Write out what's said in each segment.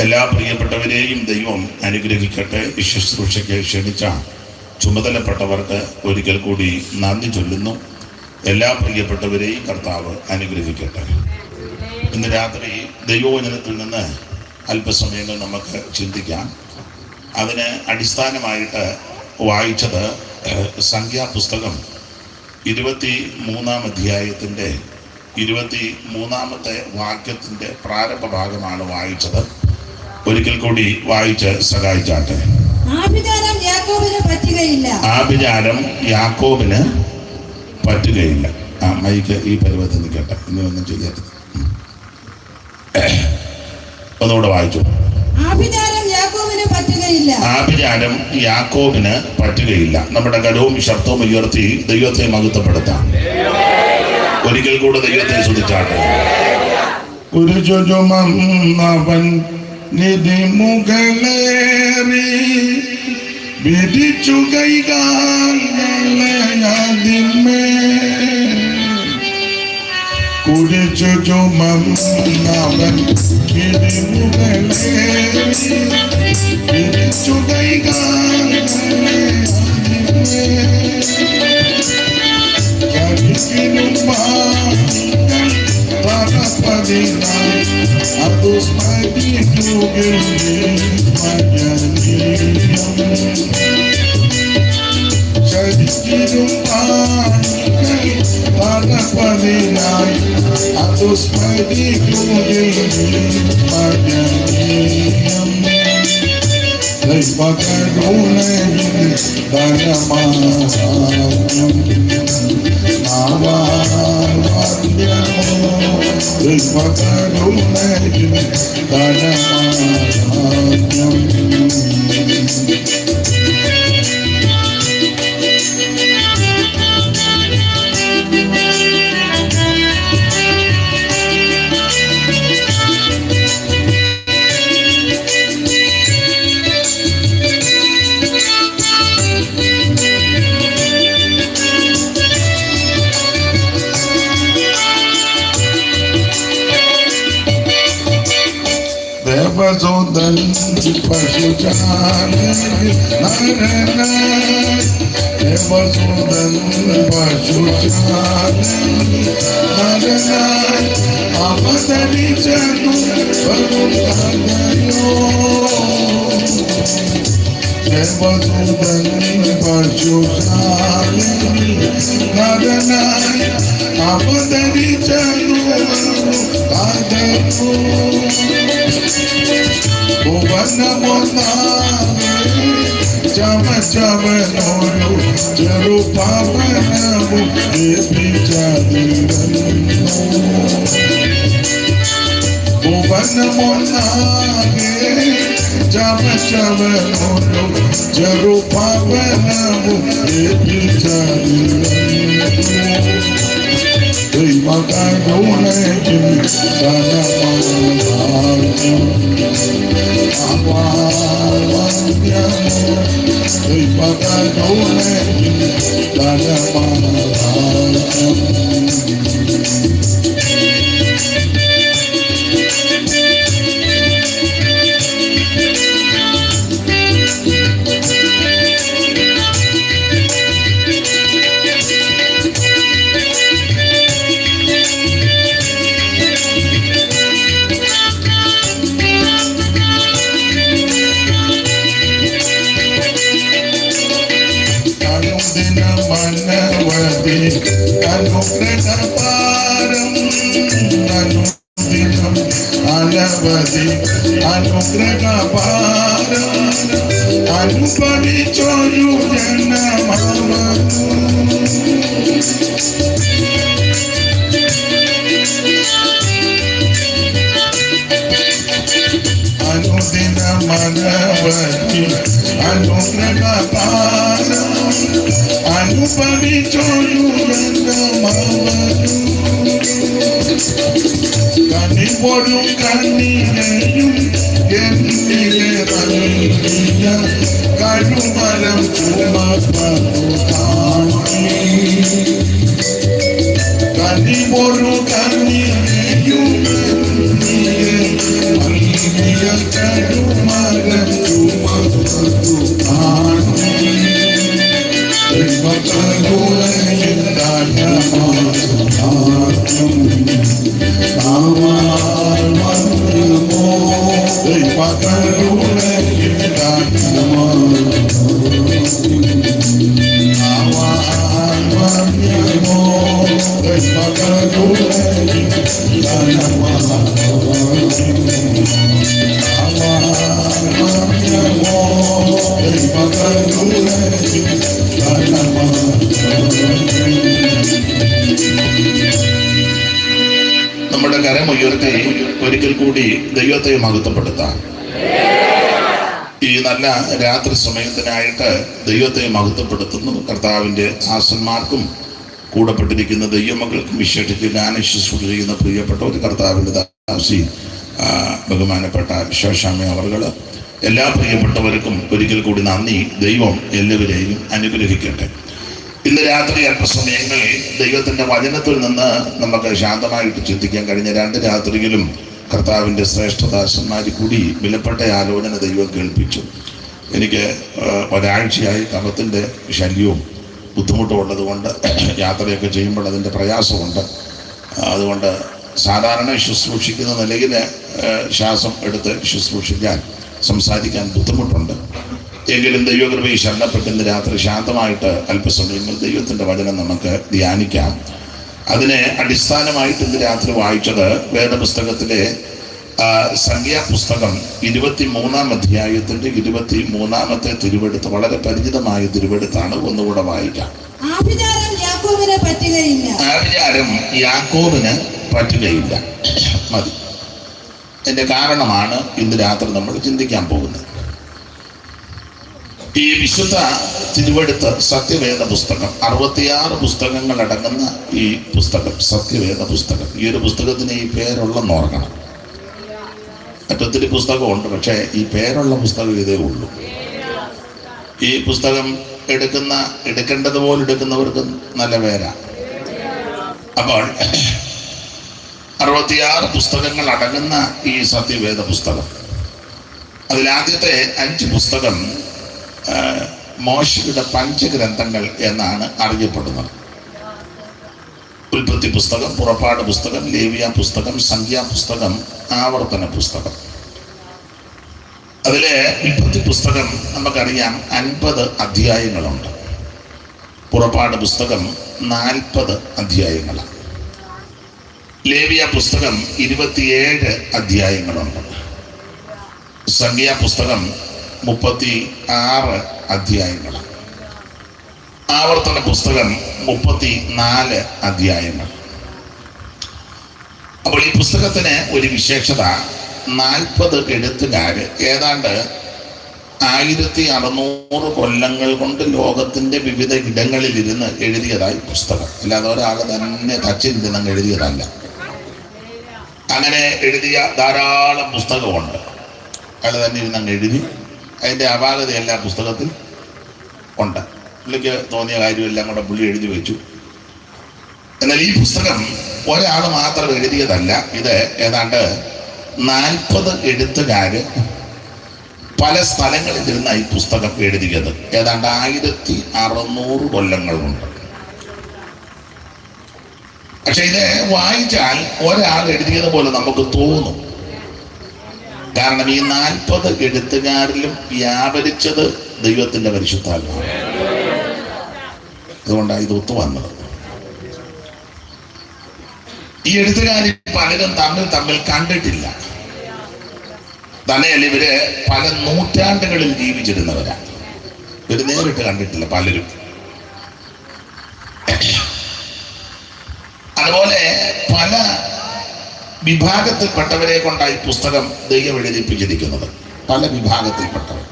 എല്ലാ പ്രിയപ്പെട്ടവരെയും ദൈവം അനുഗ്രഹിക്കട്ടെ. ഈ ശുശ്രൂഷയ്ക്ക് ക്ഷണിച്ച ചുമതലപ്പെട്ടവർക്ക് ഒരിക്കൽ കൂടി നന്ദി ചൊല്ലുന്നു. എല്ലാ പ്രിയപ്പെട്ടവരെയും കർത്താവ് അനുഗ്രഹിക്കട്ടെ. ഇന്ന് രാത്രി ദൈവവചനത്തിൽ നിന്ന് അല്പസമയങ്ങൾ നമുക്ക് ചിന്തിക്കാം. അതിന് അടിസ്ഥാനമായിട്ട് വായിച്ചത് സംഖ്യാപുസ്തകം 23-ാം അധ്യായത്തിൻ്റെ 23-ാമത്തെ വാക്യത്തിൻ്റെ പ്രാരംഭ ഭാഗമാണ് വായിച്ചത്. ഒരിക്കൽ കൂടി വായിച്ച് സഹായിച്ചാട്ടെ. ആഭിചാരം യാക്കോബിന് പറ്റുകയില്ല. മൈക്ക് ഈ പരുവത്തിൽ നിൽക്കട്ടെ. ഇനി ഒന്നും ചെയ്യരുത്. ഒന്നുകൂടെ വായിച്ചു. ആഭിചാരം യാക്കോബിന് പറ്റുകയില്ല. നമ്മുടെ കരവും ശബ്ദവും ഉയർത്തി ദൈവത്തെ മഹത്വപ്പെടുത്താം. ഒരിക്കൽ കൂടെ ദൈവത്തെ സ്തുതിച്ചാട്ടെ. ഒരു ചുമന്നവൻ നിധി മുകളേറി വിധിച്ചു കൈകാലയതിന്മേ കുടിച്ചു ചുമന്നവൻ നിധി മുകളേറി വിധിച്ചു കൈകാലയതിന്മേ കരിക്കിനും പാടികൾ പറപ്പതിനായി അതു സ്മരിക്കുകയും കരിക്കിനും പാടികൾ പറപ്പതിനായി അതു സ്മരിക്കുകയും ദൈവകരുണയിൽ ധനമാഹാത്മ്യം ദൈവകരുണയിൽ ധനമാഹാത്മ്യം ദേവസോദൻ പശുചാരി നരനായി ദേവസോദൻ പശുചാരി നരനായി അവതരിച്ചതു വരുന്നയോ ദേവസോദൻ പശുചാരി നരനായി അവതരിച്ചതു വരുന്നയോ ഭുവനമൊന്നാകെ ചമച്ചവനോരു ചെറുപാവനവും ലഭിച്ചതിരുന്നു ഭുവനമൊന്നാകെ ചമച്ചവനോരു ചെറുപാവനവും ലഭിച്ചതിരുന്നു ദൈവകരുണയിൽ ധനമാഹാത്മ്യം ദൈവകരുണയിൽ ധനമാഹാത്മ്യം മനവതി അനുഗ്രഹപാരം അനുദിനം അനവധി അനുഗ്രഹപാരം അനുഭവിച്ചൊരു ജനമവനു അനുദിനം അനവധി അനുഗ്രഹപാരം അനുഭവിച്ചൊരു ജനമവനു കനിവൊരു കണ്ണിനെയും എന്നിലെ നൽകിയ കരുമരം ചുമപ്പതു കാണി കനിവൊരു കണ്ണിനെയും എന്നിലെ നമ്മുടെ കരമുയർത്തി ഒരിക്കൽ കൂടി ദൈവത്തെ മഹത്വപ്പെടുത്താം. ഈ നല്ല രാത്രി സമയത്തിനായിട്ട് ദൈവത്തെ മഹത്വപ്പെടുത്തുന്നു. കർത്താവിൻ്റെ ദാസന്മാർക്കും കൂടപ്പെട്ടിരിക്കുന്ന ദൈവമക്കൾക്കും വിശേഷിച്ച് ഗാന ശുശ്രൂഷ ചെയ്യുന്ന പ്രിയപ്പെട്ട ഒരു കർത്താവിൻ്റെ ദാസി ബഹുമാനപ്പെട്ട ശോശാമ്മ അവർകൾ, എല്ലാ പ്രിയപ്പെട്ടവർക്കും ഒരിക്കൽ കൂടി നന്ദി. ദൈവം എല്ലാവരെയും അനുഗ്രഹിക്കട്ടെ. ഇന്ന് രാത്രി അല്പസമയങ്ങളിൽ ദൈവത്തിൻ്റെ വചനത്തിൽ നിന്ന് നമുക്ക് ശാന്തമായിട്ട് ചിന്തിക്കാൻ കഴിഞ്ഞ 2 രാത്രിയിലും കർത്താവിൻ്റെ ശ്രേഷ്ഠദാസന്മാർ കൂടി വിലപ്പെട്ട ആലോചന ദൈവം കേൾപ്പിച്ചു. എനിക്ക് ഒരാഴ്ചയായി കഫത്തിൻ്റെ ശല്യവും ബുദ്ധിമുട്ടും ഉള്ളതുകൊണ്ട് യാത്രയൊക്കെ ചെയ്യുമ്പോൾ അതിൻ്റെ പ്രയാസമുണ്ട്. അതുകൊണ്ട് സാധാരണ ശുശ്രൂഷിക്കുന്ന നിലയിൽ ശ്വാസം എടുത്ത് ശുശ്രൂഷിക്കാൻ സംസാരിക്കാൻ ബുദ്ധിമുട്ടുണ്ട്. എങ്കിലും ദൈവകൃപയിൽ ശരണപ്പെട്ട് ഇന്ന് രാത്രി ശാന്തമായിട്ട് അല്പസമയങ്ങൾ ദൈവത്തിൻ്റെ വചനം നമുക്ക് ധ്യാനിക്കാം. അതിനെ അടിസ്ഥാനമായിട്ട് ഇന്ന് രാത്രി വായിച്ചത് വേദപുസ്തകത്തിലെ സംഖ്യാപുസ്തകം 23-ാം അധ്യായത്തിൻ്റെ 23-ാമത്തെ തിരുവെടുത്ത്. വളരെ പരിചിതമായ തിരുവെടുത്താണ്. ഒന്നുകൂടെ വായിക്കാം. ആഭിചാരം യാക്കോബിന് പറ്റുകയില്ല. ആഭിചാരം യാക്കോബിന് പറ്റുകയില്ല. മതി. അതിൻ്റെ കാരണമാണ് ഇന്ന് രാത്രി നമ്മൾ ചിന്തിക്കാൻ പോകുന്നത്. ഈ വിശുദ്ധ തിരുവെടുത്ത് സത്യവേദ പുസ്തകം 66 പുസ്തകങ്ങൾ അടങ്ങുന്ന ഈ പുസ്തകം സത്യവേദ പുസ്തകം. ഈ ഒരു പുസ്തകത്തിന് ഈ പേരുള്ളെന്ന് ഓർക്കണം. മറ്റൊത്തിരി പുസ്തകമുണ്ട്, പക്ഷേ ഈ പേരുള്ള പുസ്തകം ഇതേ ഉള്ളൂ. ഈ പുസ്തകം എടുക്കേണ്ടതുപോലെ എടുക്കുന്നവർക്ക് നല്ല പേരാണ്. അപ്പോൾ 66 പുസ്തകങ്ങൾ അടങ്ങുന്ന ഈ സത്യവേദ പുസ്തകം, അതിലാദ്യത്തെ 5 പുസ്തകം മോശയുടെ പഞ്ചഗ്രന്ഥങ്ങൾ എന്നാണ് അറിയപ്പെടുന്നത്. ഉൽപ്പത്തി പുസ്തകം, പുറപ്പാട് പുസ്തകം, ലേവ്യ പുസ്തകം, സംഖ്യാപുസ്തകം, ആവർത്തന പുസ്തകം. അതിലെ ഉൽപ്പത്തി പുസ്തകം നമുക്കറിയാം 50 അധ്യായങ്ങളുണ്ട്. പുറപ്പാട് പുസ്തകം 40 അധ്യായങ്ങളാണ്. ലേവ്യ പുസ്തകം 27 അധ്യായങ്ങളുണ്ട്. സംഖ്യാപുസ്തകം 36 അധ്യായങ്ങൾ. ആവർത്തന പുസ്തകം 34 അധ്യായങ്ങൾ. അപ്പോൾ ഈ പുസ്തകത്തിന് ഒരു വിശേഷത, 40 എഴുത്തുകാര് ഏതാണ്ട് 1600 കൊല്ലങ്ങൾ കൊണ്ട് ലോകത്തിന്റെ വിവിധ ഇടങ്ങളിലിരുന്ന് എഴുതിയതായി പുസ്തകം. അല്ലാതെ ഒരാൾ തന്നെ തച്ചിരുന്ന് എഴുതിയതല്ല. അങ്ങനെ എഴുതിയ ധാരാളം പുസ്തകമുണ്ട്. അയാൾ തന്നെ ഇരുന്ന് എഴുതി. അതിൻ്റെ അപാകതയല്ല പുസ്തകത്തിൽ ഉണ്ട്. പുള്ളിക്ക് തോന്നിയ കാര്യമെല്ലാം കൂടെ പുള്ളി എഴുതി വെച്ചു. എന്നാൽ ഈ പുസ്തകം ഒരാൾ മാത്രം എഴുതിയതല്ല. ഇത് ഏതാണ്ട് 40 എഴുത്തുകാര് പല സ്ഥലങ്ങളിൽ ഇരുന്ന ഈ പുസ്തകം എഴുതിയത്. ഏതാണ്ട് 1600 കൊല്ലങ്ങൾ കൊണ്ട്. പക്ഷെ ഇത് വായിച്ചാൽ ഒരാൾ എഴുതിയത് പോലെ നമുക്ക് തോന്നും. കാരണം ഈ 40 എഴുത്തുകാരിലും വ്യാപരിച്ചത് ദൈവത്തിന്റെ പരിശുദ്ധാത്മാവാണ്. അതുകൊണ്ടാണ് ഇത് ഒത്തു വന്നത്. ഈ എഴുത്തുകാരിൽ പലരും തമ്മിൽ കണ്ടിട്ടില്ല. തന്നെയല്ല, ഇവര് പല നൂറ്റാണ്ടുകളിൽ ജീവിച്ചിരുന്നവരാണ്. ഇവര് നേരിട്ട് കണ്ടിട്ടില്ല പലരും. അതുപോലെ പല വിഭാഗത്തിൽപ്പെട്ടവരെ കൊണ്ടായി പുസ്തകം ദൈവം എഴുതിപ്പിച്ചിരിക്കുന്നത്. പല വിഭാഗത്തിൽപ്പെട്ടവർ.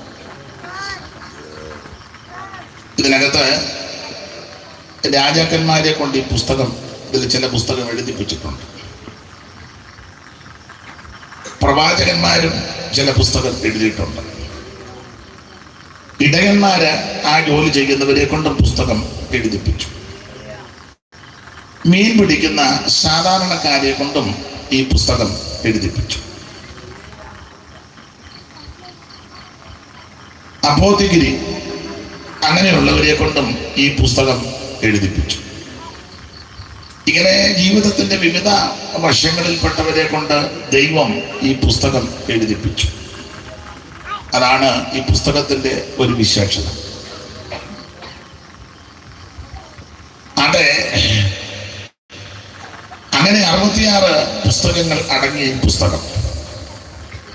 ഇതിനകത്ത് രാജാക്കന്മാരെ കൊണ്ട് ഈ പുസ്തകം, ഇതിൽ ചില പുസ്തകം എഴുതിപ്പിച്ചിട്ടുണ്ട്. പ്രവാചകന്മാരും ചില പുസ്തകം എഴുതിയിട്ടുണ്ട്. ഇടയന്മാര് ആ ജോലി ചെയ്യുന്നവരെ കൊണ്ടും പുസ്തകം എഴുതിപ്പിച്ചു. മീൻ പിടിക്കുന്ന സാധാരണക്കാരെ കൊണ്ടും ഈ പുസ്തകം എഴുതിപ്പിച്ചു. അപ്പോത്തിഗിരി അങ്ങനെയുള്ളവരെ കൊണ്ടും ഈ പുസ്തകം എഴുതിപ്പിച്ചു. ഇങ്ങനെ ജീവിതത്തിന്റെ വിവിധ വശങ്ങളിൽപ്പെട്ടവരെ കൊണ്ട് ദൈവം ഈ പുസ്തകം എഴുതിപ്പിച്ചു. അതാണ് ഈ പുസ്തകത്തിന്റെ ഒരു വിശേഷത. അങ്ങനെ 66 പുസ്തകങ്ങൾ അടങ്ങിയ ഈ പുസ്തകം.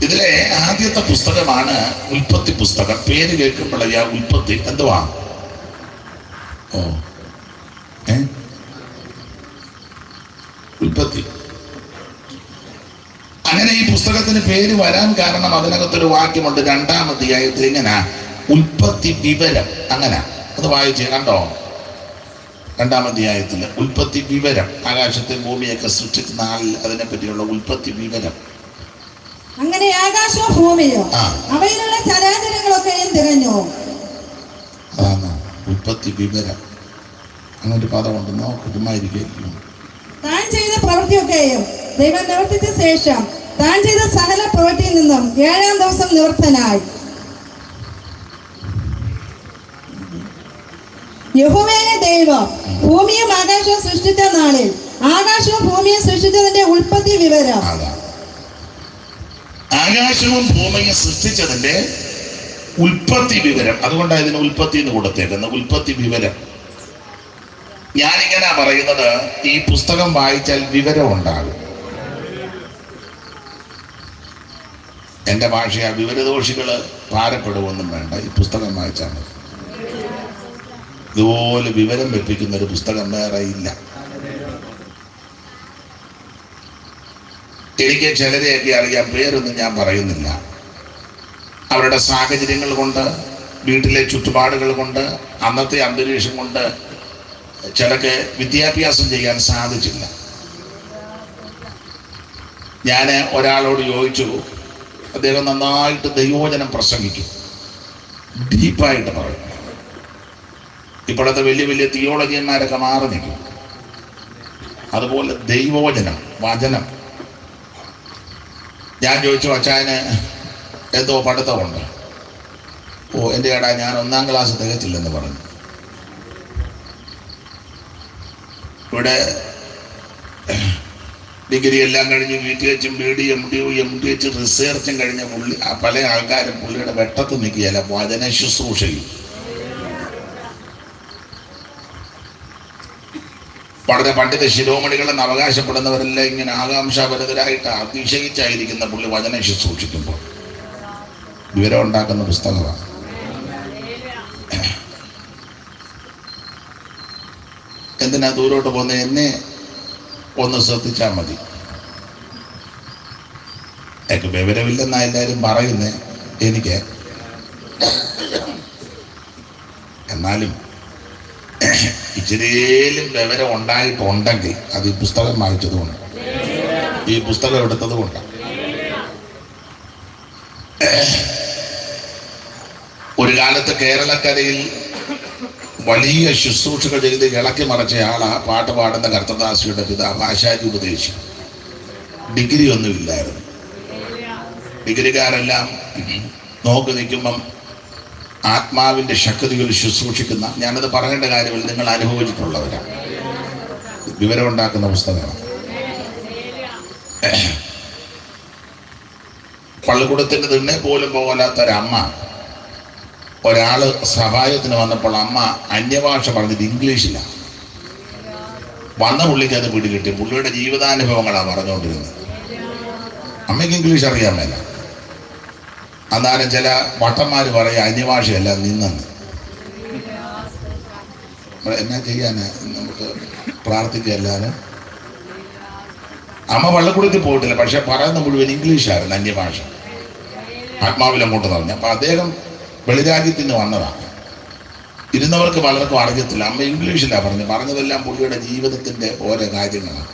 ഇതിലെ ആദ്യത്തെ പുസ്തകമാണ് ഉൽപ്പത്തി പുസ്തകം. പേര് കേൾക്കുമ്പോഴേ ആ ഉൽപ്പത്തി എന്തുവാ? ഉൽപ്പത്തി. അങ്ങനെ ഈ പുസ്തകത്തിന് പേര് വരാൻ കാരണം അതിനകത്തൊരു വാക്യമുണ്ട് 2-ാം അധ്യായത്തിൽ ഇങ്ങനെ ഉൽപ്പത്തി വിവരം. അങ്ങനെ അത് വായിച്ചേ, കണ്ടോ? 2-ാം അധ്യായത്തിൽ ഉൽപ്പത്തി വിവരം, ആകാശത്തെ ഭൂമിയൊക്കെ സൃഷ്ടിച്ച നാളിൽ അതിനെ പറ്റിയുള്ള ഉൽപ്പത്തി വിവരം. അങ്ങനെ ആകാശവും ഭൂമിയോ അവയിലുള്ള ചരാചരങ്ങളൊക്കെയും തികഞ്ഞു. അതാണ് ഉൽപ്പത്തി വിവരം. അങ്ങനൊരു പദമുണ്ട്, നോക്കുമായിരിക്കും. താൻ ചെയ്ത പ്രവൃത്തിയൊക്കെയും ദൈവം നിവർത്തിച്ച ശേഷം താൻ ചെയ്ത സകല പ്രവൃത്തിയിൽ നിന്നും 7-ാം ദിവസം നിവൃത്തനായി. യഹോവയായ ദൈവം ഭൂമിയും ആകാശവും സൃഷ്ടിച്ച നാളിൽ ആകാശവും ഭൂമിയും സൃഷ്ടിച്ചതിന്റെ ഉൽപ്പത്തി വിവരം. ആകാശവും ഭൂമിയും സൃഷ്ടിച്ചതിന്റെ ഉൽപ്പത്തി വിവരം. അതുകൊണ്ടാണ് ഇതിന് ഉൽപ്പത്തി എന്ന് കൊടുത്തേക്കുന്നത്, ഉൽപ്പത്തി വിവരം. ഞാനിങ്ങനെ പറയുന്നത്, ഈ പുസ്തകം വായിച്ചാൽ വിവരം ഉണ്ടാകും. എൻ്റെ ഭാഷ വിവരദോഷികള് ഭാരപ്പെടുവൊന്നും വേണ്ട, ഈ പുസ്തകം വായിച്ചാൽ മതി. ഇതുപോലെ വിവരം വെപ്പിക്കുന്ന ഒരു പുസ്തകം വേറെ ഇല്ല. എനിക്ക് ചിലരെയൊക്കെ അറിയാം, പേരൊന്നും ഞാൻ പറയുന്നില്ല. അവരുടെ സാഹചര്യങ്ങൾ കൊണ്ട്, വീട്ടിലെ ചുറ്റുപാടുകൾ കൊണ്ട്, അന്നത്തെ അന്തരീക്ഷം കൊണ്ട് ചിലക്ക് വിദ്യാഭ്യാസം ചെയ്യാൻ സാധിച്ചില്ല. ഞാൻ ഒരാളോട് ചോദിച്ചു, അദ്ദേഹം നന്നായിട്ട് ദൈവവചനം പ്രസംഗിക്കും, ഡീപ്പായിട്ട് പറയും. ഇപ്പോഴത്തെ വലിയ വലിയ തിയോളജിയന്മാരൊക്കെ മാറി നിൽക്കും. അതുപോലെ ദൈവവചനം, വചനം. ഞാൻ ചോദിച്ചു, അച്ചായന് എന്തോ പഠിത്തമുണ്ട്? എൻ്റെ ഏടാ, ഞാൻ 1-ാം ക്ലാസ് തികച്ചില്ലെന്ന് പറഞ്ഞു. ഇവിടെ ഡിഗ്രി എല്ലാം കഴിഞ്ഞ് VTH, BD, MDU, MTH റിസർച്ചും കഴിഞ്ഞ പുള്ളി, പല ആൾക്കാരും പുള്ളിയുടെ വെട്ടത്ത് നിൽക്കുകയല്ല, വചന ശുശ്രൂഷയും. വളരെ പണ്ഡിത ശിരോമണികളെന്ന് അവകാശപ്പെടുന്നവരെല്ലാം ഇങ്ങനെ ആകാംക്ഷാപരതരായിട്ട് അതിശയിച്ചായിരിക്കുന്ന പുള്ളി വചനം ശുശ്രൂഷിക്കുമ്പോൾ വിവരം ഉണ്ടാക്കുന്ന പുസ്തകമാണ്. എന്തിനാ ദൂരോട്ട് പോകുന്നത്? എന്നെ ഒന്ന് ശ്രദ്ധിച്ചാൽ മതി. എനിക്ക് വിവരമില്ലെന്നാ എല്ലാവരും പറയുന്നേ, എനിക്ക്. എന്നാലും ഇച്ചിരിയിലും വിവരം ഉണ്ടായിട്ടുണ്ടെങ്കിൽ അത് ഈ പുസ്തകം വായിച്ചതുകൊണ്ട്, ഈ പുസ്തകം എടുത്തത് കൊണ്ട്. ഒരു കാലത്ത് കേരളക്കരയിൽ വലിയ ശുശ്രൂഷകൾ ചെയ്ത് ഇളക്കി മറിച്ച ആളാ പാട്ട് പാടുന്ന കർത്തദാസിയുടെ പിതാവ് ആശാരി ഉപദേശി. ഡിഗ്രി ഒന്നുമില്ലായിരുന്നു. ഡിഗ്രിക്കാരെല്ലാം നോക്കി നിൽക്കുമ്പം ആത്മാവിൻ്റെ ശക്തികൾ ശുശ്രൂഷിക്കുന്ന, ഞാനത് പറയേണ്ട കാര്യമില്ല, നിങ്ങൾ അനുഭവിച്ചിട്ടുള്ളവരാണ്. വിവരമുണ്ടാക്കുന്ന പുസ്തകമാണ്. പള്ളിക്കൂടത്തിൻ്റെ തിണ്ണെ പോലും പോകാത്തൊരമ്മ, ഒരാള് സഹായത്തിന് വന്നപ്പോൾ അമ്മ അന്യഭാഷ പറഞ്ഞത് ഇംഗ്ലീഷിലാണ്. വന്ന പുള്ളിക്ക് അത് പിടികിട്ടി. പുള്ളിയുടെ ജീവിതാനുഭവങ്ങളാണ് പറഞ്ഞുകൊണ്ടിരുന്നത്. അമ്മയ്ക്ക് ഇംഗ്ലീഷ് അറിയാൻ മേല. അന്നാലും ചില വട്ടന്മാർ പറയുക അന്യഭാഷയല്ല നിന്നെന്ന്. എന്നാ ചെയ്യാന്, നമുക്ക് പ്രാർത്ഥിക്കല്ലാതെ. അമ്മ പള്ളിക്കൂടത്തിൽ പോയിട്ടില്ല, പക്ഷെ പറയുന്ന മുഴുവൻ ഇംഗ്ലീഷായിരുന്നു, അന്യഭാഷ. ആത്മാവിലങ്ങോട്ട് പറഞ്ഞു. അപ്പൊ അദ്ദേഹം വെളിരാജ്യത്തിൽ നിന്ന് വന്നതാണ്. ഇരുന്നവർക്ക് പലർക്കും അറിയത്തില്ല. അമ്മ ഇംഗ്ലീഷിലാണ് പറഞ്ഞതെല്ലാം പുള്ളിയുടെ ജീവിതത്തിന്റെ ഓരോ കാര്യങ്ങളാണ്.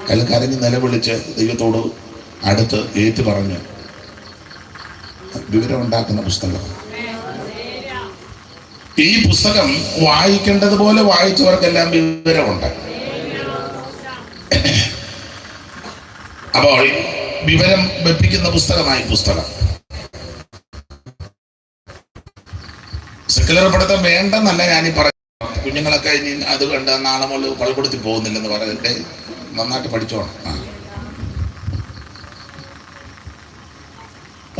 അയാൾ കരഞ്ഞ് നിലവിളിച്ച് ദൈവത്തോട് അടുത്ത് ഏറ്റു പറഞ്ഞ് വിവരമുണ്ടാക്കുന്ന പുസ്തകം. ഈ പുസ്തകം വായിക്കേണ്ടതുപോലെ വായിച്ചവർക്കെല്ലാം വിവരമുണ്ട്. അപ്പോൾ വിവരം വെപ്പിക്കുന്ന പുസ്തകമായി പുസ്തകം. സെക്കുലർ പഠിത്തം വേണ്ടെന്നല്ല ഞാനീ പറഞ്ഞു. കുഞ്ഞുങ്ങളൊക്കെ ഇനി അത് വേണ്ട, നാളെ മുതൽ പള്ളിക്കൂടത്തിൽ പോകുന്നില്ലെന്ന് പറഞ്ഞിട്ട് നന്നായിട്ട് പഠിച്ചോണം.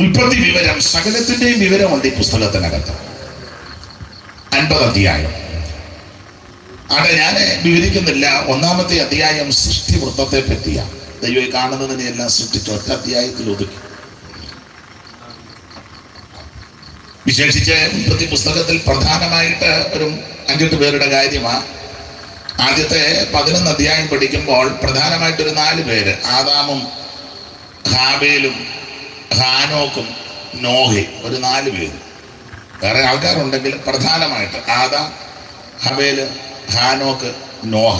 ഉൽപ്പത്തി വിവരം, സകലത്തിന്റെയും വിവരമുണ്ട് ഈ പുസ്തകത്തിനകത്ത്. 50 അധ്യായം. അവിടെ ഞാൻ വിവരിക്കുന്നില്ല. 1-ാമത്തെ അധ്യായം സൃഷ്ടിവൃത്തത്തെ പറ്റിയാണ്. ദൈവം കാണുന്നതിനെ എല്ലാം സൃഷ്ടിച്ച് ഒറ്റ അധ്യായത്തിൽ ഒതുക്കി. വിശേഷിച്ച് ഉൽപ്പത്തി പുസ്തകത്തിൽ പ്രധാനമായിട്ട് ഒരു 5-8 പേരുടെ കാര്യമാണ്. ആദ്യത്തെ 11 അധ്യായം പഠിക്കുമ്പോൾ പ്രധാനമായിട്ടൊരു 4 പേര്, ആദാമും ഹാബേലും ഹാനോക്കും നോഹയും, ഒരു 4 പേര്. വേറെ ആൾക്കാരുണ്ടെങ്കിൽ പ്രധാനമായിട്ട് ആദാം, ഹബേല്, ഹാനോക്ക്, നോഹ.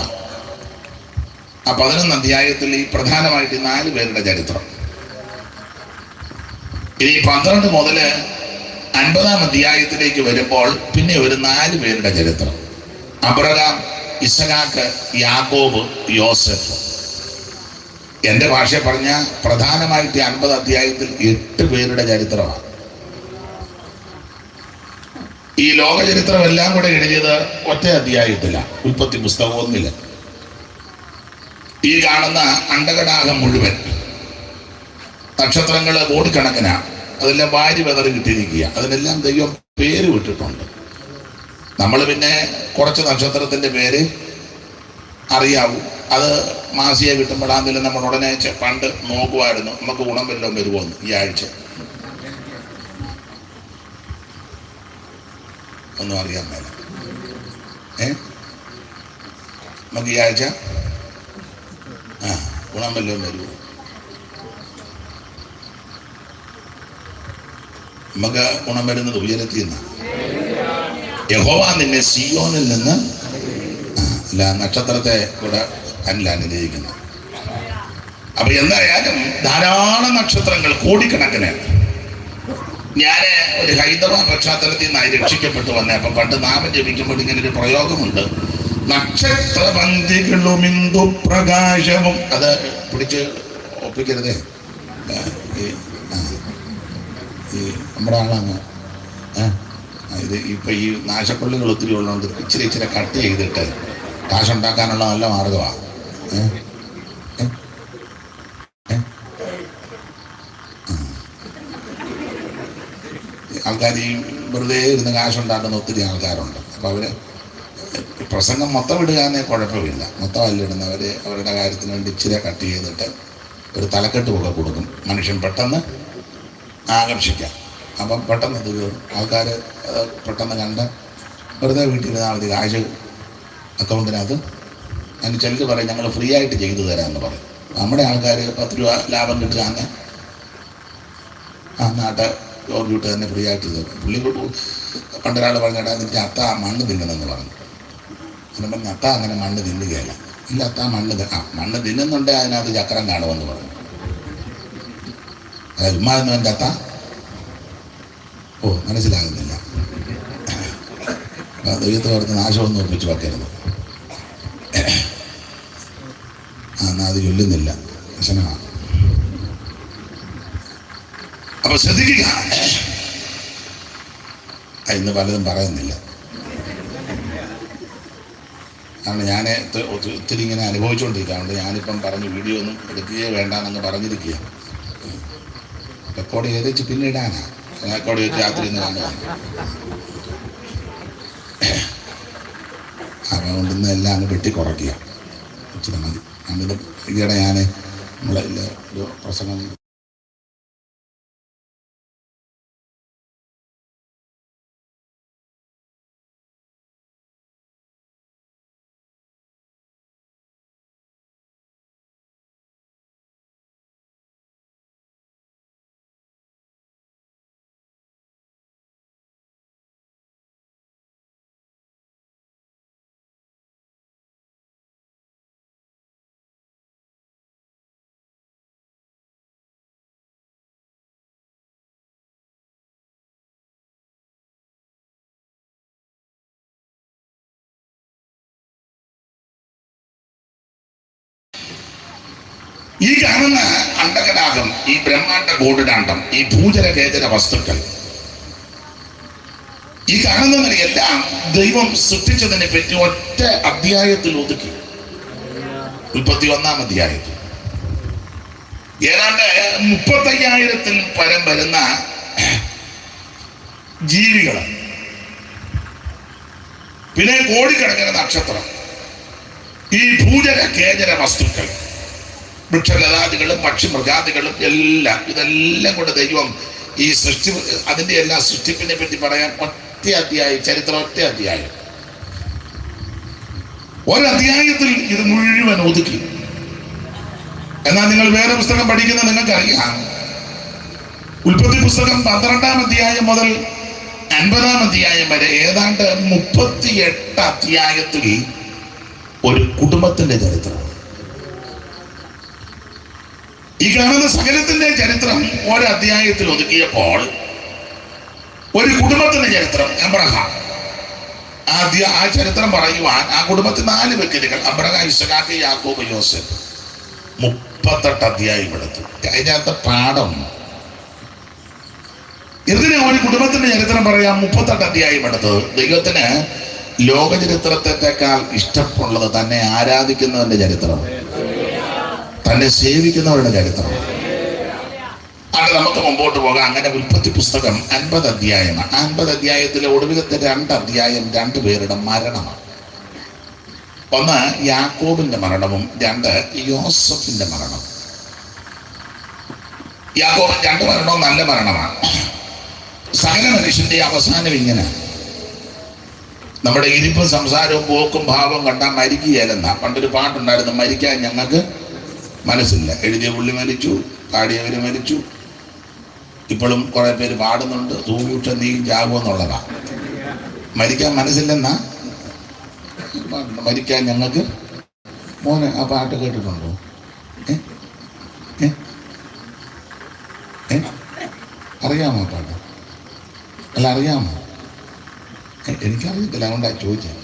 ആ 11 അധ്യായത്തിൽ ഈ പ്രധാനമായിട്ട് 4 പേരുടെ ചരിത്രം. ഇനി 12 മുതൽ 50-ാം അധ്യായത്തിലേക്ക് വരുമ്പോൾ പിന്നെ ഒരു 4 പേരുടെ ചരിത്രം. അബ്രഹാം, ഇസഹാക്ക്, യാക്കോബ്, യോസെഫ്. എൻ്റെ ഭാഷ പറഞ്ഞ പ്രധാനമായിട്ട് 50 അധ്യായത്തിൽ 8 പേരുടെ ചരിത്രമാണ്. ഈ ലോക ചരിത്രം എല്ലാം കൂടെ എഴുതിയത് ഒറ്റ അധ്യായത്തില്ല, ഉൽപ്പത്തി പുസ്തകം 1. ഈ കാണുന്ന അണ്ടകടാകം മുഴുവൻ നക്ഷത്രങ്ങൾ കോടിക്കണക്കിനാ, അതെല്ലാം വാരി വെതറി കിട്ടിയിരിക്കുക. അതിനെല്ലാം ദൈവം പേര് വിട്ടിട്ടുണ്ട്. നമ്മൾ പിന്നെ കുറച്ച് നക്ഷത്രത്തിന്റെ പേര് അറിയാവൂ. അത് മാസിയെ കിട്ടുമ്പോഴാണെങ്കിലും നമ്മൾ ഉടനെ പണ്ട് നോക്കുമായിരുന്നു, നമുക്ക് ഗുണം വല്ലതും വരുമോന്ന്. ഈ ആഴ്ച ഒന്നും അറിയാൻ മേല. നമുക്ക് ഈ ആഴ്ച ഗുണം വല്ലതും വരുമോ? നമുക്ക് ഗുണം വരുന്നത് ഉയരത്തിൽ നിന്നാണ്. യഹോവ നിന്നെ സിയോനിൽ നിന്ന് അല്ല, നക്ഷത്രത്തെ കൂടെ അല്ല അനുഗ്രഹിക്കുന്നത്. അപ്പൊ എന്തായാലും ധാരാളം നക്ഷത്രങ്ങൾ, കോടിക്കണക്കിന്. ഞാൻ ഒരു ഹൈന്ദവ പശ്ചാത്തലത്തിൽ നിന്നായി രക്ഷിക്കപ്പെട്ടു വന്നേ. അപ്പൊ പണ്ട് നാമം ജപിക്കുമ്പോൾ ഇങ്ങനെ ഒരു പ്രയോഗമുണ്ട്, നക്ഷത്രബന്ധികളും ഇന്ദു പ്രകാശവും. അത് പിടിച്ച് ഒപ്പിക്കരുതേ. ഈ നമ്മുടെ ആളാണ് ഇത്. ഇപ്പൊ ഈ നാശപ്പള്ളികൾ ഒത്തിരി ഉള്ളതുകൊണ്ട് ഇച്ചിരി കട്ട് ചെയ്തിട്ട് കാശുണ്ടാക്കാനുള്ള നല്ല മാർഗമാണ്. ആൾക്കാർ ഈ വെറുതെ ഇരുന്ന് കാശുണ്ടാക്കുന്ന ഒത്തിരി ആൾക്കാരുണ്ട്. അപ്പോൾ അവർ പ്രസംഗം മൊത്തം ഇടുകയെന്നേ കുഴപ്പമില്ല. മൊത്തം അല്ലിടുന്നവർ അവരുടെ കാര്യത്തിന് വേണ്ടി ഇച്ചിരി കട്ട് ചെയ്തിട്ട് ഒരു തലക്കെട്ട് കൂടെ കൊടുക്കും. മനുഷ്യൻ പെട്ടെന്ന് ആകർഷിക്കാം. അപ്പം പെട്ടെന്ന് ഇത് ആൾക്കാർ പെട്ടെന്ന് കണ്ട് വെറുതെ വീട്ടിലിരുന്നാൽ മതി, കാശ് അക്കൗണ്ടിനകത്ത്. അതിന് ചിലർ പറയും ഞങ്ങൾ ഫ്രീ ആയിട്ട് ചെയ്തു തരാമെന്ന് പറയും. നമ്മുടെ ആൾക്കാർ 10 രൂപ ലാഭം കിട്ടുകയെന്ന് നാട്ടെ ഓർഡർ തന്നെ ഫ്രീ ആയിട്ട് തരും. പുള്ളി പണ്ടൊരാൾ പറഞ്ഞിട്ടാ നിന്റെ അത്ത മണ്ണ് തിന്നണമെന്ന് പറഞ്ഞു. അങ്ങനെ പറഞ്ഞ അത്ത അങ്ങനെ മണ്ണ് തിന്നുകയല്ല. ഇല്ല, അത്ത മണ്ണ് തിന്നുന്നുണ്ടെങ്കിൽ അതിനകത്ത് ചക്രം കാണുമെന്ന് പറഞ്ഞു. അതായത് ഉമ്മായിരുന്നു എൻ്റെ അത്ത. മനസ്സിലാകുന്നില്ല. ദൈവത്തെ ഓർത്ത് നാശമൊന്നും ഒപ്പിച്ച് വെക്കരുത്. എന്നാൽ അത് ചൊല്ലുന്നില്ല, പ്രശ്നമാണ്. അപ്പൊ ശ്രദ്ധിക്കുക. ഇന്ന് പലതും പറയുന്നില്ല. കാരണം ഞാൻ ഒത്തിരി ഇങ്ങനെ അനുഭവിച്ചുകൊണ്ടിരിക്കാറുണ്ട്. ഞാനിപ്പം പറഞ്ഞു വീഡിയോ ഒന്നും എടുക്കുകയോ വേണ്ടാന്നങ്ങ് പറഞ്ഞിരിക്കുക. റെക്കോർഡ് ചെയ്ത് വെച്ച് പിന്നെ ഇടാനാ. റെക്കോർഡ് ചെയ്ത് രാത്രി ഇന്ന് കാണുക. അതുകൊണ്ട് ഇന്ന് എല്ലാം അങ്ങ് വെട്ടി കുറയ്ക്കുക. ഇച്ചിരി മതി. ഞാനിത് ഈയിടെ നമ്മളെ ഒരു പ്രസംഗം ഈ കാണുന്ന അണ്ടകടാകം, ഈ ബ്രഹ്മാണ്ട ഗോഡുരാണ്ടം, ഈ ഭൂചര കേചര വസ്തുക്കൾ ഈ കാണുന്ന എല്ലാം ദൈവം സൃഷ്ടിച്ചതിനെ പറ്റി ഒറ്റ അധ്യായത്തിൽ ഒതുക്കി. 31-ാം അധ്യായത്തിൽ ഏതാണ്ട് 35,000-ൽ പരം വരുന്ന ജീവികൾ, പിന്നെ കോടിക്കണക്കിന് നക്ഷത്രം, ഈ ഭൂചര കേചര വസ്തുക്കൾ, വൃക്ഷലതാദികളും പക്ഷിമൃഗാദികളും എല്ലാം, ഇതെല്ലാം കൊണ്ട് ദൈവം ഈ സൃഷ്ടി, അതിന്റെ എല്ലാ സൃഷ്ടിപ്പിനെ പറ്റി പറയാൻ ഒറ്റ അധ്യായം, ചരിത്രം ഒറ്റ അധ്യായം, ഒരധ്യായത്തിൽ ഇത് മുഴുവൻ ഒതുക്കി. എന്നാൽ നിങ്ങൾ വേറെ പുസ്തകം പഠിക്കുന്ന നിങ്ങൾക്കറിയാം, ഉൽപ്പത്തി പുസ്തകം 12-ാം അധ്യായം മുതൽ 50-ാം അധ്യായം വരെ ഏതാണ്ട് 38 അധ്യായത്തിൽ ഒരു കുടുംബത്തിന്റെ ചരിത്രം. ഈ കാണുന്ന സകലത്തിന്റെ ചരിത്രം ഒരധ്യായത്തിൽ ഒതുക്കിയപ്പോൾ ഒരു കുടുംബത്തിന്റെ ചരിത്രം, അബ്രഹാം, ആ ചരിത്രം പറയുവാൻ ആ കുടുംബത്തിൽ 4 വ്യക്തികൾ, അബ്രഹാം, ഇസ്ഹാക്ക്, യാക്കോബ്, യോസേഫ്, 38 അധ്യായം എടുത്തു. അതിനകത്ത് പാഠം ഇതിന് ഒരു കുടുംബത്തിന്റെ ചരിത്രം പറയാം 38 അധ്യായം എടുത്തത്. ദൈവത്തിന് ലോക ചരിത്രത്തെക്കാൾ ഇഷ്ടമുള്ളത് തന്നെ ആരാധിക്കുന്നവന്റെ ചരിത്രം, തന്നെ സേവിക്കുന്നവരുടെ ചരിത്രം. അത് നമുക്ക് മുമ്പോട്ട് പോകാം. അങ്ങനെ ഉൽപ്പത്തി പുസ്തകം 50 അധ്യായമാണ്. 50 അധ്യായത്തിലെ ഒടുവിലത്തെ 2 അധ്യായം 2 പേരുടെ മരണമാണ്. ഒന്ന് യാക്കോബിന്റെ മരണവും 2 യോസഫിന്റെ മരണം. യാക്കോബിന്റെ 2 മരണവും നല്ല മരണമാണ്. സകല മനുഷ്യന്റെ അവസാനം ഇങ്ങനെ, നമ്മുടെ ഇരിപ്പും സംസാരവും പോക്കും ഭാവവും കണ്ടാൽ മരിക്കുകയല്ലെന്ന പണ്ടൊരു പാട്ടുണ്ടായിരുന്നു, മരിക്കാൻ ഞങ്ങൾക്ക് മനസ്സില്ല. എഴുതിയ പുള്ളി മരിച്ചു, പാടിയവര് മരിച്ചു. ഇപ്പോഴും കുറെ പേര് പാടുന്നുണ്ട്, തൂച്ച നീ ജാകുമെന്നുള്ളതാ. മരിക്കാൻ മനസ്സില്ലെന്നാ മരിക്കാൻ ഞങ്ങൾക്ക്. മോനെ ആ പാട്ട് കേട്ടിട്ടുണ്ടോ? അറിയാമോ പാട്ട്? അല്ല അറിയാമോ? എനിക്കറിയത്തില്ല, അതുകൊണ്ടാണ് ചോദിച്ചത്.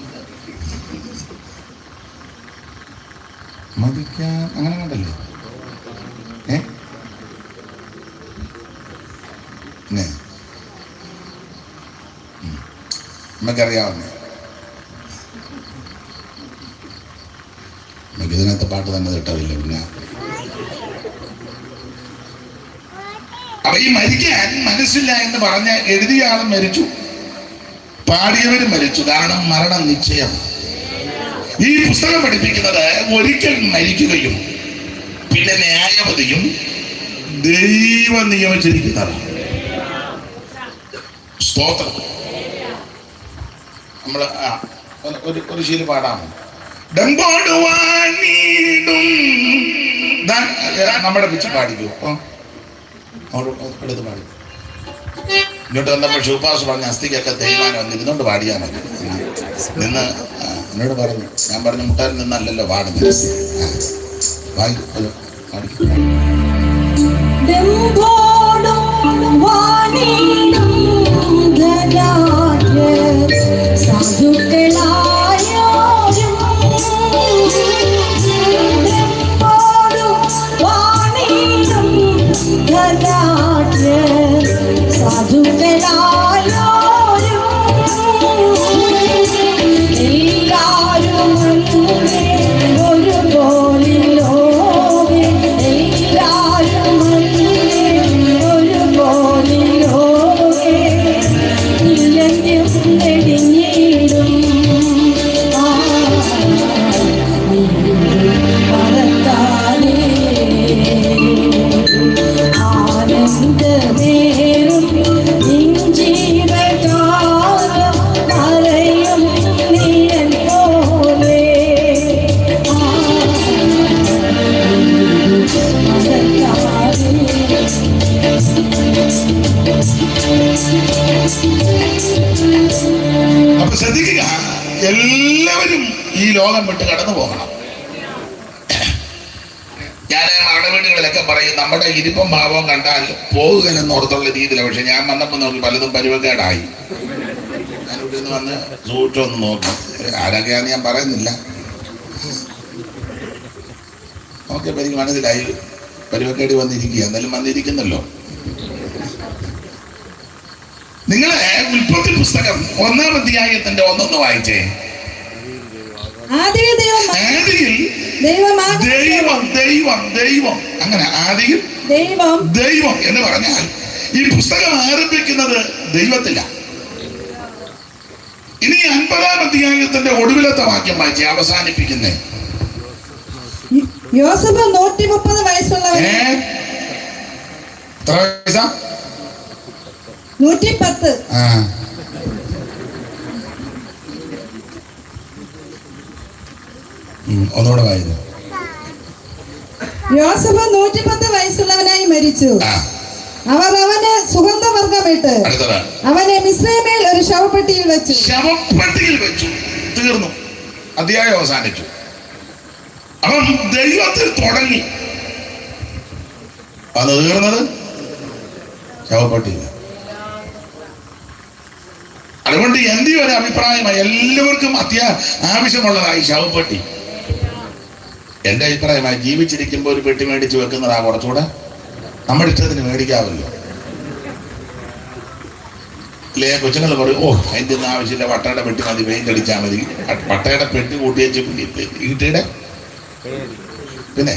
മരിക്കാൻ അങ്ങനെ കണ്ടല്ലേ? നമുക്കറിയാവുന്നേ. നമുക്ക് ഇതിനകത്ത് പാട്ട് തന്നെ കിട്ടാറില്ല. പിന്നെ അപ്പൊ ഈ മരിക്കാൻ മനസ്സില്ല എന്ന് പറഞ്ഞ് എഴുതിയ ആളും മരിച്ചു, പാടിയവരും മരിച്ചു. കാരണം മരണം നിശ്ചയം. ഈ പുസ്തകം പഠിപ്പിക്കുന്നത് ഒരിക്കൽ മരിക്കുകയും പിന്നെ ന്യായവതിയും ദൈവം നിയമിച്ചിരിക്കുന്നതാണ്. സ്തോത്രം. നമ്മള് ഒരു ശീലം പാടാമോ? നമ്മുടെ പിച്ച് പാടിക്കോ, എടുത്ത് പാടി. ഇങ്ങോട്ട് വന്നപ്പോൾ ഷൂപ്പാസ് പറഞ്ഞ അസ്ഥിക്കൊക്കെ തേയ്മാനം വന്ന് ഇരുന്നോണ്ട് പാടിയാൽ മതി നിന്ന് എന്നോട് പറഞ്ഞു. ഞാൻ പറഞ്ഞു മുട്ടാരിൽ നിന്നല്ലല്ലോ പാടുന്നത്, അപ്പൊ ശ്രദ്ധിക്കുക, എല്ലാവരും ഈ ലോകം വിട്ട് കടന്നു പോകണം. ഞാൻ മരണവീടുകളിലൊക്കെ പറയും നമ്മുടെ ഇരിപ്പം ഭാവം കണ്ടാൽ പോകുകയെന്ന് ഓർത്തുള്ള രീതിയിലാണ്. പക്ഷെ ഞാൻ വന്നപ്പോൾ നോക്കി പലതും പരുവക്കേടായി. ഞാനിവിടെ നിന്ന് വന്ന് സൂക്ഷിച്ചൊന്ന് നോക്കി, ആരൊക്കെയാന്ന് ഞാൻ പറയുന്നില്ല. നോക്കിയപ്പോൾ എനിക്ക് മനസ്സിലായി പരുവക്കേടി വന്നിരിക്കുക. എന്തായാലും വന്നിരിക്കുന്നല്ലോ. നിങ്ങളെ ഉൽപ്പത്തി പുസ്തകം 1-ാം അധ്യായത്തിന്റെ 1 വായിച്ചേ. ആദിയിൽ ദൈവം അങ്ങനെ ആദിയിൽ ദൈവം എന്ന് പറഞ്ഞാൽ ഈ പുസ്തകം ആരംഭിക്കുന്നത് ദൈവത്തില. ഇനി 50-ാം അധ്യായത്തിന്റെ ഒടുവിലത്തെ വാക്യം വായിച്ചേ, അവസാനിപ്പിക്കുന്നേ. യോസേഫ് 130 വയസ്സുള്ളവൻ. എത്ര വയസ്സാ? 110. ഒന്നുകൂടെ വായിച്ചു. യോസേഫ് 110 വയസ്സുള്ളവനായി മരിച്ചു. അവർ അവന് സുഗന്ധവർഗമിട്ട് അവനെ മിസ്രയീമിൽ ഒരു ശവപ്പെട്ടിയിൽ വെച്ചു. തീർന്നു, അധ്യായം അവസാനിച്ചു. അവൻ ദൈവത്തിൽ തുടങ്ങി, അത് തീർന്നത് ശവപ്പെട്ടിയില്ല. അതുകൊണ്ട് എന്റെ ഒരു അഭിപ്രായമായി എല്ലാവർക്കും ആവശ്യമുള്ളതായി ശവപ്പെട്ടി. എന്റെ അഭിപ്രായമായി ജീവിച്ചിരിക്കുമ്പോൾ ഒരു പെട്ടി മേടിച്ച് വെക്കുന്നതാ കുറച്ചുകൂടെ നമ്മുടെ ഇഷ്ടത്തിന് മേടിക്കാമല്ലോ. അല്ലേ? കൊച്ചുങ്ങൾ പറയും, ഓ അതിൻ്റെ ഒന്നും ആവശ്യമില്ല, വട്ടയുടെ പെട്ടി മതി, പെയിന്റ് അടിച്ചാൽ മതി. വട്ടയുടെ പെട്ടി കൂട്ടി വെച്ച് ഈട്ടിയുടെ പിന്നെ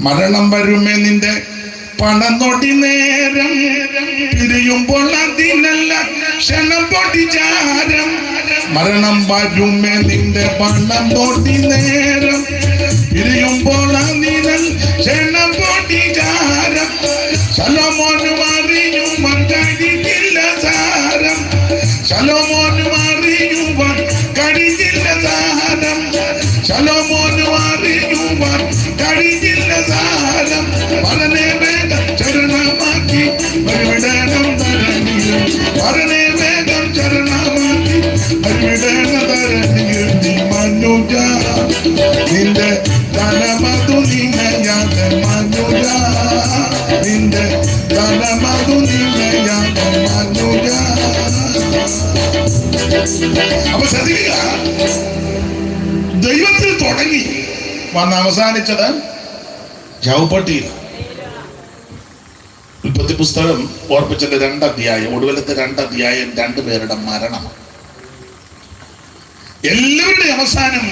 മരണം വരുമേ നിന്റെ പണം തൊടി നേരം, പിരിയുമ്പോൾ അതിനല്ല ക്ഷണം പൊട്ടിച്ചാരം. മരണം വരുമേ നിന്റെ പണം തൊടി നേരം, പിരിയുമ്പോൾ അതിനൽ ക്ഷണം പൊട്ടിച്ചാരം. ശലോമോനും അറിയുവാൻ കഴിഞ്ഞില്ല സാരം, ശലോമോനും അറിയുവാൻ കഴിഞ്ഞില്ല സാരം, ശലോമോനും അറിയുവാൻ കഴിഞ്ഞില്ല സാരം. വളരെ വേഗം ചരണമാക്കി പരിവിടണം തരണിയിൽ, വളരെ വേഗം ചരണമാക്കി പരിവിടണ തരണിയിൽ. നീ മനുജ നിന്റെ തലമതു നിന്നയാതെ, മനുജ നിന്റെ തലമതു നിന്നയാതെ, മനുജ. അപ്പൊ ശ്രദ്ധിക്കുക, ദൈവത്തിൽ തുടങ്ങി വന്ന് അവസാനിച്ചത് ശവപ്പെട്ടിയിൽ. ഉൽപ്പത്തി പുസ്തകം ഓർപ്പിച്ചത് 2 അധ്യായം, ഒടുവിലത്തെ 2 അധ്യായം 2 പേരുടെ മരണമാണ്. എല്ലാവരുടെയും അവസാനം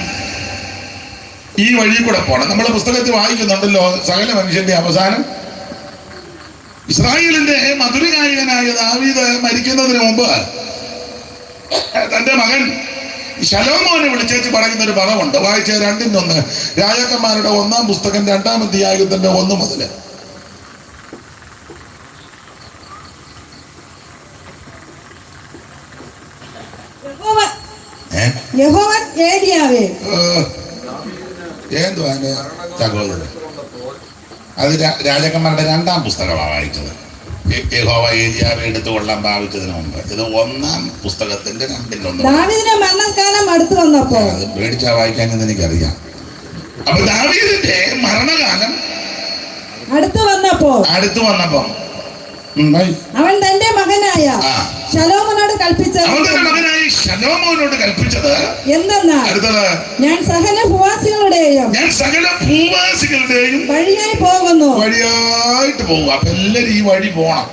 ഈ വഴി കൂടെ പോണം. നമ്മളെ പുസ്തകത്തിൽ വായിക്കുന്നുണ്ടല്ലോ, സകല മനുഷ്യന്റെ അവസാനം. ഇസ്രായേലിന്റെ മധുരഗായകനായ ദാവീദ് മരിക്കുന്നതിന് മുമ്പ് തന്റെ മകൻ ശലോമോനെ വിളിച്ചേച്ച് പറയുന്ന ഒരു പദമുണ്ട്. വായിച്ച 2:1 രാജാക്കന്മാരുടെ 1-ാം പുസ്തകം 2-ാം അധ്യായത്തിന്റെ 1 മുതൽ. യഹോവൻ ഏലിയാവേ, എന്തുവാ സഹോദരൻ? അത് രാജാക്കന്മാരുടെ 2-ാം പുസ്തകമാണ് വായിച്ചത്. യഹോവ ഏലിയാവെ എടുത്തു കൊള്ളാൻ ഭാവിച്ചതിന് മുമ്പ്. ഇത് 1-ാം പുസ്തകത്തിന്റെ 2:1. ദാവീദിന്റെ മരണകാലം അടുത്തു വന്നപ്പോ, അത് പേടിച്ചാ വായിക്കാനെന്ന് എനിക്കറിയാം. അപ്പൊ ദാവീദിന്റെ മരണകാലം അടുത്തു വന്നപ്പോ അവൻ തന്റെ മകനായ ശലോമോനോട് കൽപ്പിച്ചത് എന്തെന്നാൽ, ഞാൻ സകല ഭൂവാസികളുടെയും വഴിയായി പോകുന്നു. വഴിയായിട്ട് പോകും. അപ്പൊ എല്ലാരും ഈ വഴി പോണം.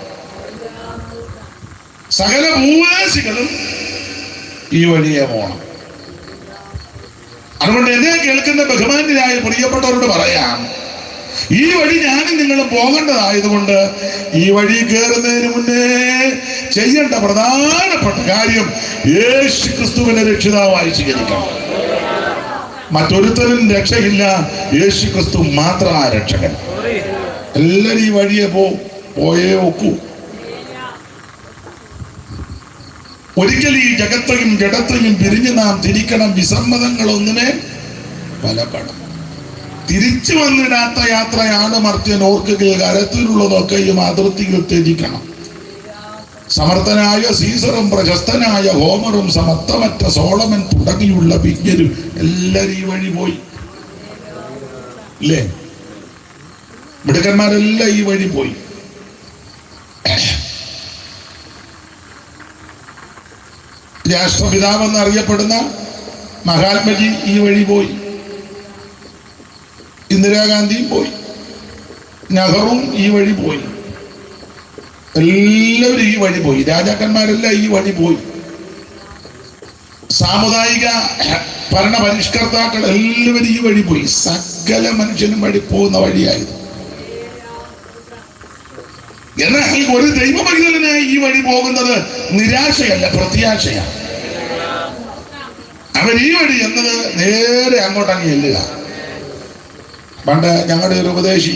സകല ഭൂവാസികളും ഈ വഴിയെ പോണം. അതുകൊണ്ട് എന്നെ കേൾക്കുന്ന ബഹുമാന്യരായ പ്രിയപ്പെട്ടവരോട് പറയാം, ഈ വഴി ഞാനും നിങ്ങളും പോകേണ്ടതായതുകൊണ്ട് ഈ വഴി കയറുന്നതിന് മുന്നേ ചെയ്യേണ്ട പ്രധാനപ്പെട്ട കാര്യം യേശു ക്രിസ്തുവിനെ രക്ഷിതാവായി സ്വീകരിക്കണം. മറ്റൊരുത്തരും രക്ഷയില്ല, യേശു ക്രിസ്തു മാത്രമാണ് രക്ഷകൻ. എല്ലാവരും ഈ വഴിയെ പോയേ ഒക്കൂ. ഒരിക്കൽ ഈ ജഗത്തെയും ജഡത്തെയും പിരിഞ്ഞ് നാം തിരിക്കണം. വിസമ്മതങ്ങളൊന്നിനെ ഫലപ്പെടണം. തിരിച്ചു വന്നിടാത്ത യാത്രയാണ് മർത്യൻ ഓർക്കുകയിൽ കരത്തിലുള്ളതൊക്കെയും അതിർത്തിയിൽ ത്യജിക്കണം. സമർത്ഥനായ സീസറും പ്രശസ്തനായ ഹോമറും സമത്വമറ്റ സോളമൻ തുടങ്ങിയുള്ള വിജ്ഞരും എല്ലാവരും ഈ വഴി പോയി. ഇല്ലേ? മിടുക്കന്മാരെല്ലാം ഈ വഴി പോയി. രാഷ്ട്രപിതാവെന്ന് അറിയപ്പെടുന്ന മഹാത്മജി ഈ വഴി പോയി. ഇന്ദിരാഗാന്ധിയും പോയി. നെഹ്റുവും ഈ വഴി പോയി, എല്ലാവരും ഈ വഴി പോയി, രാജാക്കന്മാരെല്ലാം ഈ വഴി പോയി, സാമുദായിക ഭരണ പരിഷ്കർത്താക്കൾ എല്ലാവരും ഈ വഴി പോയി. സകല മനുഷ്യനും വഴി പോകുന്ന വഴിയായിരുന്നു. എന്നാൽ ഒരു ദൈവമൈതലനായി ഈ വഴി പോകുന്നത് നിരാശയല്ല, പ്രത്യാശയാണ്. അവൻ ഈ വഴി എന്നത് നേരെ അങ്ങോട്ടങ്ങ് ചെല്ലുക. പണ്ട് ഞങ്ങളുടെ ഒരു ഉപദേശി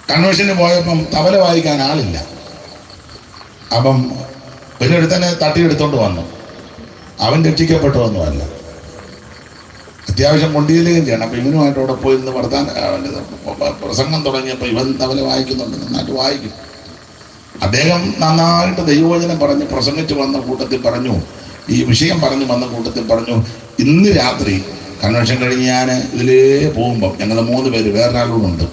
കൺവെൻഷന് പോയപ്പം തബല വായിക്കാൻ ആളില്ല. അപ്പം പിന്നെ ഒരുത്തനെ തട്ടിയെടുത്തോണ്ട് വന്നു. അവൻ രക്ഷിക്കപ്പെട്ടതൊന്നുമല്ല, അത്യാവശ്യം കൊണ്ടിയിലേക്കും ചെയ്യണം. അപ്പം ഇവനുമായിട്ട് അവിടെ പോയിരുന്ന് പ്രസംഗം തുടങ്ങിയപ്പോൾ ഇവൻ തബല വായിക്കുന്നുണ്ട്, നന്നായിട്ട് വായിക്കും. അദ്ദേഹം നന്നായിട്ട് ദൈവവചനം പറഞ്ഞ് പ്രസംഗിച്ച് വന്ന കൂട്ടത്തിൽ പറഞ്ഞു, ഈ വിഷയം പറഞ്ഞു വന്ന കൂട്ടത്തിൽ പറഞ്ഞു, ഇന്ന് രാത്രി കൺവെൻഷൻ കഴിഞ്ഞ് ഞാൻ ഇതിലേ പോകുമ്പം ഞങ്ങൾ 3 പേര്, വേറൊരാളോടുണ്ട്,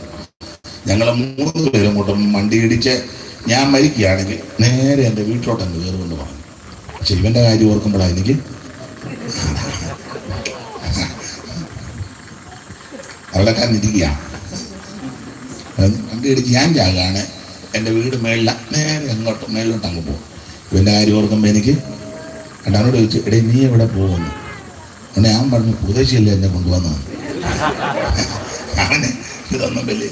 ഞങ്ങൾ 3 പേരും കൂട്ടും വണ്ടി ഇടിച്ച് ഞാൻ മരിക്കുകയാണെങ്കിൽ നേരെ എൻ്റെ വീട്ടിലോട്ടങ്ങ് കയറുമെന്ന് പറഞ്ഞു. പക്ഷെ ഇവൻ്റെ കാര്യം ഓർക്കുമ്പോഴാണ് എനിക്ക് അവിടെക്കാരിരിക്കുകയാണ്. വണ്ടി ഇടിച്ച് ഞാൻ ചാകാണ്, എൻ്റെ വീട് നേരെ അങ്ങോട്ട് മേളിലോട്ട് അങ്ങ് പോകും. ഇവൻ്റെ കാര്യം ഓർക്കുമ്പോൾ എനിക്ക് അവനോട് ചോദിച്ചു, എടേ നീ എവിടെ പോകുന്നു? അവനെ ഞാൻ പറഞ്ഞു, ഉപദേശിയല്ലേ എന്നെ കൊണ്ടുവന്നു. അവന് ഇതൊന്നും വലിയ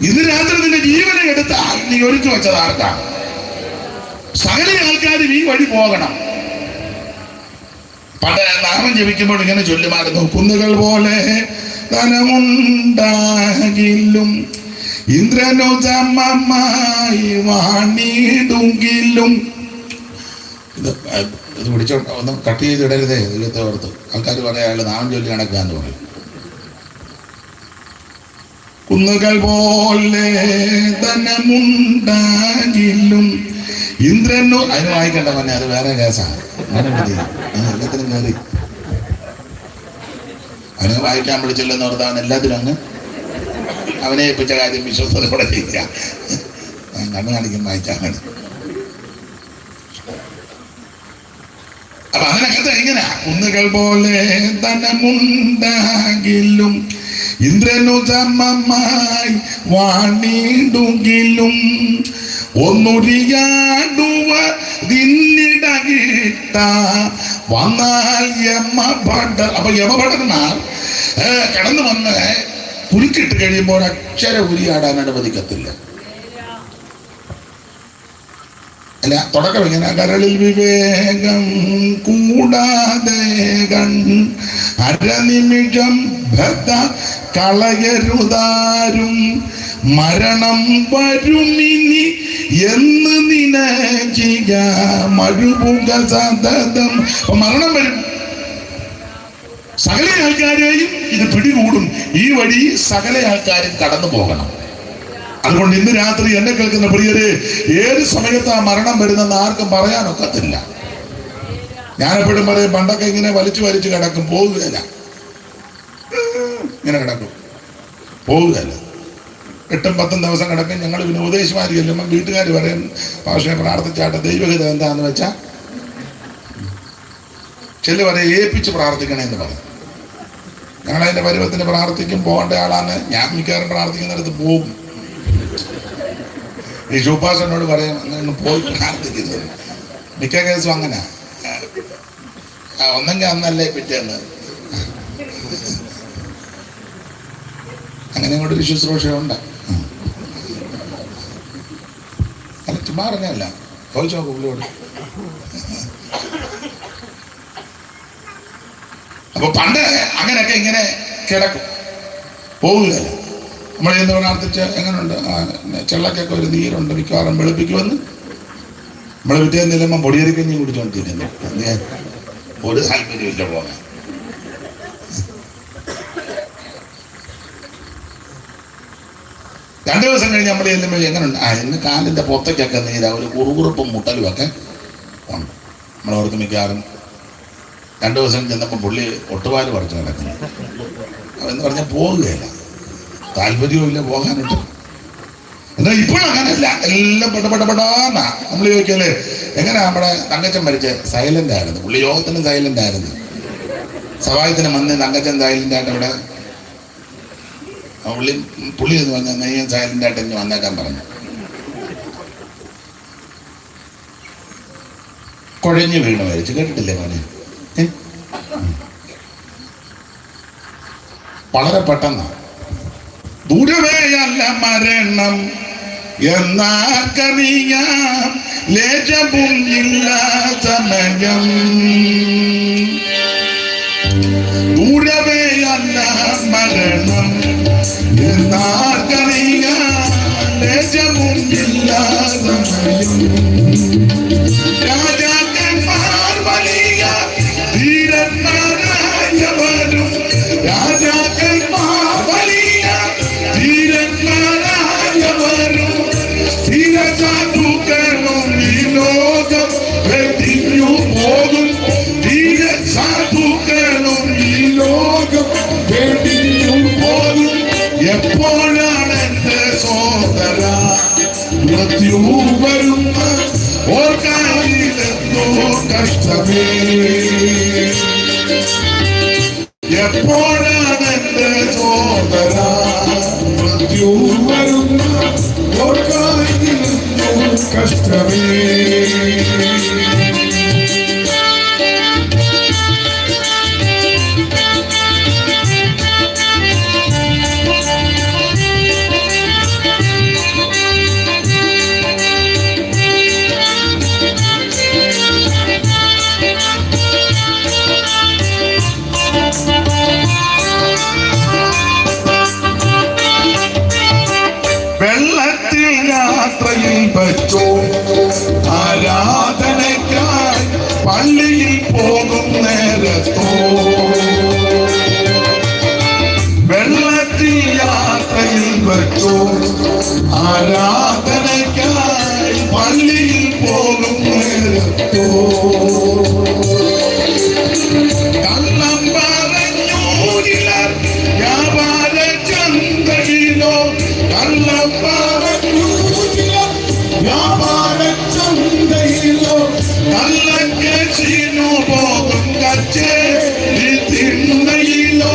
ഇത് രാത്രി നിന്റെ ജീവനെ എടുത്ത നീ ഒരുക്കി വെച്ചത് ആർക്കാണ്? സകല ആൾക്കാരും ഈ വഴി പോകണം. പണ്ട് നാമം ജപിക്കുമ്പോൾ ഇങ്ങനെ ചൊല്ലുമായിരുന്നു, കുന്നുകൾ പോലെ ധനമുണ്ടാകിലും ഇന്ദ്രനു സമമായി വാണിടുങ്കിലും. ഇത് പിടിച്ചോണ്ട് ഒന്ന് കട്ട് ചെയ്തിടരുതേ, ഇതിലത്തെ ഓർത്ത് ആൾക്കാർ പറയാം അയാൾ നാമം ചൊല്ലി നടക്കാന്ന് പറയും. കുന്നുകൾ പോലെ ധനമുണ്ടാകിലും ഇന്ദ്രനു, അതിന് വായിക്കണ്ട തന്നെ, അത് വേറെ കേസാണ്. എല്ലാത്തിനും കയറി അവനെ വായിക്കാൻ വിളിച്ചില്ലെന്ന് ഓർത്താൻ എല്ലാത്തിനും അങ്ങ് അവനെ ഏൽപ്പിച്ച കാര്യം വിശ്വസതയോടെ ചെയ്യുക. കണ്ണു കാണിക്കും വായിച്ചാൽ മതി. അപ്പൊ അതിനകത്ത് എങ്ങനെയാ? കുന്നുകൾ പോലെ ധനമുണ്ടാകിലും ഇന്ദ്രനു സമമായി വാണിടുകിലും ഒന്നുരിയാടുവതിന്നിടകിട്ട വന്നാൽ യമഭടർ. അപ്പൊ യമഭടന്മാർ കടന്നു വന്ന് കുരുക്കിട്ട് കഴിയുമ്പോൾ അക്ഷര ഉരിയാടാൻ അനുവദിക്കത്തില്ല. അല്ല, തുടക്കം ഇങ്ങനെ, കരളിൽ വിവേകം കൂടാതെ അരനിമിഷം ഭക്ത കളയരുതാരും മരണം വരുമിനി എന്ന് നിനച്ചിക മഴുപുക സതതം. അപ്പൊ മരണം വരും, സകല ആൾക്കാരെയും ഇത് പിടികൂടും. ഈ വഴി സകല ആൾക്കാരും കടന്നു പോകണം. അതുകൊണ്ട് ഇന്ന് രാത്രി എന്നെ കേൾക്കുന്ന പ്രിയരെ, ഏത് സമയത്താ മരണം വരുന്നെന്ന് ആർക്കും പറയാനൊക്കത്തില്ല. ഞാനെപ്പോഴും പറയും, പണ്ടൊക്കെ ഇങ്ങനെ വലിച്ചു കിടക്കും, പോകുകയില്ല. ഇങ്ങനെ കിടക്കും, പോകുകയല്ല. 8-10 ദിവസം കിടക്കും. ഞങ്ങൾ പിന്നെ ഉപദേശിമാർ ചെല്ലുമ്പോൾ വീട്ടുകാർ പറയും, പക്ഷേ പ്രാർത്ഥിച്ചാട്ടെ, ദൈവഹിതം എന്താന്ന് വെച്ചാൽ ചെല്ലു പറയും, ഏൽപ്പിച്ച് പ്രാർത്ഥിക്കണേന്ന് പറയും. ഞങ്ങളതിൻ്റെ പരുവത്തിന് പ്രാർത്ഥിക്കും. പോകേണ്ട ആളാണ് ഞാൻ. മിക്കവാറും പ്രാർത്ഥിക്കുന്നിടത്ത് പോകും. ഈ ശുപാസനോട് പറയും, അങ്ങനെ പോയി പ്രാർത്ഥിക്കുന്നത്. മിക്ക കേസും അങ്ങനെ, ഒന്നെങ്കിൽ അന്നല്ലേ പിറ്റേന്ന്. അങ്ങനെ ഇങ്ങോട്ടൊരു ശുശ്രൂഷയുണ്ട്. അല്ല, ചുമ്മാ പറഞ്ഞല്ല, ചോദിച്ചോ പുള്ളിയോട്. അപ്പൊ പണ്ട് അങ്ങനെയൊക്കെ ഇങ്ങനെ കിടക്കും, പോവുകയല്ല. നമ്മളെന്ന് പ്രാർത്ഥിച്ച് എങ്ങനെയുണ്ട്, ചെള്ളക്കൊക്കെ ഒരു നീരുണ്ട്, മിക്കവാറും വെളുപ്പിക്കുമെന്ന്. നമ്മളെ വിറ്റേ നിലമ്പം പൊടിയരിക്കഞ്ഞി കുടിച്ചോണ്ടിരിക്കുന്നു. ഒരു താല്പര്യമില്ല പോകാൻ. രണ്ടു ദിവസം കഴിഞ്ഞ് നമ്മൾ ചെല്ലുമ്പോൾ എങ്ങനെയുണ്ട്, ഇന്ന് കാലിൻ്റെ പൊത്തക്കൊക്കെ നീരാ, ഒരു കുറുകുറുപ്പും മുട്ടലും ഒക്കെ ഉണ്ട്. നമ്മളവർക്ക് മിക്കവാറും 2 ദിവസം ചെന്നപ്പോൾ പുള്ളി ഒട്ടുപാല് പറിച്ചു കിടക്കുന്നു. എന്ന് പറഞ്ഞാൽ പോവുകയില്ല, താല്പര്യവും ഇല്ല പോകാനിട്ട്. എന്നാൽ ഇപ്പോഴങ്ങനല്ല, എല്ലാം പെടപെടാന്നാ. നമ്മൾ ചോദിക്കല്ലേ, എങ്ങനെയാ നമ്മുടെ തങ്കച്ചൻ മരിച്ച? സൈലന്റ് ആയിരുന്നു പുള്ളി, യോഗത്തിന് സൈലന്റ് ആയിരുന്നു. സവായത്തിന് മന്ന് തങ്കച്ചൻ സൈലന്റ് ആയിട്ട് അവിടെ പുള്ളി എന്ന് പറഞ്ഞാൽ നെയ്യൻ സൈലന്റ് ആയിട്ട് എനിക്ക് വന്നേക്കാൻ പറഞ്ഞു. കുഴഞ്ഞു വീണ് മരിച്ചു, കേട്ടിട്ടില്ലേ മോനെ? വളരെ പെട്ടെന്ന്. ദൂരമേയല്ല മരണം എന്നാർക്കറിയാം, ലേശവും ഇല്ല സമയം. ദൂരമേയല്ല മരണം എന്നാർക്കറിയാം, ലേശവും ഇല്ല സമയം. രാജാക്കന്മാർ വലിയ ധീരന്മാരായവരും, രാജാക്കന്മാർ വലിയ ധീരന്മാരായവരും, ധീരസാധുക്കളും ഈ ലോകം വെടിഞ്ഞു പോകും. ധീരസാധുക്കളും ഈ ലോകം വെടിഞ്ഞു പോകും. എപ്പോഴാണ് എന്റെ സോദര മൃത്യു വരുന്ന ഓർക്കാനിലെന്തോ കഷ്ടമേ. എപ്പോഴാണ് എന്റെ സോദര മൃത്യു വരുന്ന ഓർക്കാനിലെന്തോ കഷ്ടമേ. യാത്രയിൽ വച്ചോ ആരാധനയ്ക്കായി പള്ളിയിൽ പോകും നേരത്തോ. വെള്ളത്തിൽ യാത്രയിൽ വച്ചോ ആരാധനയ്ക്കായി പള്ളിയിൽ പോകും നേരത്തോ. കള്ളം പറഞ്ഞൂരില വ്യാപാര ചന്തയിലോ, കള്ളം വ്യാപാര ചന്തയിലോ, കള്ളക്കേസിനു പോകും കച്ചേരി തിണ്ണയിലോ,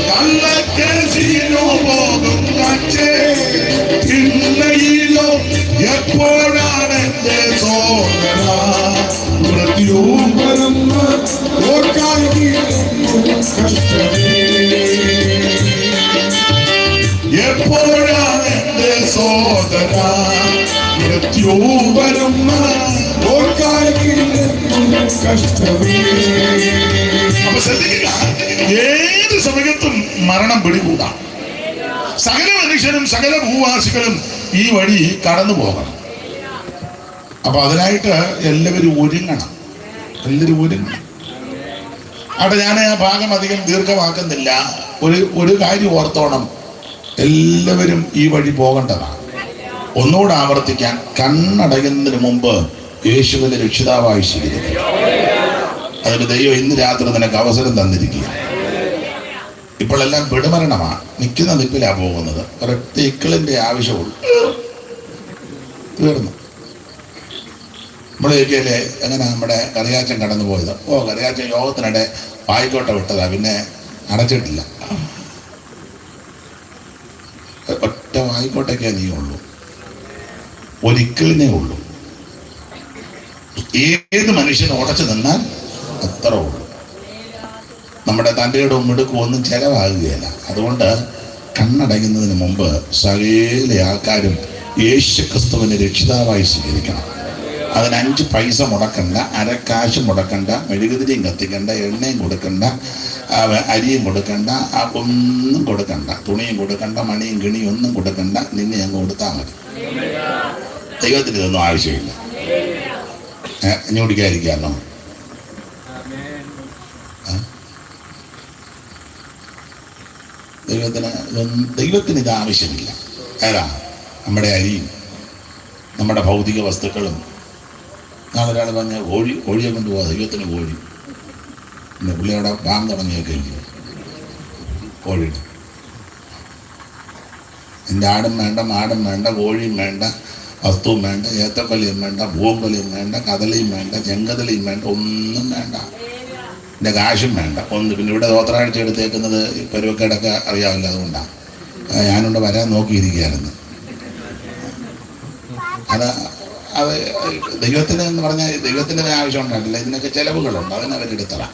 കള്ളക്കേസിനു പോകും കച്ചേരി തിണ്ണയിലോ. എപ്പോഴാണ് എന്റെ സോദര മൃത്യു വരുന്ന കഷ്ടമേ. എപ്പോഴാണ് എന്റെ സോദര മൃത്യു വരുന്ന കഷ്ടമേ. അപ്പൊ ശ്രദ്ധിക്കുക, ഏത് സമയത്തും മരണം പിടികൂടാം. സകല മനുഷ്യരും സകല ഭൂവാസികളും ഈ വഴി കടന്നു പോകണം. അപ്പൊ അതിനായിട്ട് എല്ലാവരും ഒരുങ്ങണം. അവിടെ ഞാൻ ആ ഭാഗം അധികം ദീർഘമാക്കുന്നില്ല. ഒരു കാര്യം ഓർത്തോണം, എല്ലാവരും ഈ വഴി പോകേണ്ടതാണ്. ഒന്നുകൂടെ ആവർത്തിക്കാൻ, കണ്ണടയുന്നതിന് മുമ്പ് യേശുവിനെ രക്ഷിതാവായി സ്വീകരിക്കുക. അതിന് ദൈവം ഇന്ന് രാത്രി നിനക്ക് അവസരം തന്നിരിക്കുക. ഇപ്പോഴെല്ലാം വിടുമരണമാണ്, നിൽക്കുന്ന നിപ്പിലാണ് പോകുന്നത്. ഒരൊറ്റ ഇക്കിളിന്റെ ആവശ്യമുള്ളൂ, തീർന്നു. നമ്മളൊക്കെയല്ലേ എങ്ങനെ നമ്മുടെ കറിയാച്ചൻ കടന്നു പോയത്? കറിയാച്ചൻ യോഗത്തിനിടെ വായിക്കോട്ട വിട്ടതാ, പിന്നെ അടച്ചിട്ടില്ല. ഒറ്റ വായിക്കോട്ടൊക്കെ നീ ഉള്ളൂ, ഒരിക്കലിനേ ഉള്ളൂ. ഏത് മനുഷ്യന് ഉടച്ചു നിന്നാൽ അത്ര ഉള്ളൂ. നമ്മുടെ തൻ്റെയിടവും മിടുക്കും ഒന്നും ചെലവാകുകയില്ല. അതുകൊണ്ട് കണ്ണടയുന്നതിന് മുമ്പ് സകല ആൾക്കാരും യേശു ക്രിസ്തുവിനെ രക്ഷിതാവായി സ്വീകരിക്കണം. അതിന് 5 പൈസ മുടക്കണ്ട, അരക്കാശ് മുടക്കണ്ട, മെഴുകുതിരിയും കത്തിക്കണ്ട, എണ്ണയും കൊടുക്കണ്ട, അരിയും കൊടുക്കണ്ട, ഒന്നും കൊടുക്കണ്ട, തുണിയും കൊടുക്കണ്ട, മണിയും കിണിയും ഒന്നും കൊടുക്കണ്ട. നിന്നെ അങ്ങ് കൊടുത്താൽ മതി. ദൈവത്തിന് ഇതൊന്നും ആവശ്യമില്ല. ഇനി കുടിക്കാതിരിക്കാന്നോ? ദൈവത്തിന് ഇത് ആവശ്യമില്ല. ഏതാ? നമ്മുടെ അരിയും നമ്മുടെ ഭൗതിക വസ്തുക്കളും. നാളെ ഒരാൾ പറഞ്ഞ കോഴിയെ കൊണ്ടുപോകാം, ദൈവത്തിന് കോഴി. പിന്നെ പുള്ളിയുടെ ബാങ്ക് തുടങ്ങിയൊക്കെ ഇല്ല, കോഴിയുടെ. എൻ്റെ ആടും വേണ്ട, മാടും വേണ്ട, കോഴിയും വേണ്ട, വസ്തുവും വേണ്ട, ഏത്തക്കൊലയും വേണ്ട, പൂവമ്പൊലിയും വേണ്ട, കദളിയും വേണ്ട, ചെങ്കദളിയും വേണ്ട, ഒന്നും വേണ്ട. എൻ്റെ കാശും വേണ്ട ഒന്ന്. പിന്നെ ഇവിടെ ദോത്രാഴ്ച എടുത്തേക്കുന്നത് പരുവക്കേടൊക്കെ അറിയാമല്ലോ, അതുകൊണ്ടാണ് ഞാനുണ്ട് വരാൻ നോക്കിയിരിക്കുകയായിരുന്നു. അത് ദൈവത്തിന് എന്ന് പറഞ്ഞാൽ ദൈവത്തിൻ്റെ ആവശ്യം ഉണ്ടായിട്ടില്ല, ഇതിനൊക്കെ ചിലവുകളുണ്ട്, അതിനവരെടുത്തതാണ്.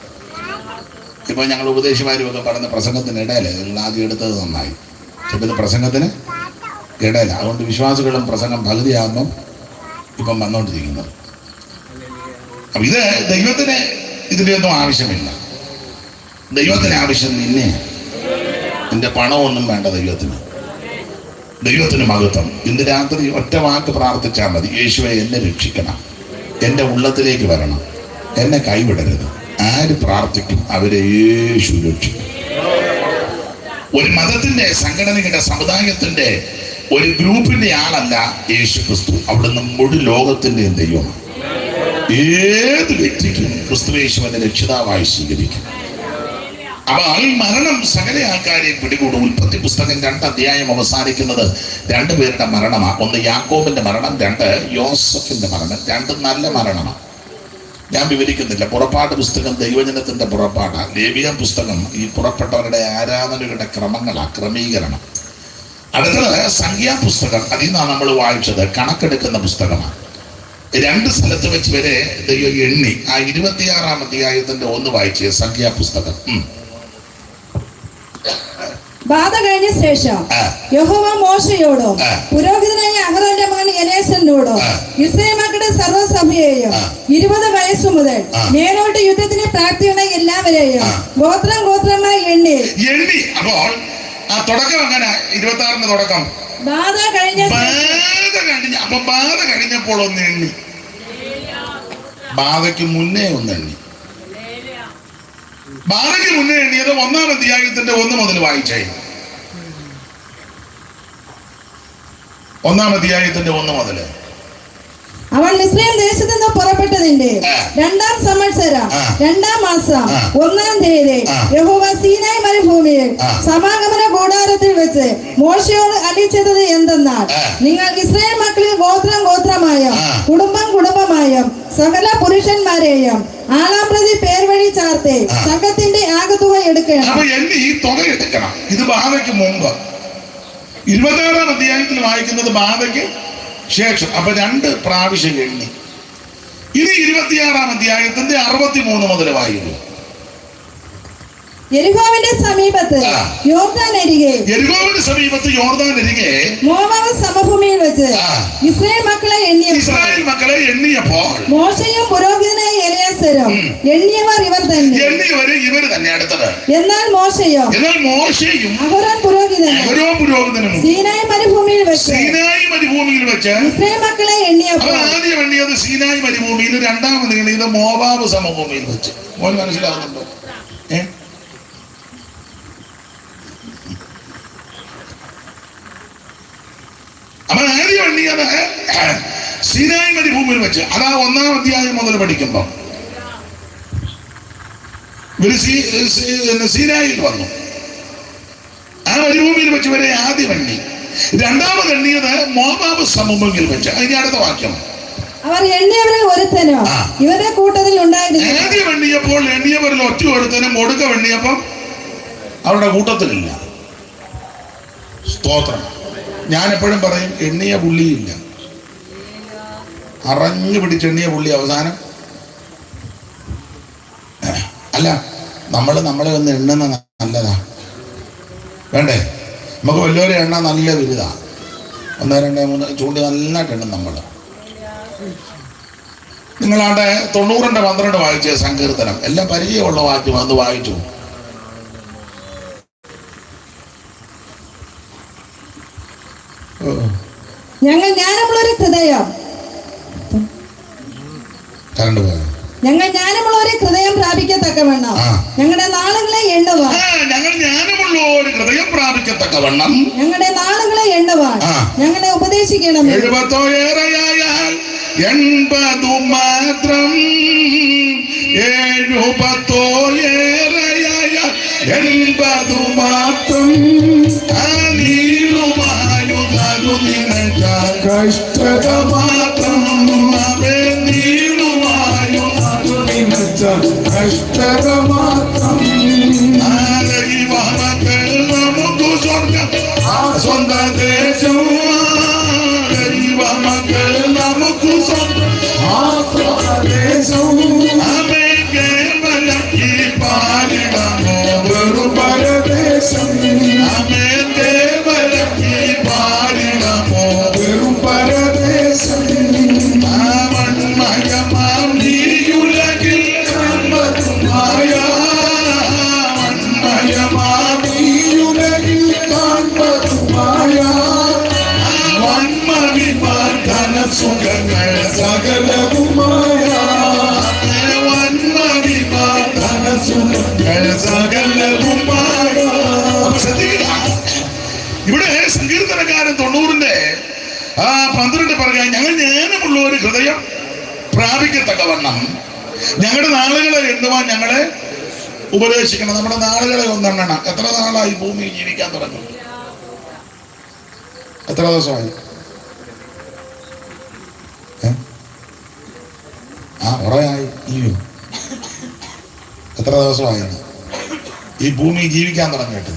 ഇപ്പോൾ ഞങ്ങൾ ഉപദേശിമാരുമൊക്കെ പറഞ്ഞ പ്രസംഗത്തിനിടയിൽ നിങ്ങൾ ആദ്യം എടുത്തത് നന്നായി, ചിലത് പ്രസംഗത്തിന് ഇടയില്ല. അതുകൊണ്ട് വിശ്വാസികളും പ്രസംഗം പകുതിയാകുമ്പം ഇപ്പം വന്നുകൊണ്ടിരിക്കുന്നത്. അപ്പം ഇത് ദൈവത്തിന് ഇതിൻ്റെയൊന്നും ആവശ്യമില്ല. ദൈവത്തിന് ആവശ്യം നിന്നെ, നിന്റെ പണമൊന്നും വേണ്ട ദൈവത്തിന്. ദൈവത്തിന് മഹത്വം. ഇന്ന് രാത്രി ഒറ്റ വാക്ക് പ്രാർത്ഥിച്ചാൽ മതി, യേശുവെ എന്നെ രക്ഷിക്കണം, എൻ്റെ ഉള്ളത്തിലേക്ക് വരണം, എന്നെ കൈവിടരുത്. ആര് പ്രാർത്ഥിക്കും അവരെ യേശു രക്ഷിക്കും. ഒരു മതത്തിന്റെ, സംഘടനയുടെ, സമുദായത്തിന്റെ, ഒരു ഗ്രൂപ്പിന്റെ ആളല്ല യേശു ക്രിസ്തു. അവിടുന്ന് മുഴു ലോകത്തിന്റെയും ദൈവമാണ്. ഏത് വ്യക്തിക്കും ക്രിസ്തു യേശുവിനെ രക്ഷിതാവായി സ്വീകരിക്കും. അപ്പോൾ മരണം സകല ആൾക്കാരെയും പിടികൂടും. ഉൽപ്പത്തി പുസ്തകം 2 അധ്യായം അവസാനിക്കുന്നത് 2 പേരുടെ മരണമാണ്. ഒന്ന് യാക്കോബിന്റെ മരണം, 2 യോസഫിന്റെ മരണം. 2 നല്ല മരണമാണ്. ഞാൻ വിവരിക്കുന്നില്ല. പുറപ്പാട് പുസ്തകം ദൈവജനത്തിന്റെ പുറപ്പാടാണ്. ലേവ്യ പുസ്തകം ഈ പുറപ്പെട്ടവരുടെ ആരാധനയുടെ ക്രമീകരണം. അടുത്തത് സംഖ്യാപുസ്തകം, അതിൽ നിന്നാണ് നമ്മൾ വായിച്ചത്, കണക്കെടുക്കുന്ന പുസ്തകമാണ്. 2 സ്ഥലത്ത് വെച്ച് വരെ ദൈവം എണ്ണി. ആ 26-ാം അധ്യായത്തിന്റെ 1 വായിച്ചേ, സംഖ്യാപുസ്തകം. ബാധ കഴിഞ്ഞ ശേഷം യഹോവ മോശയോടും പുരോഹിതനായ അഹരോന്റെ മകൻ എലേസറിനോടും ഇസ്രായേൽ മക്കളുടെ സർവ്വസഭയെയും 20 വയസ്സു മുതൽ മേലോട്ട് യുദ്ധത്തിന് പ്രാപ്തിയുള്ള എല്ലാവരെയും ഗോത്രം ഗോത്രമായി എണ്ണി. അപ്പോൾ ആ തുടക്കം അങ്ങനെ 26-ന്റെ തുടക്കം ബാധ കഴിഞ്ഞപ്പോൾ ഒന്ന് എണ്ണി. ബാധയ്ക്ക് മുന്നേ ഒന്ന് എണ്ണി. ബാധയ്ക്ക് മുന്നേ എണ്ണിയത് 1-ാം അധ്യായത്തിന്റെ 1 മുതൽ വായിച്ചേ. 1-ാം അധ്യായത്തിന്റെ 1 മുതൽ. അവൻ മിസ്രയീം ദേശത്ത് നിന്ന് പുറപ്പെട്ടതിന്റെ 2-ാം സംവത്സരം 2-ാം മാസം 1-ാം തീയതി യഹോവ സീനായി മരുഭൂമിയിൽ സമാഗമന കൂടാരത്തിൽ വെച്ച് മോശയോട് അരുളിച്ചെയ്തത് എന്തെന്നാൽ, നിങ്ങൾ ഇസ്രായേൽ മക്കളിൽ ഗോത്രം ഗോത്രമായും കുടുംബം കുടുംബമായും സകല പുരുഷന്മാരെയും ആളാം പ്രതി പേർ വഴി ചാർത്തി സംഘത്തിന്റെ ആകത്തുക എടുക്കണം. ഈ തുക എടുക്കണം. ഇത് ബാധയ്ക്ക് മുമ്പ്. 26-ാം അധ്യായത്തിൽ വായിക്കുന്നത് ബാധയ്ക്ക് ശേഷം. അപ്പൊ 2 പ്രാവശ്യം എണ്ണി. ഇനി 26-ാം അധ്യായത്തിന്റെ 63 മുതൽ വായിക്കുന്നു. യെരിഹോവിന്റെ സമീപത്ത് യോർദാൻ അരികെ മോവാബ് സമഭൂമിയിൽ വെച്ച് ഇസ്രായേൽ മക്കളെ എണ്ണിയപ്പോൾ മോശയും പുരോഹിതനായ എലയാസരും എണ്ണിയവർ ഇവർ തന്നെ. അടുത്തത്, എന്നാൽ മോശയും അഹരോൻ പുരോഹിതനും സീനായി മരുഭൂമിയിൽ വെച്ച് ഇസ്രായേൽ മക്കളെ എണ്ണിയപ്പോൾ ആദ്യം എണ്ണിയത് സീനായി മരുഭൂമിയിൽ, രണ്ടാമത് എണ്ണിയത് മോവാബ് സമഭൂമിയിൽ വെച്ച്. മനസ്സിലാവുന്നുണ്ടോ? അവൻ ആദ്യം എണ്ണിയത് സീനായി മരുഭൂമിയിൽ വെച്ച്. അതാ 1-ാം അധ്യായം മുതൽ പഠിക്കുമ്പോ സീനായിൽ വന്നു. ആ മരുഭൂമിയിൽ വെച്ച് വരെ ആദ്യം എണ്ണി. രണ്ടാമത് എണ്ണിയത് മോവാബ് സമഭൂമിയിൽ വെച്ച്. അതിന്റെ അടുത്ത വാക്യം, അവർ എണ്ണിയവരിൽ ഒരുത്തനോ ഇവരുടെ കൂട്ടത്തിൽ ഉണ്ടായിരുന്നു. ആദ്യം എണ്ണിയപ്പോൾ എണ്ണിയവരിൽ ഒറ്റ ഒരുത്തനും, ഒടുക്കം എണ്ണിയപ്പം അവരുടെ കൂട്ടത്തിലില്ല. സ്തോത്രം. ഞാൻ എപ്പോഴും പറയും, എണ്ണിയ പുള്ളിയില്ല. അറിഞ്ഞു പിടിച്ചെണ്ണിയ പുള്ളി അവസാനം അല്ല. നമ്മളെ ഒന്ന് എണ്ണുന്ന നല്ലതാ, വേണ്ടേ? നമുക്ക് വല്ലവരെ എണ്ണ നല്ല വലുതാ. 1, 2, 3 ചൂണ്ടി നന്നായിട്ട് എണ്ണും നമ്മൾ. നിങ്ങളാണ്ട് 90-ന്റെ 12 വായിച്ച സങ്കീർത്തനം, എല്ലാം പരിചയമുള്ള വാക്യം, അത് വായിച്ചു. ഞങ്ങൾ ജ്ഞാനമുള്ളൊരു ഹൃദയം പ്രാപിക്കത്തക്കവണ്ണം ഞങ്ങളുടെ നാളുകളെ എണ്ണുവാൻ ഞങ്ങളുടെ നാളുകളെ എണ്ണുവാൻ ഞങ്ങളെ ഉപദേശിക്കണം. 70 ഏറെയായാൽ 80 മാത്രം, 70 ഏറെയായാൽ 80 മാത്രം. കഷ്ടത മാത്രം, നീളുവായോ കഷ്ടത മാത്രം. ദൈവമക്കൾ നമുക്ക് സ്വർഗം സ്വന്തം ദേശം, ദൈവമക്കൾ നമുക്ക് സ്വർഗം ദേശം. കേവലം ഈ പാലിടമോ വെറും പരദേശം, കേവലം ഈ പാലിടമോ വെറും പരദേശം. മൺമയമാം നീയുലകിൽ മായ മൺമയമാം ഈ ഉലകിൽ കാൺപതുമായ വന്മവിവർദ്ധന സുഖങ്ങൾ സകലവുമായ വന്മവിവർദ്ധന സുഖങ്ങൾ സകലവുമായ. ഇവിടെ സങ്കീർത്തനക്കാരൻ 90-ന്റെ 12 പറയുക, ഞങ്ങൾ ജ്ഞാനമുള്ള ഒരു ഹൃദയം പ്രാപിക്കത്തക്കവണ്ണം ഞങ്ങളുടെ നാളുകളെ എണ്ണുവാൻ ഞങ്ങളെ ഉപദേശിക്കണം. നമ്മുടെ നാളുകളെ ഒന്നെണ്ണണം. എത്ര നാളായി ഭൂമിയിൽ ജീവിക്കാൻ തുടങ്ങും? എത്ര ദിവസമായി? കുറേയായി. ഇല്ലയോ? എത്ര ദിവസമായി ഈ ഭൂമി ജീവിക്കാൻ തുടങ്ങിയിട്ട്?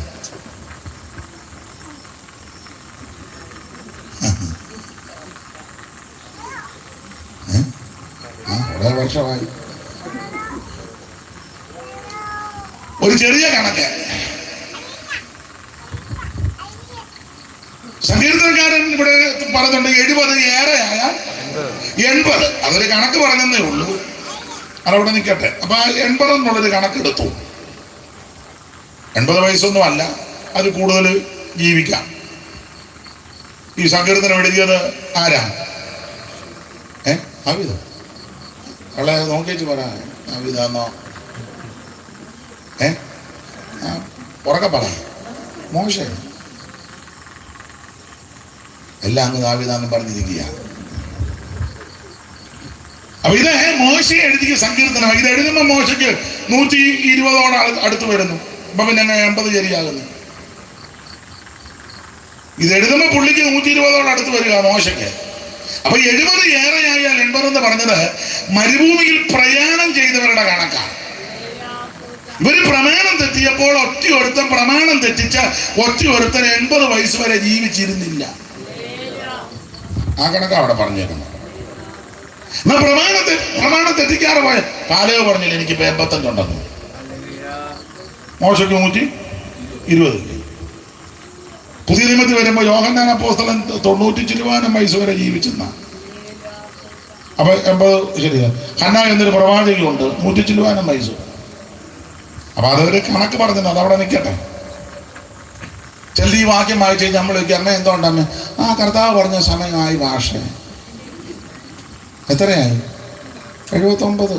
കുറെ വർഷമായി. ഒരു ചെറിയ കണക്ക് സങ്കീർത്തനക്കാരൻ ഇവിടെ പറഞ്ഞിട്ടുണ്ട്, 70 ഏറെ ആയാൽ 80. അതൊരു കണക്ക് പറഞ്ഞതേ ഉള്ളൂ, അതവിടെ നിൽക്കട്ടെ. അപ്പൊ 80 എന്നുള്ളൊരു കണക്കെടുത്തു. 80 വയസ്സൊന്നും അല്ല, അത് കൂടുതൽ ജീവിക്കാം. ഈ സങ്കീർത്തനം എഴുതിയത് ആരാ? ആവിത അവളെ നോക്കിച്ച് പറ. ആവിതാന്നോ? ഉറക്കെ പറ. മോശ എല്ലാം അങ്ങ് ആവിതാന്ന് പറഞ്ഞിരിക്കുക. അപ്പൊ ഇത് മോശ എഴുതിയ സങ്കീർത്തനം. ഇത് എഴുതുമ്പോ മോശയ്ക്ക് 120 അടുത്ത് വരുന്നു. അപ്പൊ പിന്നെ 80 ശരിയാകുന്നു. ഇത് എഴുതുമ്പോ പുള്ളിക്ക് 120 അടുത്ത് വരിക മോശയ്ക്ക്. അപ്പൊ 70 ഏറെയായാൽ 80 എന്ന് പറഞ്ഞത് മരുഭൂമിയിൽ പ്രയാണം ചെയ്തവരുടെ കണക്കാണ്. ഇവര് പ്രമാണം തെറ്റിയപ്പോൾ ഒറ്റ പ്രമാണം തെറ്റിച്ച ഒറ്റ 80 വയസ്സ് വരെ ജീവിച്ചിരുന്നില്ല. ആ കണക്കാ അവിടെ പറഞ്ഞേക്കുന്നത്. എന്നാ പ്രമാണം തെറ്റിക്കാറ് പോയ കാലയോ പറഞ്ഞില്ല എനിക്കിപ്പോ 85 ഉണ്ടെന്ന്. മോശയ്ക്ക് 120. പുതിയ നിയമത്തിൽ വരുമ്പോ യോഹന്നാൻ അപ്പോസ്തലൻ 90 വയസ്സ് വരെ ജീവിച്ചെന്ന. അപ്പൊ 80 ശരിയാ. ഹന്ന എന്നൊരു പ്രവാചകയുണ്ട് 100 വയസ്സ്. അപ്പൊ അതൊരു കണക്ക് പറഞ്ഞത്, അതവിടെ നിൽക്കട്ടെ. ചില ഈ വാക്യം വായിച്ചു കഴിഞ്ഞാൽ നമ്മൾ ചോദിക്കും, അമ്മ എന്തുകൊണ്ടമ്മ? കർത്താവ് പറഞ്ഞ സമയമായി. ഭാഷ എത്രയായി? 79.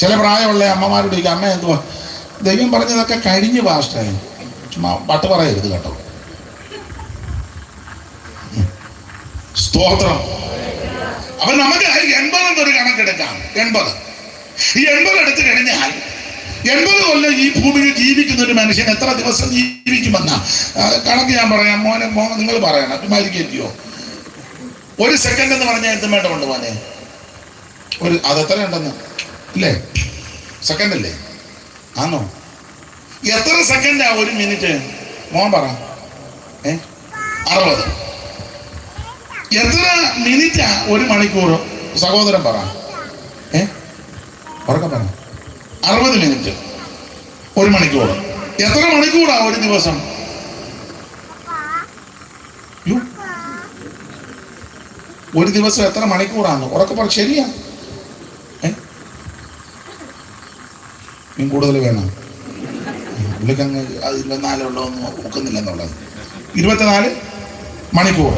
ചില പ്രായമുള്ള അമ്മമാരോട് ചോദിക്കും, അമ്മ എന്തുവാ? ദൈവം പറഞ്ഞതൊക്കെ കഴിഞ്ഞ് ഭാഷയായി. ചുമ്മാ പാട്ട് പറയരുത് കേട്ടോ. സ്തോത്രം. അപ്പൊ നമുക്ക് 80 എന്നൊരു കണക്കെടുക്കാം. 80 ഈ 80 എടുത്തു കഴിഞ്ഞാൽ 80 കൊല്ലം ഈ ഭൂമിയിൽ ജീവിക്കുന്ന ഒരു മനുഷ്യൻ എത്ര ദിവസം ജീവിക്കുമെന്ന കണക്ക് ഞാൻ പറയാം. മോനെ നിങ്ങൾ പറയണം. മരിക്കോ? 1 സെക്കൻഡ് എന്ന് പറഞ്ഞാൽ എന്തും വേണ്ടമുണ്ട് മോനെ? അതെത്ര ഉണ്ടെന്ന് ഇല്ലേ? സെക്കൻഡ് അല്ലേ? ആണോ? എത്ര സെക്കൻഡാ 1 മിനിറ്റ്? മോൻ പറ. 60. എത്ര മിനിറ്റാ 1 മണിക്കൂർ? സഹോദരൻ പറ. ഉറക്കെ പറ. 60 മിനിറ്റ് 1 മണിക്കൂർ. എത്ര മണിക്കൂറാ 1 ദിവസം? ഒരു ദിവസം എത്ര മണിക്കൂറാണ്? ഉറക്കെ പറ. ശരിയാ? കൂടുതൽ വേണം. പുള്ളിക്കങ്ങ് 24 ഉള്ളതൊന്നും ഒക്കുന്നില്ലെന്നുള്ളത്. 24 മണിക്കൂർ.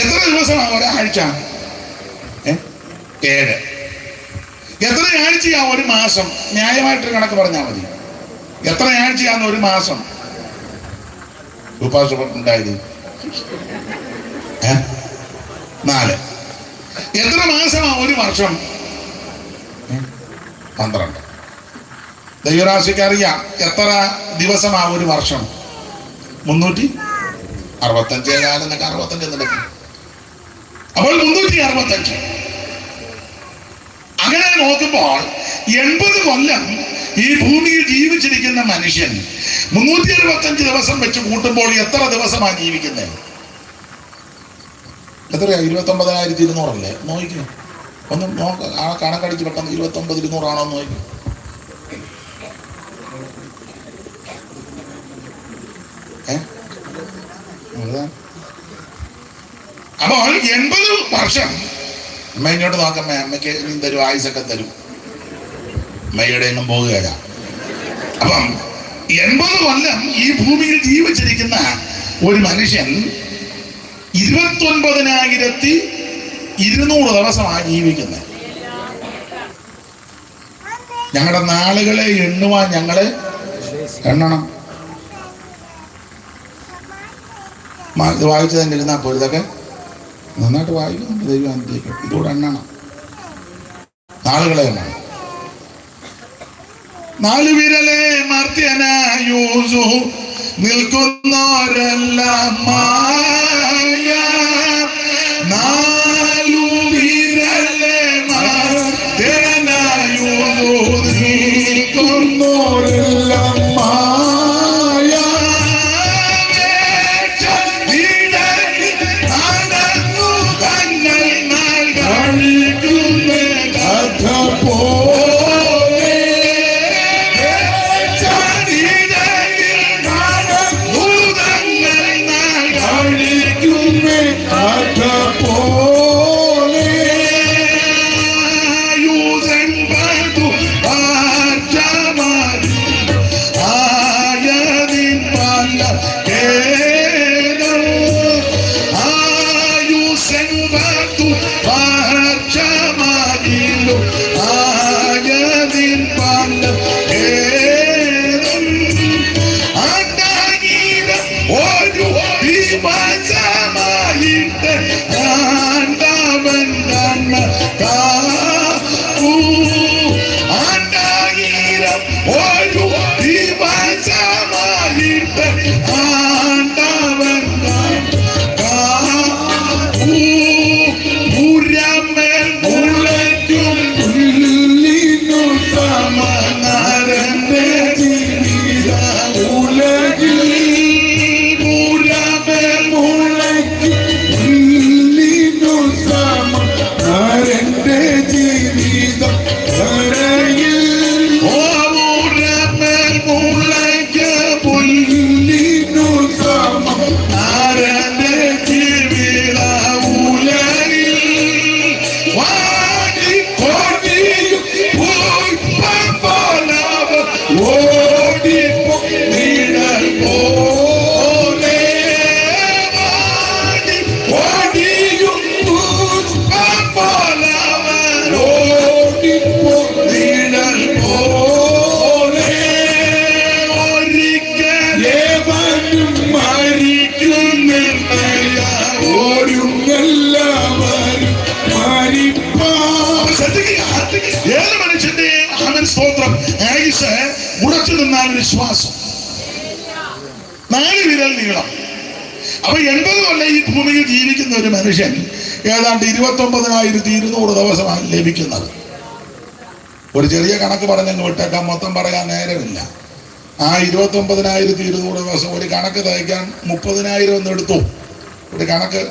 എത്ര ദിവസമാണ് ഒരാഴ്ച? 7. എത്ര ആഴ്ചയാ 1 മാസം? ന്യായമായിട്ടൊരു കണക്ക് പറഞ്ഞാൽ മതി. എത്ര ആഴ്ചയാന്ന് 1 മാസം? ഉണ്ടായത് 4. എത്ര മാസമാ 1 വർഷം? 12. ദൈവരാശിക്ക് അറിയാം എത്ര ദിവസമാ 1 വർഷം? 365 കാലം 65 നടക്കും. അപ്പോൾ 365 അങ്ങനെ നോക്കുമ്പോൾ 80 കൊല്ലം ഈ ഭൂമിയിൽ ജീവിച്ചിരിക്കുന്ന മനുഷ്യൻ 365 ദിവസം വെച്ച് കൂട്ടുമ്പോൾ എത്ര ദിവസമാണ് ജീവിക്കുന്നത്? എത്രയാ? 29,200 അല്ലേ? നോക്കിക്കോ, ഒന്ന് നോക്ക. ആ കണക്കടിച്ച് പെട്ടെന്ന് 29,200 ആണോ നോക്കി. അപ്പോൾ 80 വർഷം അമ്മ ഇങ്ങോട്ട് നോക്കമ്മേ, അമ്മയ്ക്ക് നീ തരും, ആയുസൊക്കെ തരും, അമ്മയുടെ എങ്ങും പോകുകയില്ല. അപ്പം 80 കൊല്ലം ഈ ഭൂമിയിൽ ജീവിച്ചിരിക്കുന്ന ഒരു മനുഷ്യൻ 29,200 ദിവസമാണ് ജീവിക്കുന്നത്. ഞങ്ങളുടെ നാളുകളെ എണ്ണുവാൻ ഞങ്ങളെ എണ്ണണം. ഇത് വായിച്ചു തന്നെ ഇരുന്നാൽ പോലും ഇതൊക്കെ നന്നായിട്ട് വായിക്കുന്നുണ്ട്. ദൈവം അനുഗ്രഹിക്കും. ഇതോടെ എണ്ണണം, നാളുകളെ എണ്ണണം. 4 വിരലെ മർത്യനായൂസു നിൽക്കുന്നോരെല്ലാം മായ. 4 വിരലെ മർത്യനായൂസു നിൽക്കുന്നോരെല്ലാം മായ. ഉറച്ചു നിന്നാൽ വിശ്വാസം. 4 വിരൽ നീളം. അപ്പൊ 80 കൊല്ലം ഈ ഭൂമിയിൽ ജീവിക്കുന്ന ഒരു മനുഷ്യൻ ഏതാണ്ട് 29,200 ദിവസമാണ് ലഭിക്കുന്നത്. ഒരു ചെറിയ കണക്ക് പറഞ്ഞങ്ങ് വിട്ടേക്കാൻ, മൊത്തം പറയാൻ നേരമില്ല. ആ 29,200 ദിവസം ഒരു കണക്ക് തയ്ക്കാൻ 30,000 ഒന്ന് എടുത്തു. ഒരു കണക്ക്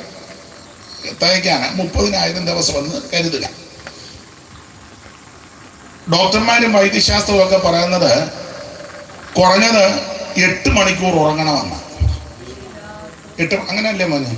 തയ്ക്കാൻ 30,000 ദിവസം എന്ന് കരുതുക. ഡോക്ടർമാരും വൈദ്യശാസ്ത്രവും ഒക്കെ പറയുന്നത് കുറഞ്ഞത് 8 മണിക്കൂർ ഉറങ്ങണമെന്ന്. 8 അങ്ങനെയല്ലേ മോനെ?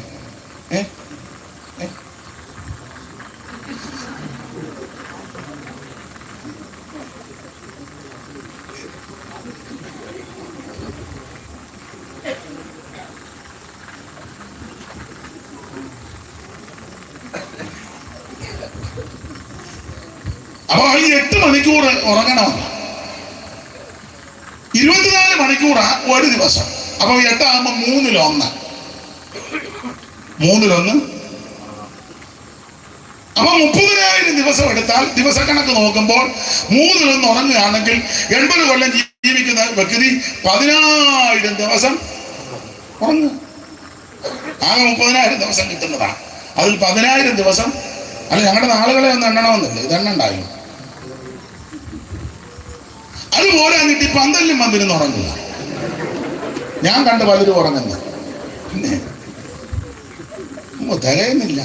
അപ്പൊ ഈ 8 മണിക്കൂർ ഉറങ്ങണമെന്ന്. 24 മണിക്കൂറാ ഒരു ദിവസം. അപ്പൊ 8 ആകുമ്പോ 3-1. 3-1. അപ്പൊ 30,000 ദിവസം എടുത്താൽ ദിവസക്കണക്ക് നോക്കുമ്പോൾ 3-1 ഉറങ്ങുകയാണെങ്കിൽ 80 കൊല്ലം ജീവിക്കുന്ന വ്യക്തി 10,000 ദിവസം ഉറങ്ങുക. ആകെ 30,000 ദിവസം കിട്ടുന്നതാണ്. അതിൽ 10,000 ദിവസം അല്ല, ഞങ്ങളുടെ നാളുകളെ ഒന്ന് എണ്ണണമെന്നില്ല, ഇതെണ്ണണ്ടായി. അത് പോരാഞ്ഞിട്ട് ഈ പന്തലിലും വന്നിരുന്ന് ഉറങ്ങുക. ഞാൻ കണ്ട് പലരും ഉറങ്ങുന്നു. പിന്നെ തികയുന്നില്ല.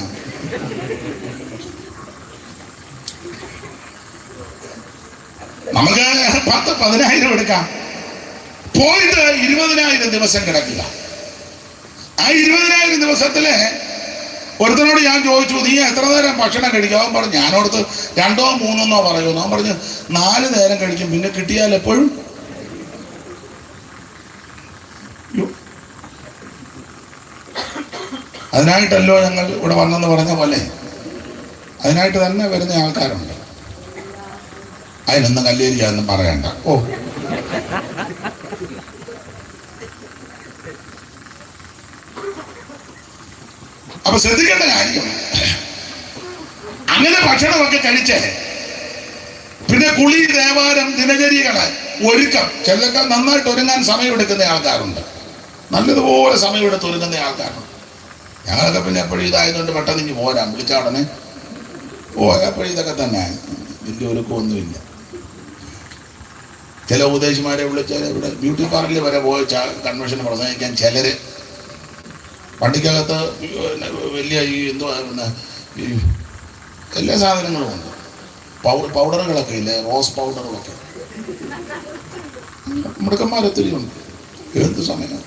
നമുക്ക് 10,000-10,000 എടുക്കാം, പോയിട്ട് 20,000 ദിവസം കിടക്കുക. ആ 20,000 ദിവസത്തില് ഒരുത്തനോട് ഞാൻ ചോദിച്ചു, നീ എത്ര നേരം ഭക്ഷണം കഴിക്കും? അവൻ പറഞ്ഞു, ഞാനോടത്ത് 2 or 3 പറയുന്നു. അവൻ പറഞ്ഞു 4 നേരം കഴിക്കും, പിന്നെ കിട്ടിയാൽ എപ്പോഴും. അതിനായിട്ടല്ലോ ഞങ്ങൾ ഇവിടെ വന്നെന്ന് പറഞ്ഞ പോലെ അതിനായിട്ട് തന്നെ വരുന്ന ആൾക്കാരുണ്ട്. അതിനൊന്നും കല്ലേരിക്കാന്നും പറയണ്ട. അപ്പൊ ശ്രദ്ധിക്കേണ്ട കാര്യം, അങ്ങനെ ഭക്ഷണമൊക്കെ കഴിച്ച് പിന്നെ കുളി, ദേവാലയം, ദിനചര്യകള്, ഒരുക്കം. ചിലർക്ക് നന്നായിട്ട് ഒരുങ്ങാൻ സമയമെടുക്കുന്ന ആൾക്കാരുണ്ട്, നല്ലതുപോലെ സമയമെടുത്ത് ഒരുങ്ങുന്ന ആൾക്കാരുണ്ട്. ഞങ്ങളൊക്കെ പിന്നെ എപ്പോഴും ഇതായതുകൊണ്ട് പെട്ടെന്ന് ഇനി പോരാം, വിളിച്ച ഉടനെ എപ്പോഴും ഇതൊക്കെ തന്നെ, വലിയ ഒരുക്കമൊന്നുമില്ല. ചില ഉപദേശിമാരെ വിളിച്ചാൽ ഇവിടെ ബ്യൂട്ടി പാർലറിൽ വരെ പോയ കൺവെൻഷന് പ്രസംഗിക്കാൻ ചിലര് വണ്ടിക്കകത്ത് വലിയ ഈ എന്തുവാ ഈ എല്ലാ സാധനങ്ങളും ഉണ്ട്, പൗഡറുകളൊക്കെ ഇല്ലേ, റോസ് പൗഡറുകളൊക്കെ. മിടുക്കന്മാരൊത്തിരി ഉണ്ട്. എന്ത് സമയം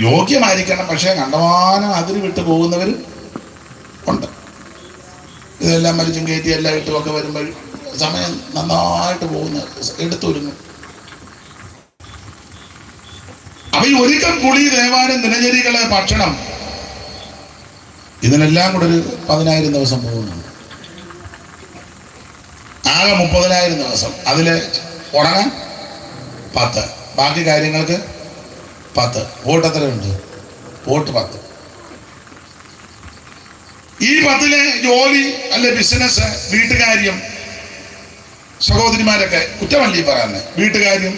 യോഗ്യമായിരിക്കണം, പക്ഷേ കണ്ടമാനം അതിന് വിട്ടു പോകുന്നവർ ഉണ്ട്. ഇതെല്ലാം മരിച്ചും കയറ്റി എല്ലാം ഇട്ടുമൊക്കെ വരുമ്പോൾ സമയം നന്നായിട്ട് പോകുന്ന എടുത്തൊരുങ്ങും. അപ്പൊ ഈ ഒരുക്കം, കുളി, ദേവാലയം, ദിനചര്യകള്, ഭക്ഷണം, ഇതിനെല്ലാം കൂടെ ഒരു 10,000 ദിവസം പോകുന്നുണ്ട്. ആകെ 30,000 ദിവസം. അതില് ഉറങ്ങാൻ 10, ബാക്കി കാര്യങ്ങൾക്ക് 10. വോട്ട് എത്രയുണ്ട്? വോട്ട് 10. ഈ 10-ലെ ജോലി അല്ലെ ബിസിനസ്, വീട്ടുകാര്യം, സഹോദരിമാരൊക്കെ കുറ്റമല്ലി പറയാന്ന്. വീട്ടുകാര്യം,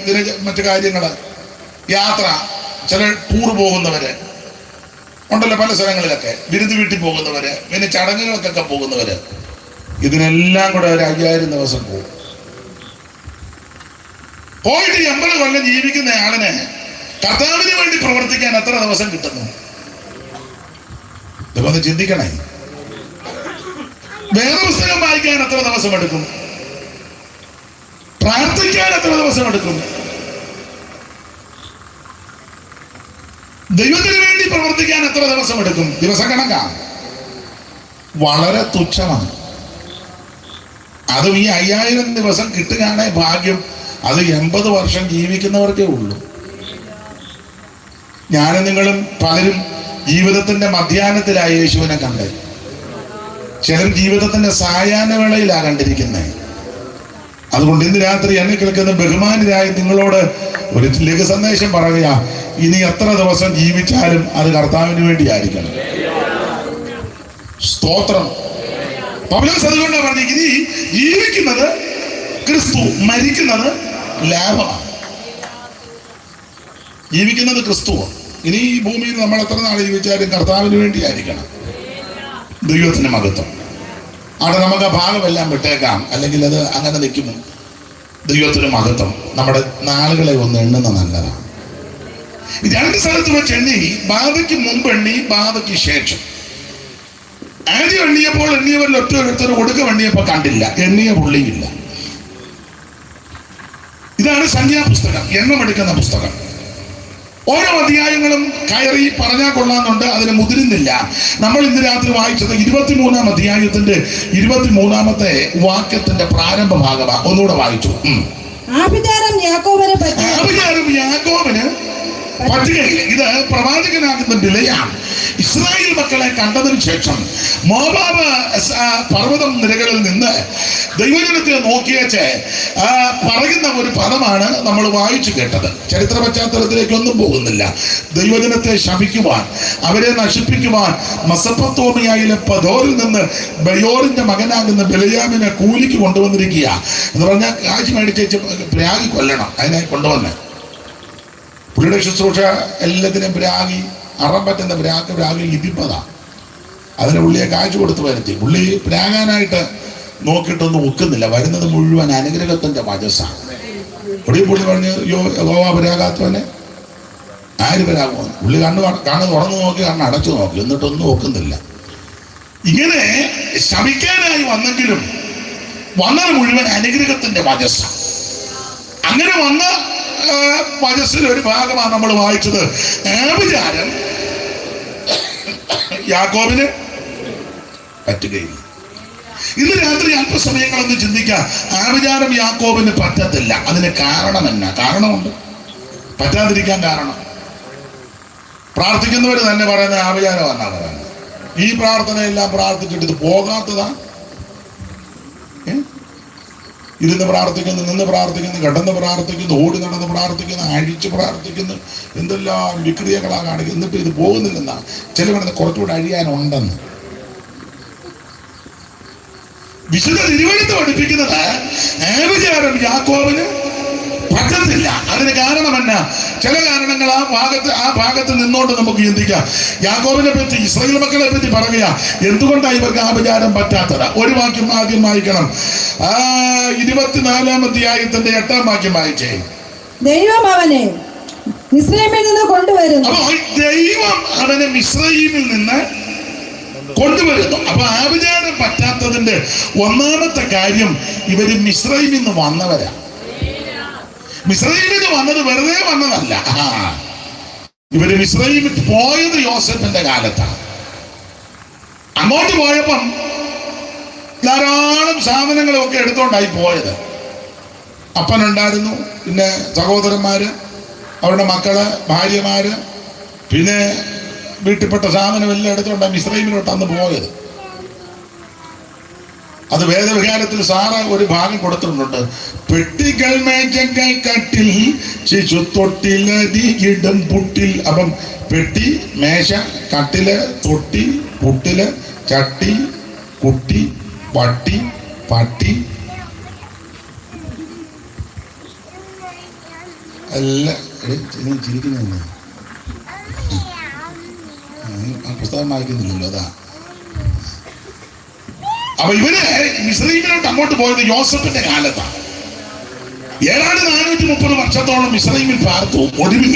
മറ്റു കാര്യങ്ങള്, യാത്ര, ചില ടൂർ പോകുന്നവര് ഉണ്ടല്ലോ പല സ്ഥലങ്ങളിലൊക്കെ, വിരുന്ന് വീട്ടിൽ പോകുന്നവര്, പിന്നെ ചടങ്ങുകൾക്കൊക്കെ പോകുന്നവര്, ഇതിനെല്ലാം കൂടെ ഒരു 5,000 ദിവസം പോകും. പോയിട്ട് 80 കൊല്ലം ജീവിക്കുന്ന ആളിന് കർത്താവിന് വേണ്ടി പ്രവർത്തിക്കാൻ എത്ര ദിവസം കിട്ടുന്നു? ഇതൊന്ന് ചിന്തിക്കണേ. വേദപുസ്തകം വായിക്കാൻ എത്ര ദിവസം എടുക്കും? പ്രാർത്ഥിക്കാൻ എത്ര ദിവസം എടുക്കും? ദൈവത്തിന് വേണ്ടി പ്രവർത്തിക്കാൻ എത്ര ദിവസം എടുക്കും? ദിവസം കണക്കാണ്, വളരെ തുച്ഛമാണ്. അതും ഈ 5,000 ദിവസം കിട്ടുകയാണെ ഭാഗ്യം. അത് 80 വർഷം ജീവിക്കുന്നവർക്കേ ഉള്ളൂ. ഞാനും നിങ്ങളും പലരും ജീവിതത്തിന്റെ മധ്യാഹ്നത്തിലായി യേശുവിനെ കണ്ടേ. ചിലർ ജീവിതത്തിന്റെ സായാഹ്ന വേളയിലാ കണ്ടിരിക്കുന്നത്. അതുകൊണ്ട് ഇന്ന് രാത്രി എന്നെ കേൾക്കുന്ന ബഹുമാനരായ നിങ്ങളോട് ഒരു ലഘു സന്ദേശം പറയുക, ഇനി എത്ര ദിവസം ജീവിച്ചാലും അത് കർത്താവിന് വേണ്ടി ആയിരിക്കണം. സ്തോത്രം. പൗലോസ് അതുകൊണ്ടാണ് പറഞ്ഞത്, ഇനി ജീവിക്കുന്നത് ക്രിസ്തു, മരിക്കുന്നത് ലാഭമാണ്. ജീവിക്കുന്നത് ക്രിസ്തുവാണ്. ഇനി ഈ ഭൂമിയിൽ നമ്മൾ എത്ര നാൾ ജീവിച്ചാലും കർത്താവിന് വേണ്ടി ആയിരിക്കണം. ദൈവത്തിന് മഹത്വം. അവിടെ നമുക്ക് ആ ഭാഗമെല്ലാം വിട്ടേക്കാം, അല്ലെങ്കിൽ അത് അങ്ങനെ നിൽക്കുമോ? ദൈവത്തിന് മഹത്വം. നമ്മുടെ നാളുകളെ ഒന്ന് എണ്ണുന്ന നല്ലതാണ്. 2 സ്ഥലത്ത് വെച്ച് എണ്ണി, ബാധയ്ക്ക് മുമ്പ് എണ്ണി, ബാധയ്ക്ക് ശേഷം. ആദ്യം എണ്ണിയപ്പോൾ എണ്ണിയവരിൽ ഒറ്റ ഒടുക്കം എണ്ണിയപ്പോൾ കണ്ടില്ല, എണ്ണിയ പുള്ളിയില്ല. ഇതാണ് സംഖ്യാപുസ്തകം, എണ്ണമെടുക്കുന്ന പുസ്തകം. ഓരോ അധ്യായങ്ങളും കയറി പറഞ്ഞാൽ കൊള്ളാന്നുണ്ട്, അതിന് മുതിരുന്നില്ല. നമ്മൾ ഇന്ന് രാത്രി വായിച്ചത് 23-ാം അധ്യായത്തിന്റെ 23-ാമത്തെ വാക്യത്തിന്റെ പ്രാരംഭ ഭാഗമാണ്. ഒന്നുകൂടെ വായിച്ചു. ആഭിചാരം യാക്കോബിന് പറ്റുകയില്ല. ഇത് പ്രവാചകനാകുന്ന ബിലയാം ഇസ്രായേൽ മക്കളെ കണ്ടതിന് ശേഷം മോവാബ് പർവ്വതം നിരകളിൽ നിന്ന് ദൈവജനത്തെ നോക്കിയേച്ച് പറയുന്ന ഒരു പദമാണ് നമ്മൾ വായിച്ചു കേട്ടത്. ചരിത്ര പശ്ചാത്തലത്തിലേക്കൊന്നും പോകുന്നില്ല. ദൈവജനത്തെ ശപിക്കുവാൻ, അവരെ നശിപ്പിക്കുവാൻ മെസൊപ്പൊത്താമിയയിലെ പദോരിൽ നിന്ന് ബയോറിന്റെ മകനാകുന്ന ബിലയാമിനെ കൂലിക്ക് കൊണ്ടുവന്നിരിക്കുക എന്ന് പറഞ്ഞാൽ കാശ് മേടിച്ചേച്ച് പ്രാഗി കൊല്ലണം. അതിനെ കൊണ്ടുവന്ന് പുള്ളിയുടെ ശുശ്രൂഷ എല്ലാത്തിനും പ്രാഗി, അറം പറ്റുന്ന പ്രാഗി ഇരിപ്പതാ. അതിന് പുള്ളിയെ കാശ് കൊടുത്ത് വരുത്തി. പുള്ളി പ്രാകാനായിട്ട് നോക്കിയിട്ടൊന്നും ഒക്കുന്നില്ല. വരുന്നത് മുഴുവൻ അനുഗ്രഹത്തിന്റെ വചസ്സാണ്. പുള്ളി പറഞ്ഞ് യഹോവ വരാകാത്തവനെ ആര് വരാമോ? പുള്ളി കണ്ണ് തുറന്നു നോക്കി, കണ്ണ് അടച്ചു നോക്കി, എന്നിട്ടൊന്നും ഒക്കുന്നില്ല. ഇങ്ങനെ ശമിക്കാനായി വന്നെങ്കിലും വന്നത് മുഴുവൻ അനുഗ്രഹത്തിന്റെ വചസ്സാണ്. അങ്ങനെ വന്ന വചസ്സിൽ ഒരു ഭാഗമാണ് നമ്മൾ വായിച്ചത്. ആഭിചാരം യാക്കോബിന് പറ്റുകയില്ല. ഇന്ന് രാത്രി അല്പസമയങ്ങളൊന്ന് ചിന്തിക്കാം. ആഭിചാരം യാക്കോബിന് പറ്റത്തില്ല. അതിന് കാരണം എന്നാ? കാരണമുണ്ട്. പറ്റാതിരിക്കാൻ കാരണം പ്രാർത്ഥിക്കുന്നവർ തന്നെ പറയുന്ന ആഭിചാരം എന്നാ പറയുന്നത്. ഈ പ്രാർത്ഥനയെല്ലാം പ്രാർത്ഥിച്ചിട്ട് ഇത് പോകാത്തതാ. ഇരുന്ന് പ്രാർത്ഥിക്കുന്നു, നിന്ന് പ്രാർത്ഥിക്കുന്നു, കിടന്ന് പ്രാർത്ഥിക്കുന്നു, ഓടി നടന്ന് പ്രാർത്ഥിക്കുന്നു, അഴിച്ച് പ്രാർത്ഥിക്കുന്നു, എന്തെല്ലാം വിക്രിയകളാ കാണിക്കുന്നു. എന്നിട്ട് ഇത് പോകുന്നില്ലെന്നാണ് ചില പറയുന്നത്. കുറച്ചുകൂടെ അഴിയാനുണ്ടെന്ന് വിശുദ്ധ തിരുവെഴുത്ത് പഠിപ്പിക്കുന്നത്. ആഭിചാരം യാക്കോബിന് പറ്റത്തില്ല. അതിന് കാരണം എന്നാ? ചില കാരണങ്ങൾ ആ ഭാഗത്ത് നിന്നോണ്ട് നമുക്ക് ചിന്തിക്കാം. യാക്കോബിനെ പറ്റി, ഇസ്രായേൽ മക്കളെ പറ്റി പറയുക. എന്തുകൊണ്ടാണ് ഇവർക്ക് ആഭിചാരം പറ്റാത്തത്? ഒരു വാക്യം ആദ്യം വായിക്കണം. 24-ാം അധ്യായത്തിന്റെ 8-ാം വാക്യം വായിച്ചേ. ദൈവം അവനെ മിസ്രയീമിൽ നിന്ന് കൊണ്ടുവരുന്നു. അപ്പൊ ദൈവം അവനെ മിസ്രയീമിൽ നിന്ന് കൊണ്ടുവരുന്നു. അപ്പൊ ആഭിചാരം പറ്റാത്തതിന്റെ ഒന്നാമത്തെ കാര്യം, ഇവര് മിസ്രയീമിൽ നിന്ന് വന്നവരാ. മിസ്രയീമിൽ വന്നത് വെറുതെ വന്നതല്ല. ഇവര് മിസ്രയീമിൽ പോയത് യോസേഫിന്റെ കാലത്താണ്. അങ്ങോട്ട് പോയപ്പം ധാരാളം സാധനങ്ങളൊക്കെ എടുത്തോണ്ടായി പോയത്. അപ്പനുണ്ടായിരുന്നു, പിന്നെ സഹോദരന്മാര്, അവരുടെ മക്കള്, ഭാര്യമാര്, പിന്നെ വീട്ടിൽപ്പെട്ട സാധനമെല്ലാം എടുത്തോണ്ടായി മിസ്രയീമിലോട്ട് അന്ന് പോയത്. അത് വേദവിഹാരത്തിൽ സാറ ഒരു ഭാഗം കൊടുത്തിട്ടുണ്ട്. പെട്ടികൾ, മേജകൾ, കട്ടിൽ, ശിശു തൊട്ടിലരികിടും പുട്ടിൽ. അപ്പം പെട്ടി, മേശ, കട്ടില്, തൊട്ടി, പുട്ടില്, ചട്ടി, കുട്ടി, വട്ടി, പട്ടി, എല്ലാം ചിരിക്കുന്നു. പുസ്തകം വായിക്കുന്നില്ലല്ലോ, അതാ. അപ്പൊ ഇവര് മിസ്രയീമിലോട്ട് അങ്ങോട്ട് പോയത് യോസേഫിന്റെ കാലത്താണ്. 430 വർഷത്തോളം മിസ്രയീമിൽ പാർത്തു. ഒടുവിൽ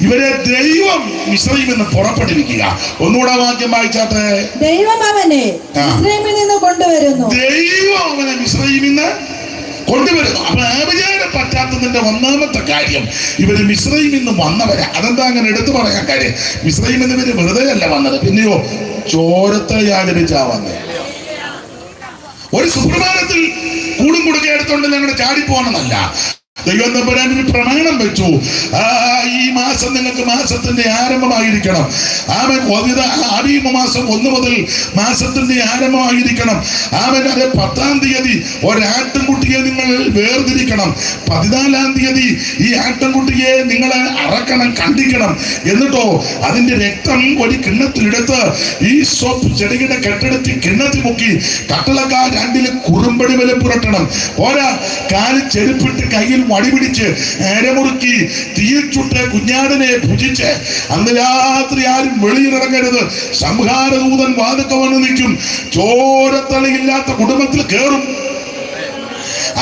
ഇവരെ ദൈവം മിസ്രയീമിൽ നിന്ന് പുറപ്പെടുവിക്കുക. ഒന്നുകൂടെ വാക്യം വായിച്ചാട്ടെ. ദൈവം അവനെ മിസ്രയീമിൽ നിന്ന് കൊണ്ടുവരുന്നു. ദൈവം അവനെ മിസ്രയീമിൽ നിന്ന് കൊണ്ടുവരുന്നു. അപ്പൊ ആഭിചാരം പറ്റാത്തതിന്റെ ഒന്നാമത്തെ കാര്യം, ഇവര് മിസ്രയീമിൽ നിന്ന് വന്നവരാ. അതെന്താ അങ്ങനെ എടുത്തു പറയാൻ കാര്യം? മിസ്രയീമിൽ നിന്ന് ഇവര് വെറുതെ അല്ല വന്നത്, പിന്നെയോ ചോരത്തെ ആചരിച്ചാ വന്നത്. ഒരു സുപ്രഭാതത്തിൽ കൂടും കുടുക്ക എടുത്തോണ്ട് ഞങ്ങളുടെ ചാടിപ്പോണെന്നല്ല. ദൈവം തമ്പുരാൻ ഒരു പ്രമാണം വെച്ചു. ഈ മാസം നിങ്ങൾക്ക് മാസത്തിന്റെ ആരംഭമായിരിക്കണം. ആബീമ മാസം 1 മുതൽ മാസത്തിന്റെ ആരംഭമായിരിക്കണം. അത് 10-ാം തീയതി ഒരാട്ടിൻകുട്ടിയെ നിങ്ങൾ വേർതിരിക്കണം. 14-ാം തീയതി ഈ ആട്ടിൻകുട്ടിയെ നിങ്ങൾ അറക്കണം, കണ്ടിക്കണം. എന്നിട്ടോ അതിന്റെ രക്തം ഒരു കിണ്ണത്തിലെടുത്ത് ഈ സോപ്പ് ചെടിയുടെ കെട്ടെടുത്ത് കിണ്ണത്തിൽ മുക്കി കട്ടളക്കാർ 2 കുറുമ്പടി വരെ പുരട്ടണം. പോരാ, കാല് ചെരുപ്പിട്ട് കയ്യിൽ വടിപിടിച്ച് അരമുറുക്കി തീയിൽ ചുട്ട് കുഞ്ഞാടിനെ ഭുജിച്ച് അന്ന് രാത്രി ആരും വെളിയിലിറങ്ങരുത്. സംഹാരദൂതൻ വാതുക്ക വന്ന് നിൽക്കും. ചോരത്തളിയില്ലാത്ത കുടുംബത്തിൽ കയറും.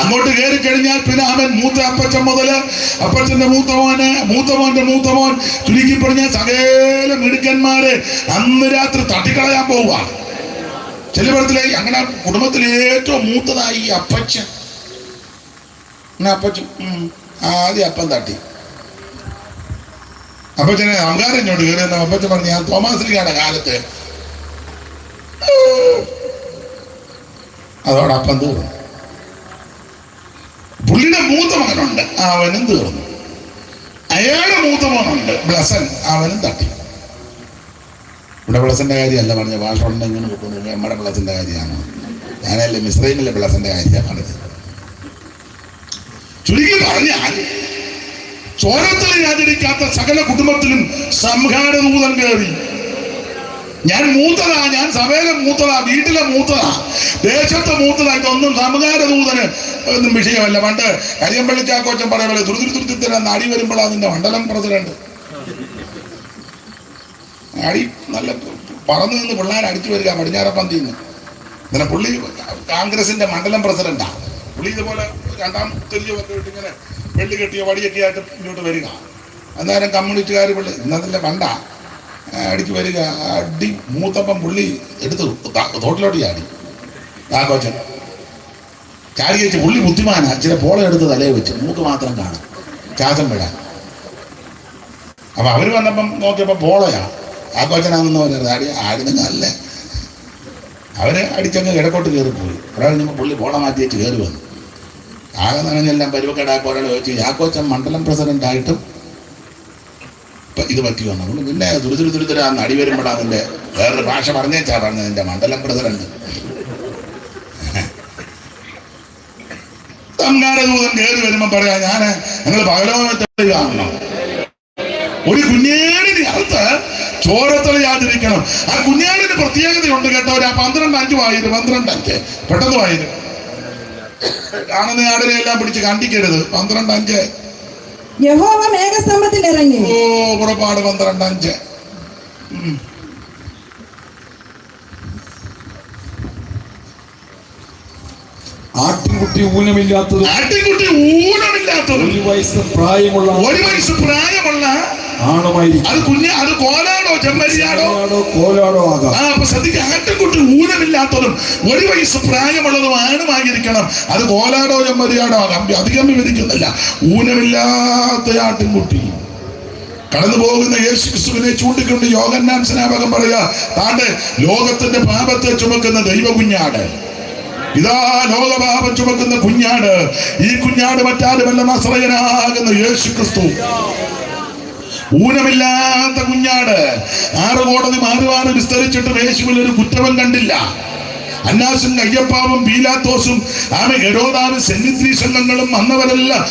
അങ്ങോട്ട് കയറി കഴിഞ്ഞാൽ പിന്നെ അവൻ മൂത്ത അപ്പച്ചൻ മുതല് അപ്പച്ചന്റെ മൂത്തമോന്റെ മൂത്തമോൻ, ചുരുക്കി പറഞ്ഞാൽ സകല മിടുക്കന്മാരെ അന്ന് രാത്രി തട്ടിക്കളയാൻ പോവുക. ചിലയിടത്തിലെ അങ്ങനെ കുടുംബത്തിലെ ഏറ്റവും മൂത്തതായി ഈ അപ്പച്ചൻ. അപ്പച്ചൻ ആദ്യം അപ്പം തട്ടി. അപ്പച്ചനെ അഹങ്കാരം ഇങ്ങോട്ട് കയറി. അപ്പച്ചൻ പറഞ്ഞു, ഞാൻ തോമാശ്രീയുടെ കാലത്ത് അതോടൊപ്പം തീർന്നു. പുള്ളിയുടെ മൂത്ത മകനുണ്ട്, അവനും തീർന്നു. അയാളുടെ മൂത്ത മോനുണ്ട് ബ്ലസൻ, അവനും തട്ടി. ഇവിടെ ബ്ലസന്റെ കാര്യമല്ല പറഞ്ഞ ഭാഷ ഉണ്ട്. ഇങ്ങനെ കിട്ടുന്നത് നമ്മുടെ ബ്ലസന്റെ കാര്യമാണ്. ഞാനല്ലേ മിസ്രൈമിലെ ബ്ലസന്റെ കാര്യമാണ് പറഞ്ഞത്. ചുരുക്കി പറഞ്ഞാൽ ചോരത്തിൽ ആചരിക്കാത്ത സകല കുടുംബത്തിലും സംഹാരദൂതൻ കയറി. ഞാൻ മൂത്തതാ, ഞാൻ സഭയിലെ മൂത്തതാ, വീട്ടിലെ മൂത്തതാ, ദേശത്തെ മൂത്തതാ. ഇതൊന്നും സംഹാരദൂതന് ഒന്നും വിഷയമല്ല. പണ്ട് കരിയമ്പള്ളി ചാക്കോച്ചൻ പറയുമ്പോൾ ദുരിതത്തിനാന്ന് അടി വരുമ്പോഴാണ് അതിന്റെ മണ്ഡലം പ്രസിഡന്റ് അടി നല്ല പറന്നു നിന്ന് പിള്ളേർ അടിച്ചു വരിക പടിഞ്ഞാറപ്പന്തിന്ന്. അങ്ങനെ പുള്ളി കോൺഗ്രസിന്റെ മണ്ഡലം പ്രസിഡന്റാണ്. പുള്ളി ഇതുപോലെ രണ്ടാം തെല്ലുമൊക്കെ ഇട്ട് ഇങ്ങനെ വെള്ളി കെട്ടിയ വടിയൊക്കെ ആയിട്ട് ഇങ്ങോട്ട് വരിക. അന്നേരം കമ്മ്യൂണിസ്റ്റുകാർ പുള്ളി ഇന്നതിൻ്റെ പണ്ട അടിച്ച് വരിക. അടി മൂത്തപ്പം പുള്ളി എടുത്ത് തോട്ടിലോട്ട് ചാടി. കൊച്ചൻ ചാടി വെച്ച് പുള്ളി ബുദ്ധിമാനാ. ചില പോള എടുത്ത് തലയെ വെച്ച് മൂക്ക് മാത്രം കാണും ശ്വാസം വിടാൻ. അപ്പൊ അവര് വന്നപ്പം നോക്കിയപ്പോ പോളയാ. കൊച്ചനാണെന്ന് പറഞ്ഞത് ആടുന്നെങ്കിൽ അല്ലേ. അവരെ അടിച്ചങ്ങ് കിഴക്കോട്ട് കയറിപ്പോയി. അവിടെ കഴിഞ്ഞപ്പോൾ പുള്ളി പോള മാറ്റി വെച്ച് കയറി വന്നു. ആകെ നനഞ്ഞെല്ലാം പരുവക്കേടാക്കി ഒരാൾ ചോദിച്ചു, കൊച്ചൻ മണ്ഡലം പ്രസിഡന്റ് ആയിട്ടും ഇത് പറ്റി വന്നു. അതുകൊണ്ട് പിന്നെ ദുരിതരാന്ന് അടി വരുമ്പോഴാണ് അതിന്റെ വേറൊരു ഭാഷ പറഞ്ഞേച്ചാ പറഞ്ഞത് എന്റെ മണ്ഡലം പ്രസിഡന്റ്. സംഘാരദൂതൻ കയറി വരുമ്പോ പറയാ, ഞങ്ങൾ പകലോമത്തെ കാണണം. ഒരു കുഞ്ഞേടിന് അറുത്ത് ചോരത്തളിയാതിരിക്കണം. ആ കുഞ്ഞാടിന് പ്രത്യേകതയുണ്ട് കേട്ടോ. ഒരു 12-5 വായിര് 12-5 പെട്ടെന്ന് വായിര് കാണുന്ന ആടിനെ എല്ലാം പിടിച്ച് കണ്ടിക്കരുത്. 12-5 യഹോവ മേഘസ്തംഭത്തിൽ ഇറങ്ങി. പുറപ്പാട് 12-5. ആട്ടിൻകുട്ടി ഊനമില്ലാത്തതും ഒരു വയസ്സ് പ്രായമുള്ള ആണുമായിരിക്കും. അത് കോലാടോ ചെമ്മരിയാടോ കോലാടോ ആകാം. അപ്പൊ ശ്രദ്ധിക്കുക, ആട്ടിൻകുട്ടി ഊനമില്ലാത്തതും 1 വയസ്സ് പ്രായമുള്ളതും ആണുമായിരിക്കണം. അത് കോലാടോ ചെമ്മരിയാടോ ആകാം. അധികം വിവരിക്കുന്നില്ല. ഊനമില്ലാത്ത ആട്ടിൻകുട്ടി. കടന്നു പോകുന്ന യേശു ക്രിസ്തുവിനെ ചൂണ്ടിക്കൊണ്ട് യോഹന്നാൻ സ്നാപകൻ പറയാ, താണ്ടെ ലോകത്തിന്റെ പാപത്തെ ചുമക്കുന്ന ദൈവ കുഞ്ഞാട്. ഇതാ ലോകപാപം ചുമക്കുന്ന കുഞ്ഞാട്. ഈ കുഞ്ഞാട് മറ്റാരുമല്ല, നസറയനാകുന്ന യേശു ക്രിസ്തു. ഊനമില്ലാത്ത കുഞ്ഞാട്. 6 കോടതി മാറുവാന് വിസ്തരിച്ചിട്ടും യേശുവിൽ ഒരു കുറ്റവും കണ്ടില്ല. അന്നാസും കയ്യപ്പാവും പീലാത്തോസും ഹെരോദാവും സെന്നിത്രി സംഘങ്ങളും വന്നവരെല്ലാം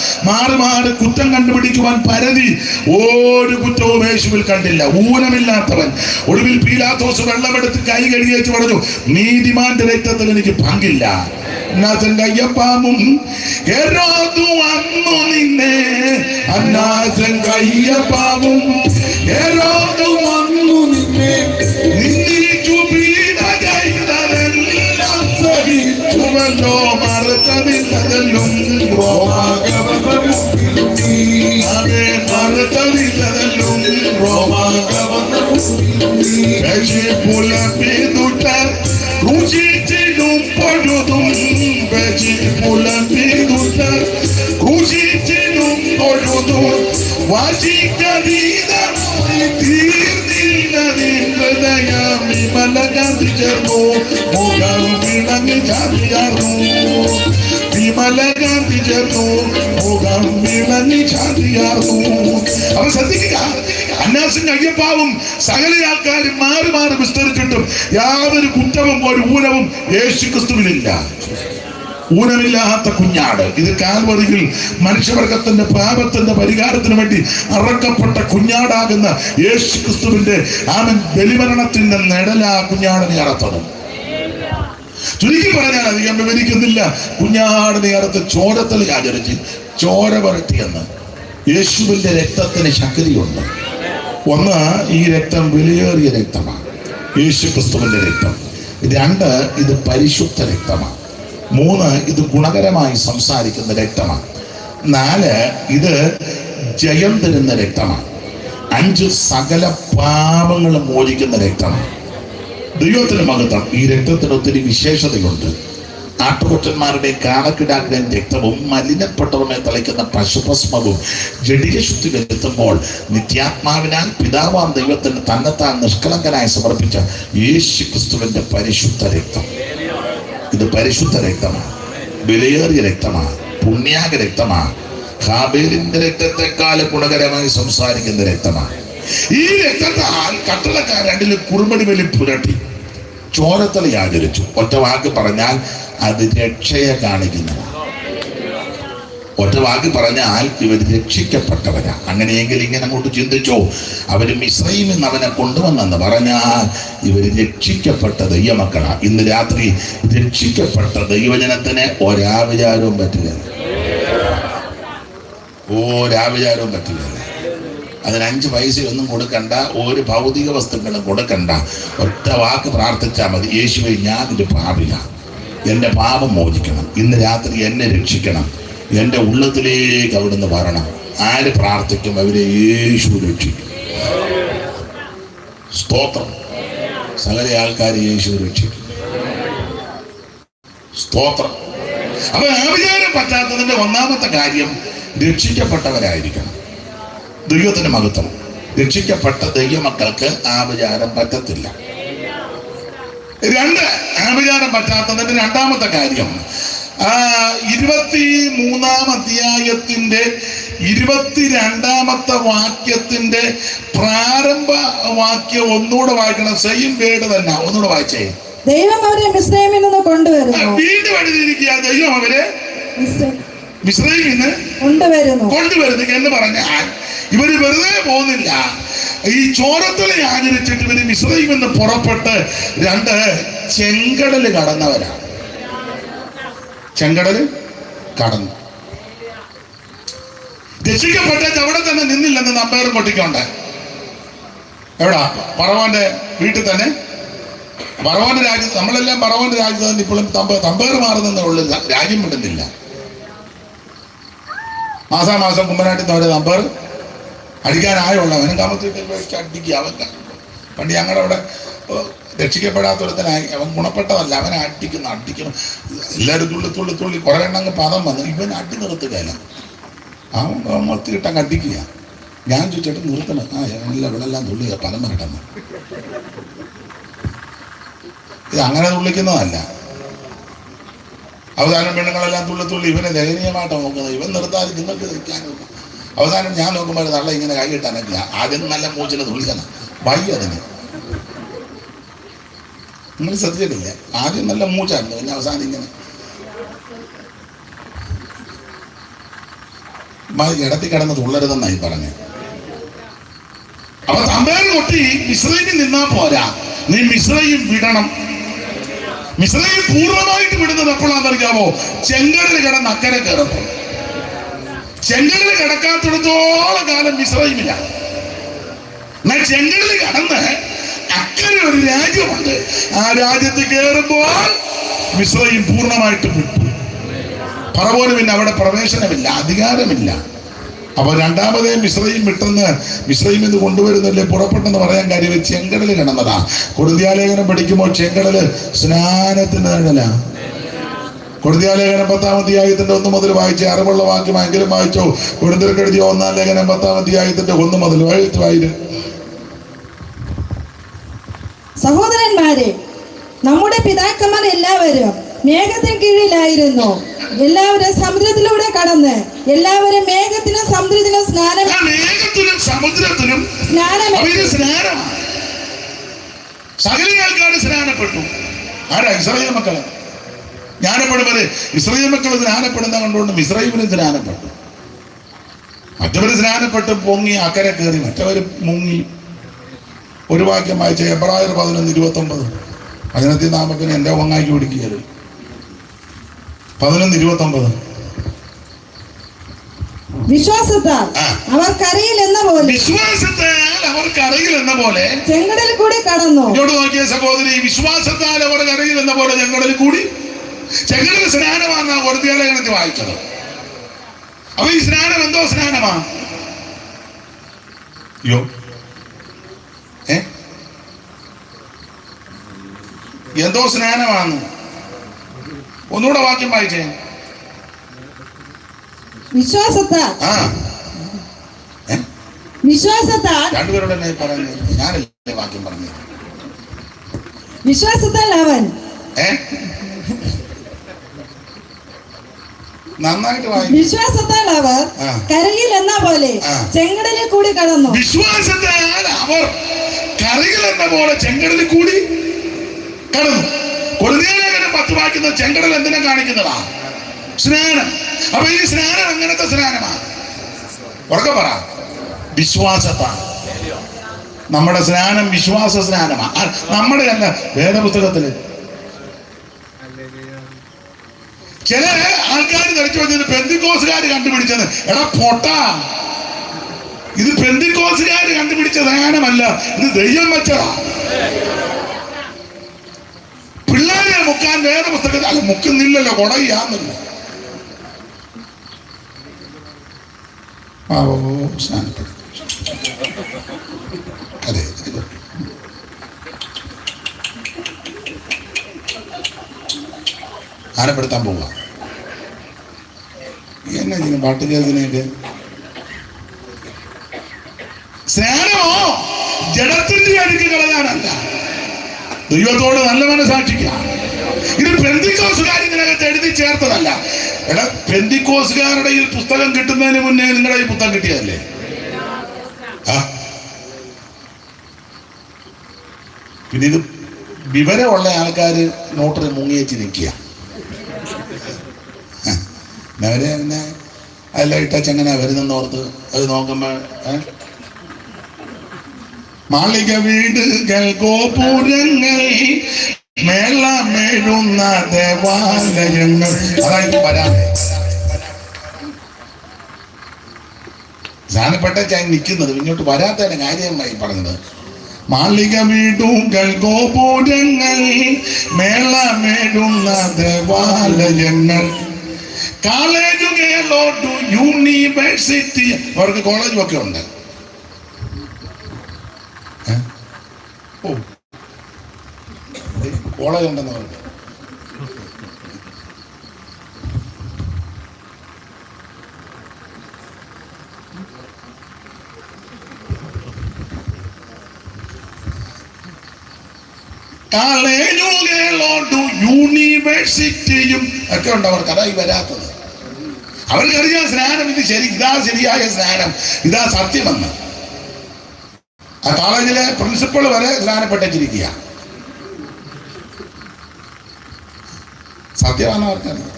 മാറി കുറ്റം കണ്ടുപിടിക്കുവാൻ പരതി. ഒരു കുറ്റവും യേശുവിൽ കണ്ടില്ല. ഊനമില്ലാത്തവൻ. ഒടുവിൽ പീലാത്തോസ് വെള്ളമെടുത്ത് കൈ കഴുകിയേച്ച് പറഞ്ഞു, നീതിമാന്റെ രക്തത്തിൽ എനിക്ക് പങ്കില്ല. അന്നാസൻ കയ്യപ്പാവും ഹെരോദു വന്നു നിന്നെ. അന്നാസൻ കയ്യപ്പാവും ഹെരോദു വന്നു നിന്നെ. നിന്നിച്ചു പീഡ ചെയ്തതെല്ലാം സഹിച്ചുവല്ലോ. മറുത്തതില്ലതെല്ലും മറുത്തതില്ലതെല്ലും പുലപ്പിതുട്ടർ ക്രൂശിച്ചിടും പൊഴുതും. പുലപ്പിതുട്ടർ ക്രൂശിച്ചിടും പൊഴുതും. വാശിക്കതീതമായി തീർന്നില്ല ഹൃദയം. വിമലകാന്തി ചേർന്നു മുഖം വിളങ്ങി ചാതിയാർന്നു. വിമലകാന്തി ചേർന്നു മുഖം വിളങ്ങി ചാതിയാർന്നു. അവൻ ശ്രദ്ധിക്കുക, അന്നാസും കയ്യപ്പാവും സകല ആൾക്കാരും മാറി വിസ്തരിച്ചിട്ടും യാതൊരു കുറ്റവും ഒരു ഊനവും യേശു ക്രിസ്തുവിനില്ല. ഊനമില്ലാത്ത കുഞ്ഞാട്. ഇത് കാൽവറിയിൽ മനുഷ്യവർഗത്തിന്റെ പാപത്തിന്റെ പരിഹാരത്തിന് വേണ്ടി അറക്കപ്പെട്ട കുഞ്ഞാടാകുന്ന യേശു ക്രിസ്തുവിന്റെ ബലിമരണത്തിന്റെ നിഴലാ കുഞ്ഞാടിനെ അറത്തത്. ചുരുക്കി പറഞ്ഞാൽ അധികം വിവരിക്കുന്നില്ല. കുഞ്ഞാടിനെ അറുത്ത് ചോരത്തളി ആചരിച്ച് ചോര പുരട്ടിയെന്ന്. യേശുവിന്റെ രക്തത്തിന് ശക്തിയുണ്ട്. ഒന്ന്, ഈ രക്തം വിലയേറിയ രക്തമാണ്, യേശു ക്രിസ്തുവിന്റെ രക്തം. 2, ഇത് പരിശുദ്ധ രക്തമാണ്. 3, ഇത് ഗുണകരമായി സംസാരിക്കുന്ന രക്തമാണ്. 4, ഇത് ജയം തരുന്ന രക്തമാണ്. 5, സകല പാപങ്ങളും മോചിക്കുന്ന രക്തമാണ്. ദൈവത്തിന് മഹത്വം. ഈ രക്തത്തിന് ഒത്തിരി വിശേഷതയുണ്ട്. ആട്ടുകൊറ്റന്മാരുടെയും കാളക്കിടാക്കളുടെയും രക്തവും മലിനപ്പെട്ടവരെ തളിക്കുന്ന പശുഭസ്മവും ജഡിക ശുദ്ധി വരുത്തുമ്പോൾ നിത്യാത്മാവിനാൽ പിതാവാം ദൈവത്തിന് തന്നെത്താൻ നിഷ്കളങ്കനായി സമർപ്പിച്ച യേശു ക്രിസ്തുവിന്റെ പരിശുദ്ധ രക്തം. ഇത് പരിശുദ്ധ രക്തമാണ്, വിലയേറിയ രക്തമാണ്, പുണ്യാക രക്തമാണ്, ഹാബേലിന്റെ രക്തത്തെക്കാളും ഗുണകരമായി സംസാരിക്കുന്ന രക്തമാണ്. ഈ രക്തത്താൽ കട്ടളക്കാർ 2 കുറുമ്പടി ബലി പുരട്ടി ചോരത്തളി ആചരിച്ചു. ഒറ്റ വാക്ക് പറഞ്ഞാൽ അത് രക്ഷയെ കാണിക്കുന്നതാണ്. ഒറ്റ വാക്ക് പറഞ്ഞാൽ ഇവർ രക്ഷിക്കപ്പെട്ടവരാ. അങ്ങനെയെങ്കിൽ ഇങ്ങനെ അങ്ങോട്ട് ചിന്തിച്ചോ, അവര് മിസ്രയീമിൽ നിന്ന് അവനെ കൊണ്ടുവന്നെന്ന് പറഞ്ഞാൽ ഇവർ രക്ഷിക്കപ്പെട്ട ദൈവമക്കളാ. ഇന്ന് രാത്രി രക്ഷിക്കപ്പെട്ട ദൈവജനത്തിന് ഒരാവിചാരവും പറ്റുകയില്ല. ഒരാവിചാരവും പറ്റുകയില്ല. അതിന് 5 പൈസയൊന്നും കൊടുക്കണ്ട, ഒരു ഭൗതിക വസ്തുക്കളും കൊടുക്കണ്ട. ഒറ്റ വാക്ക് പ്രാർത്ഥിച്ചാൽ മതി, യേശുവേ ഞാനൊരു പാപിയാണ്, എൻ്റെ പാപം മോചിക്കണം, ഇന്ന് രാത്രി എന്നെ രക്ഷിക്കണം, എൻ്റെ ഉള്ളത്തിലേക്ക് അവിടുന്ന് വരണം. ആര് പ്രാർത്ഥിക്കും അവരെ യേശു രക്ഷിക്കും. സ്തോത്രം. സകല ആൾക്കാർ യേശു രക്ഷിക്കും. സ്തോത്രം. അപ്പൊ ആഭിചാരം പറ്റാത്തതിന്റെ ഒന്നാമത്തെ കാര്യം രക്ഷിക്കപ്പെട്ടവരായിരിക്കണം. ദൈവത്തിന് മഹത്വം. രക്ഷിക്കപ്പെട്ട ദൈവമക്കൾക്ക് ആഭിചാരം പറ്റത്തില്ല. രണ്ട്, ആഭിചാരം പറ്റാത്തതിന്റെ രണ്ടാമത്തെ കാര്യം 23-ാം അധ്യായത്തിന്റെ 22-ാമത്തെ വാക്യത്തിന്റെ പ്രാരംഭ വാക്യം ഒന്നുകൂടെ വായിക്കണം. സെയിം വേർഡ് തന്നെ ഒന്നുകൂടെ വായിച്ചേ. ദൈവം അവരെ മിസ്രയീമിൽ നിന്ന് കൊണ്ടുവരുന്നു. വീണ്ടും എഴുതിയിരിക്കുക, ദൈവം അവരെ മിസ്രയീമിൽ നിന്ന് കൊണ്ടുവരുന്നു എന്ന് പറഞ്ഞാൽ ഇവര് വെറുതെ പോകുന്നില്ല. ഈ ചോരത്തലി ആചരിച്ചിട്ട് ഇവര് മിസ്രയീമിൽ നിന്ന് പുറപ്പെട്ട് 2 ചെങ്കടല് കടന്നവരാണ്. ചെങ്കടല് കടന്നു. രക്ഷിക്കപ്പെട്ട അവിടെ തന്നെ നിന്നില്ലെന്ന് നമ്പേറും പൊട്ടിക്കൊണ്ട് എവിടാ? പറവോന്റെ വീട്ടിൽ തന്നെ. പറവോന്റെ രാജ്യത്ത് നമ്മളെല്ലാം പറവോന്റെ രാജ്യത്ത് തന്നെ ഇപ്പോഴും തമ്പേറ് മാറുന്നേ ഉള്ളു, രാജ്യം വിടുന്നില്ല. മാസാമാസം കുമ്പനാട്ടിൽ അവരെ നമ്പർ അടിക്കാനായുള്ളവനും കമത്തിട്ട് അടിക്കുക. അവൻ പണ്ട് ഞങ്ങളുടെ അവിടെ രക്ഷിക്കപ്പെടാത്തൊരുത്തനായി, അവൻ ഗുണപ്പെട്ടതല്ല, അവനെ അടിക്കണം. എല്ലാവരും തുള്ളി കുറെ എണ്ണങ്ങ് പദം വന്നു. ഇവൻ അടി നിർത്തുകയല്ല, അവൻ മത്തിയിട്ടങ്ങ് അടിക്കുക. ഞാൻ ചോദിച്ചിട്ട് നിർത്തണം. എല്ലാം ഇവിടെ എല്ലാം തുള്ളിയ പദം വരട്ടെന്ന്. ഇത് അങ്ങനെ തുള്ളിക്കുന്നതല്ല. അവസാനം പെണ്ണുങ്ങളെല്ലാം തുള്ളി ഇവനെ ദയനീയമായിട്ടാണ് നോക്കുന്നത്. ഇവൻ നിർത്താതെ നിങ്ങൾക്ക് നിൽക്കാനും. അവസാനം ഞാൻ നോക്കുമ്പോൾ നല്ല ഇങ്ങനെ കൈയിട്ടാനൊക്കെ ആദ്യം നല്ല മൂച്ചിൽ തുള്ളിക്കണം. വയ്യ അതിന്. നിങ്ങൾ ശ്രദ്ധിച്ചിട്ടില്ല? ആദ്യം നല്ല മൂച്ചായിരുന്നു, പിന്നെ അവസാനം ഇങ്ങനെ ഇടത്തി കിടന്ന് തുള്ളരുതെന്നായി പറഞ്ഞ്. അപ്പൊ തമ്പേര് കൊട്ടി മിസ്രയീമിൽ നിന്നാ പോരാ, നീ മിസ്രയീം വിടണം. മിസ്രയീം പൂർണ്ണമായിട്ട് വിടുന്നത് എപ്പോഴാണെന്നറിയാമോ? ചെങ്കടല് കിടന്ന് അക്കരെ കയറുമ്പോൾ. ചെങ്കടല് കിടക്കാത്തിടത്തോളം കാലം മിസ്രയീമില്ല. എന്നാൽ ചെങ്കടല് കടന്ന് അക്കരെ ഒരു രാജ്യമുണ്ട്. ആ രാജ്യത്ത് കയറുമ്പോൾ മിസ്രയീം പൂർണ്ണമായിട്ട് വിട്ടു. പറവോന് പിന്നെ അവിടെ പ്രവേശനമില്ല, അധികാരമില്ല. അപ്പൊ രണ്ടാമതേ മിസ്രയീം വിട്ടെന്ന്, മിസ്രയീമിൽ നിന്ന് കൊണ്ടുവരുന്നില്ലേ പുറപ്പെട്ടെന്ന് പറയാൻ കാര്യം ചെങ്കടല് കിടന്നതാ. കൊരിന്ത്യലേഖനം പഠിക്കുമ്പോൾ ചെങ്കടല് സ്നാനത്തിന് തഴലാ. കൊരിന്ത്യലേഖനം 10-ാം അധ്യായത്തിന്റെ 1 മുതൽ വായിച്ച് അറിവുള്ള വാക്യമെങ്കിലും വായിച്ചോ. കൊരിന്ത്യർക്ക് എഴുതിയ 1-ാം ലേഖനം 10-ാം അധ്യായത്തിന്റെ 1 മുതൽ വായിച്ചു. സഹോദരന്മാരെ, നമ്മുടെ പിതാക്കന്മാർ എല്ലാവരും മേഘത്തിന് കീഴിലായിരുന്നു. എല്ലാവരും സമുദ്രത്തിലൂടെ കടന്ന് എല്ലാവരും മേഘത്തിനും സമുദ്രത്തിനും സകല ആൾക്കാർ സ്നാനപ്പെട്ടു. ആരാ? ഇസ്രായേൽ മക്കള്. ജ്ഞാനപ്പെടുമ്പോൾ ഇസ്രായേൽ മക്കൾ സ്നാനപ്പെടുന്ന കണ്ടുകൊണ്ട് മിസ്രയീമിനും സ്നാനപ്പെട്ടു. മറ്റവര് സ്നാനപ്പെട്ട് പൊങ്ങി അക്കരെ കയറി, മറ്റവര് മുങ്ങി. ഒരു വാക്യം വായിച്ച എബ്രായർ 11:29. അതിനകത്ത് നാമത്തിന് എന്റെ ഒങ്ങാക്കി പിടിക്കുകയല്ലോ. 11:29. വിശ്വാസത്താൽ അവർക്കറിയില്ലെന്ന പോലെ ചെങ്കടലിൽ കൂടി കടന്നു. ഇങ്ങോട്ട് നോക്കിയ സഹോദരി, വിശ്വാസത്താൽ അവർക്കറിയില്ലെന്ന പോലെ ചെങ്കടലിൽ കൂടി. ചെങ്കടൽ സ്നാനമാണ് കൊരിന്ത്യലേഖനത്തിൽ വായിച്ചത്. അപ്പൊ ഈ സ്നാനം എന്തോ സ്നാനമാ? എന്തോ സ്നാനമാണ്. ഒന്നുകൂടെ വാക്യം വായിച്ചേ. വിശ്വാസത്താൽ രണ്ടുപേരോട് തന്നെ പറയുന്നത്, ഞാനല്ലേ വാക്യം പറഞ്ഞത്. വിശ്വാസത്താൽ അവൻ നന്നായിട്ട് വായിക്കും. വിശ്വാസത്താൽ അവർ കരയിൽ എന്ന പോലെ ചെങ്കടലിൽ കൂടി കടന്നു. വിശ്വാസത്താൽ അവർ കരയിൽ എന്ന പോലെ ചെങ്കടലിൽ കൂടി കടന്നു. കൊരിന്ത്യലേഖനം 10 വായിക്കുന്ന ചെങ്കടൽ എന്തിനെ കാണിക്കുന്നതാ? സ്നാനം. അപ്പൊ ഈ സ്നാനം എങ്ങനത്തെ സ്നാനമാണ്? ഉറക്കെ പറ. വിശ്വാസത്താൽ. നമ്മുടെ സ്നാനം വിശ്വാസ സ്നാനമാണ്. നമ്മുടെ അല്ല, വേദപുസ്തകത്തില് ചില ആൾക്കാർ ധരിച്ചു വെച്ചത് പെന്തിക്കോസുകാർ കണ്ടുപിടിച്ചത്. എടാ പൊട്ടാ, ഇത് പെന്തിക്കോസുകാർ കണ്ടുപിടിച്ച സ്നാനമല്ല, ഇത് ദൈവം വെച്ചതാ. പിള്ളേരെ മുക്കാൻ വേറെ പുസ്തകത്തിൽ അല്ല മുക്കുന്നില്ലല്ലോ, കൊടയാന്നില്ല. സ്നാനപ്പെടും. അതെ, സ്നാനപ്പെടുത്താൻ പോവുക. എന്നാ ഇതിന് പാട്ട് കേൾക്കുന്നതിന്റെ സ്നാനമോ ജഡത്തിന്റെ അഴുക്ക് കളയാനല്ല, ദൈവത്തോട് നല്ല മനസാക്ഷിക്കാം. ഇത് പെന്തിക്കോസുകാർ ഇതിനകത്ത് എഴുതി ചേർത്തതല്ല. എടാ, പെന്തിക്കോസുകാരുടെ ഈ പുസ്തകം കിട്ടുന്നതിന് മുന്നേ നിങ്ങളുടെ ഈ പുസ്തകം കിട്ടിയതല്ലേ? പിന്നെ ഇത് വിവരമുള്ള ആൾക്കാര് നോട്ടറി മുങ്ങിയേച്ച് നിൽക്കുക. അവരെ പിന്നെ അതെല്ലാം ഇട്ടച്ചെങ്ങനെ വരുന്നെന്നോർത്ത് അത് നോക്കുമ്പോ മാളിക വീടുകൾ ഗോപുരങ്ങൾ മേളമേഴുന്ന ദേവാലയങ്ങൾ. അതായത് വരാതെ സാധനപ്പെട്ട ചായ നിൽക്കുന്നത് ഇങ്ങോട്ട് വരാത്തതിന്റെ കാര്യമായി പറഞ്ഞത്. മാളിക വീടുകൾ ഗോപുരങ്ങൾ മേളമേഴുന്ന ദേവാലയങ്ങൾ കോളേജുകളോട്ടു യൂണിവേഴ്സിറ്റി. അവർക്ക് കോളേജും ഒക്കെ ഉണ്ട്. കോളേജ് ഉണ്ടെന്ന് പറഞ്ഞു. കോളേജുകളോട്ടും യൂണിവേഴ്സിറ്റിയും ഒക്കെ ഉണ്ട് അവർക്ക്. അതായി വരാത്തത്. അവർക്കറിയാം സ്നാനം ഇത് ശരി, ഇതാ ശരിയായ സ്നാനം, ഇതാ സത്യമെന്ന്. ആ കോളേജിലെ പ്രിൻസിപ്പൾ വരെ സ്നാനപ്പെട്ടിരിക്കുക. സത്യമാണെന്ന് അവർക്കറിയാം.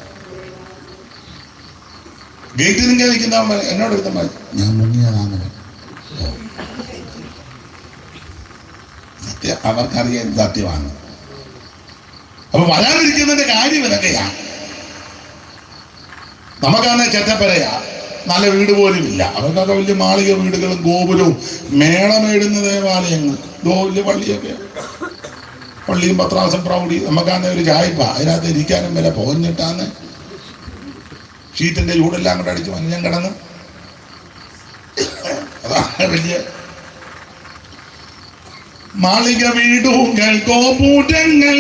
ഗേറ്റിൽ നിങ്ങൾ നിൽക്കുന്നവൻ എന്നോട് എടുത്ത ഞാൻ മുങ്ങിയതാണ്. സത്യം അവർക്കറിയാം സത്യമാണ്. അപ്പൊ വരാതിരിക്കുന്നതിന്റെ കാര്യം ഇതൊക്കെയാ. നമുക്കാണ് ചെറ്റപ്പരയാ, നല്ല വീട് പോലും ഇല്ല. അവർക്കൊക്കെ വലിയ മാളിക വീടുകളും ഗോപുരവും മേളമേടുന്ന ദേവാലയങ്ങൾ, വലിയ പള്ളിയൊക്കെ, പള്ളിയും പത്രാസം പ്രൗഢി. നമുക്കാണ് ഒരു ചായ്പ, അതിനകത്ത് ഇരിക്കാനും വില പോഞ്ഞിട്ടാന്ന് ഷീറ്റിന്റെ ചൂടെല്ലാം കൂടെ അടിച്ച് മഞ്ഞം കിടന്ന്. അതാണ് വലിയ മാളിക വീടുകൾ ഗോപുരങ്ങൾ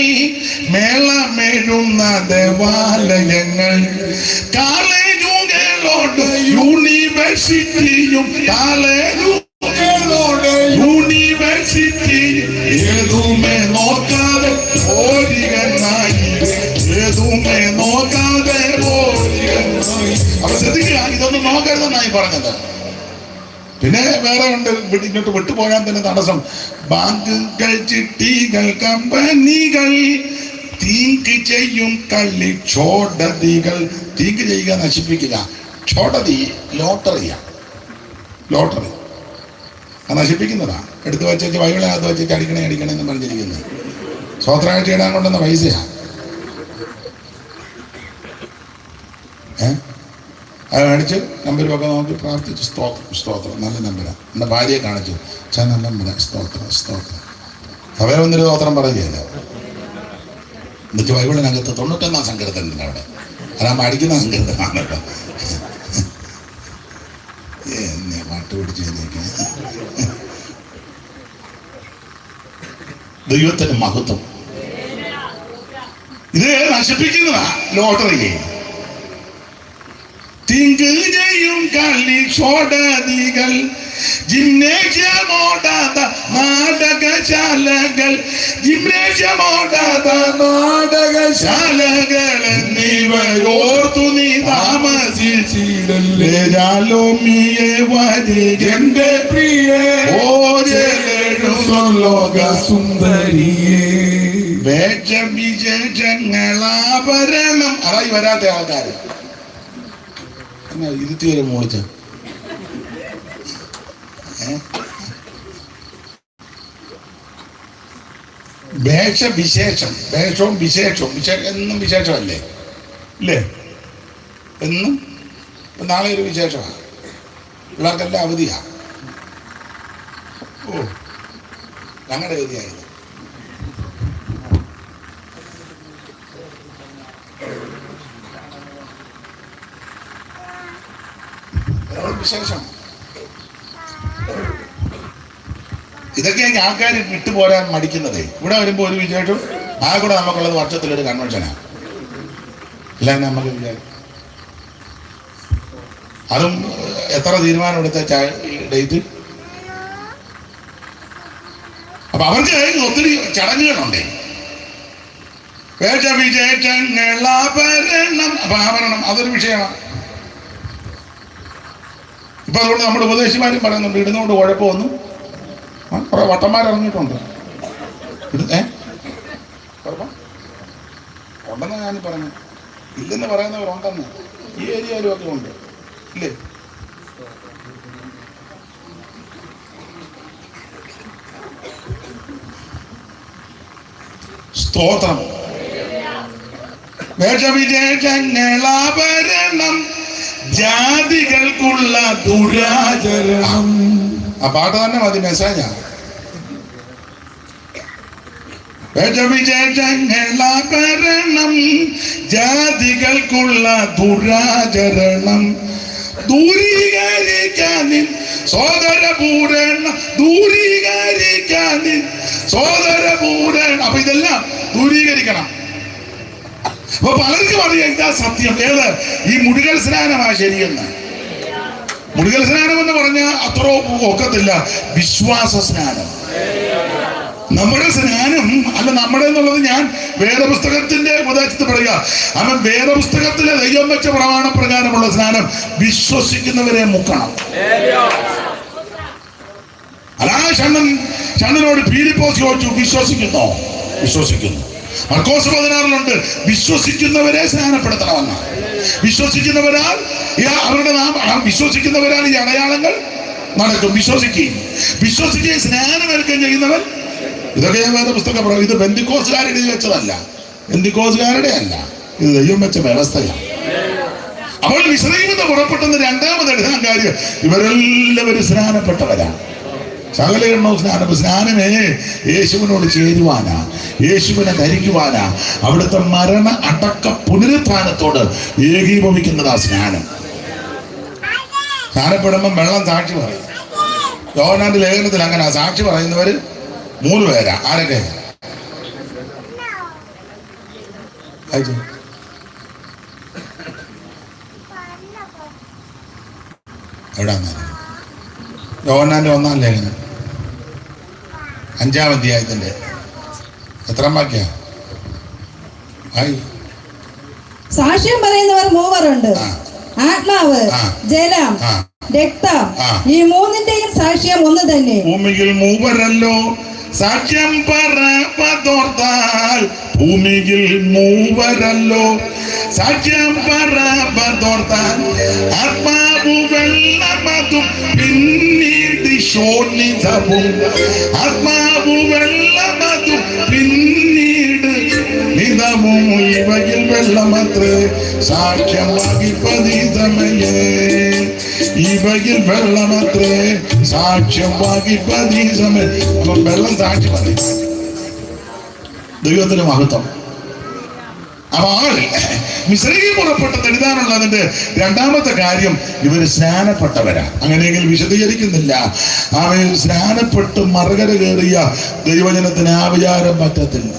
മേളമേഴുന്ന ദേവാലയങ്ങൾ കോളേജുകളോട് യൂണിവേഴ്സിറ്റിയും കോളേജുകളോട് യൂണിവേഴ്സിറ്റി ഏതുമേ നോക്കാതെ ഓരികനായി, ഏതുമേ നോക്കാതെ ഓരികനായി. അപ്പൊ ശ്രദ്ധിക്കുക, ഇതൊന്നും നോക്കരുതെന്നായി പറഞ്ഞത്. പിന്നെ വേറെ ഉണ്ട്, ഇങ്ങോട്ട് വിട്ടുപോകാൻ തന്നെ തടസ്സം. ബാങ്കുകൾ, ചിട്ടികൾ, കമ്പനികൾ, തീങ്ക് ചെയ്യും കള്ളി ക്ഷോടതികൾ. തീങ്ക് ചെയ്യുക, നശിപ്പിക്കുക. ക്ഷോടതി ലോട്ടറിയാ, ലോട്ടറി നശിപ്പിക്കുന്നതാ. എടുത്തു വെച്ച് ബൈബിളിനകത്ത് വെച്ച് അടിക്കണേ എന്ന് പറഞ്ഞിരിക്കുന്നത്. സ്വത്രാഴ്ച ഇടാൻ കൊണ്ടുവന്ന പൈസയാ. അത് മേടിച്ച് നമ്പരുമൊക്കെ നോക്കി പ്രാർത്ഥിച്ചു. സ്തോത്രം നല്ല നമ്പരാണ്. എൻ്റെ ഭാര്യയെ കാണിച്ചു, നല്ല നമ്പരാ, സ്തോത്രം. അവരെ ഒന്നൊരു സ്തോത്രം പറയുകയല്ല. എന്നുവെച്ച് ബൈബിളിനകത്ത് 91 സങ്കീർത്തനം അവിടെ. അതാകുമ്പോൾ അടിക്കുന്ന സങ്കീർത്തനാണ് കേട്ടോ. എന്നെ പാട്ട് പിടിച്ച് ദൈവത്തിന് മഹത്വം. ഇത് നശിപ്പിക്കുന്നതാ ലോട്ടറി. തിങ്ക് ചെയ്യും കള്ളി ക്ഷോടതികൾ, ജിംനേഷ്യമോടാത്ത നാടകശാലകൾ, ജിംനേഷ്യമോടാത്ത നാടകശാലകൾ എന്നിവയോർത്തു നീ താമസിച്ചിടല്ലേ. ജാലോമിയെ വരികന്റെ പ്രിയേ, ലോക സുന്ദരിയേ. വേഷവിശേഷങ്ങളാഭരണം. അതായി വരാത്ത ആൾക്കാർ ഇരുത്തി വരെ മോളിച്ച വേഷവിശേഷം, വേഷവും വിശേഷവും. എന്നും വിശേഷമല്ലേ ഇല്ലേ? എന്നും. നാളെ ഒരു വിശേഷമാണ്. പിള്ളേർക്കെല്ലാം അവധിയാ. ഓ, ഞങ്ങളുടെ അവധിയായത്. വിശേഷം. ഇതൊക്കെയാണ് ആൾക്കാർ വിട്ടുപോരാൻ മടിക്കുന്നതേ. ഇവിടെ വരുമ്പോൾ ഒരു വിശേഷം ആ കൂടെ നമുക്കുള്ളത് വർഷത്തിലൊരു കൺവെൻഷനാണ്. എല്ലാം നമുക്ക് വിചാരിക്കും. അതും എത്ര തീരുമാനം എടുത്ത ഡേറ്റ്. അപ്പൊ അവർക്ക് ഒത്തിരി ചടങ്ങുകളുണ്ടേ. ആഭരണം അതൊരു വിഷയമാണ്. ഇപ്പൊ അതുകൊണ്ട് നമ്മുടെ ഉപദേശിമാരും പറയുന്നുണ്ട് ഇടുന്നോണ്ട് കുഴപ്പമൊന്നും. കുറെ വട്ടന്മാരിറങ്ങിയിട്ടുണ്ട്. കുഴപ്പം ഉണ്ടെന്ന് ഞാൻ പറഞ്ഞു. ഇല്ലെന്ന് പറയുന്നവരുണ്ടെന്ന് ഈ ഏരിയയിലും ഒക്കെ ഉണ്ട് ഇല്ലേ? സ്തോത്രം. വേഷവിശേഷങ്ങളാഭരണം ജാതികൾക്കുള്ള ദുരാചരണം. ആ പാട്ട് തന്നെ മതി മെസ്സേജാണ്. വേഷവിശേഷങ്ങളാഭരണം ജാതികൾക്കുള്ള ദുരാചരണം ദൂരീകരിക്കാനിൻ സോദരപൂരണം ദൂരീകരിക്കാനിൻ സോദരപൂരണം. അപ്പൊ ഇതെല്ലാം ദൂരീകരിക്കണം. അപ്പൊ പലർക്കും അറിയാം ഇതാ സത്യം. ഏത്? ഈ മുടികൾ സ്നാനമാ ശരിയെന്ന്. മുടികൾ സ്നാനം എന്ന് പറഞ്ഞാൽ അത്ര ഒക്കത്തില്ല. വിശ്വാസ സ്നാനം. നമ്മുടെ സ്നാനം അല്ല നമ്മുടെ എന്നുള്ളത് ഞാൻ വേദപുസ്തകത്തിന്റെ ഉപദേശത്തിൽ പറയുക. അവൻ വേദപുസ്തകത്തിലെ ദൈവം വെച്ച പ്രമാണ പ്രകാരമുള്ള സ്നാനം വിശ്വസിക്കുന്നവരെ മുക്കണം. അല്ലാ ഷണ്ണനോട് ഫിലിപ്പോസ് ചോദിച്ചു വിശ്വസിക്കുന്നോ? വിശ്വസിക്കുന്നു. മർക്കോസ് 16 വിശ്വസിക്കുന്നവരെ സ്നാനപ്പെടുത്തണമെന്ന്. വിശ്വസിക്കുന്നവരാൽ അവരുടെ വിശ്വസിക്കുന്നവരാൽ ഈ അടയാളങ്ങൾ നടക്കും. വിശ്വസിക്കുകയും സ്നാനമേൽക്കുകയും ചെയ്യുന്നവൻ. ഇതൊക്കെ ഞാൻ വേറെ പുസ്തകം പറയും. ഇത് ബെന്തിക്കോസുകാർ എഴുതി വെച്ചതല്ല, ബെന്തിക്കോസുകാരുടെ അല്ല, ഇത് ദൈവം വെച്ച വ്യവസ്ഥയാണ്. അപ്പോൾ മിസ്രയീമിൽ നിന്ന് പുറപ്പെട്ടെന്ന് രണ്ടാമത് എഴുതാൻ കാര്യം ഇവരെല്ലാവരും സ്നാനപ്പെട്ടവരാണ്. സകല എണ്ണവും സ്നാനമേ യേശുവിനോട് ചേരുവാനാ, യേശുവിനെ ധരിക്കുവാനാ, അവിടുത്തെ മരണ അടക്ക പുനരുത്ഥാനത്തോട് ഏകീഭവിക്കുന്നതാ സ്നാനം. സ്നാനപ്പെടുമ്പം വെള്ളം സാക്ഷി പറയും. യോഹന്നാന്റെ ലേഖനത്തിൽ അങ്ങനെ സാക്ഷി പറയുന്നവര് 3 പേരാ. ആരൊക്കെ? എവിടാ? യോഹന്നാന്റെ 1-ാം ലേഖനം 5-ാം അധ്യായത്തിന്റെ എത്രാം വാക്യ? സാക്ഷ്യം പറയുന്നവർ 3 ഉണ്ട്. ആത്മാവ്, ജലം, രക്തം. ഈ 3ന്റെയും സാക്ഷ്യം ഒന്ന് തന്നെ. ഭൂമിയിൽ 3 സാക്ഷ്യം പറപ്പതോർത്താൽ ഭൂമിയിൽ 3 സാക്ഷ്യം പറപ്പതോർത്താൽ ആത്മാവു വെള്ളമതും പിന്നീട് ശോണിതവും ആത്മാവു വെള്ളമതും പിന്നീട് നിതവും ഇവയിൽ വെള്ളമത്രേ സാക്ഷ്യം വാങ്ങിപ്പതി സമയേ ഇവയിൽ വെള്ളമത്രേ സാക്ഷ്യം വാങ്ങിപ്പതി സമയം. അപ്പം വെള്ളം സാക്ഷി പറയും. ദൈവത്തിന് മഹത്വം. അപ്പൊ മിസ്രയീമിൽ പുറപ്പെട്ടത് എഴുതാനുള്ളതിന്റെ 2ാമത്തെ കാര്യം ഇവര് സ്നാനപ്പെട്ടവരാ. അങ്ങനെയെങ്കിൽ വിശദീകരിക്കുന്നില്ല. അവൻ സ്നാനപ്പെട്ട് മറുകര കയറിയ ദൈവജനത്തിന് ആവിചാരം പറ്റത്തില്ല.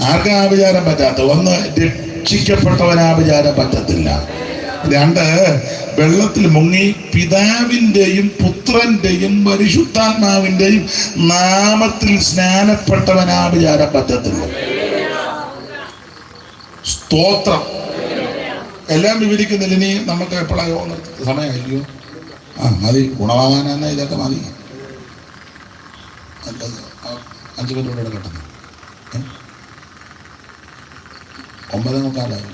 ആർക്കാ ആവിചാരം പറ്റാത്ത? 1 രക്ഷിക്കപ്പെട്ടവൻ ആവിചാരം പറ്റത്തില്ല. 2 വെള്ളത്തിൽ മുങ്ങി പിതാവിന്റെയും പുത്രന്റെയും പരിശുദ്ധാത്മാവിന്റെയും നാമത്തിൽ സ്നാനപ്പെട്ടവൻ ആവിചാരം പറ്റത്തില്ല. സ്തോത്രം. എല്ലാം വിവരിക്കുന്നില്ല. ഇനി നമുക്ക് എപ്പോഴായോ സമയമായിരിക്കും. മതി. ഗുണവാനാന്ന ഇതൊക്കെ മതി. 5 മിനിറ്റ് കിട്ടുന്നു. 9:45.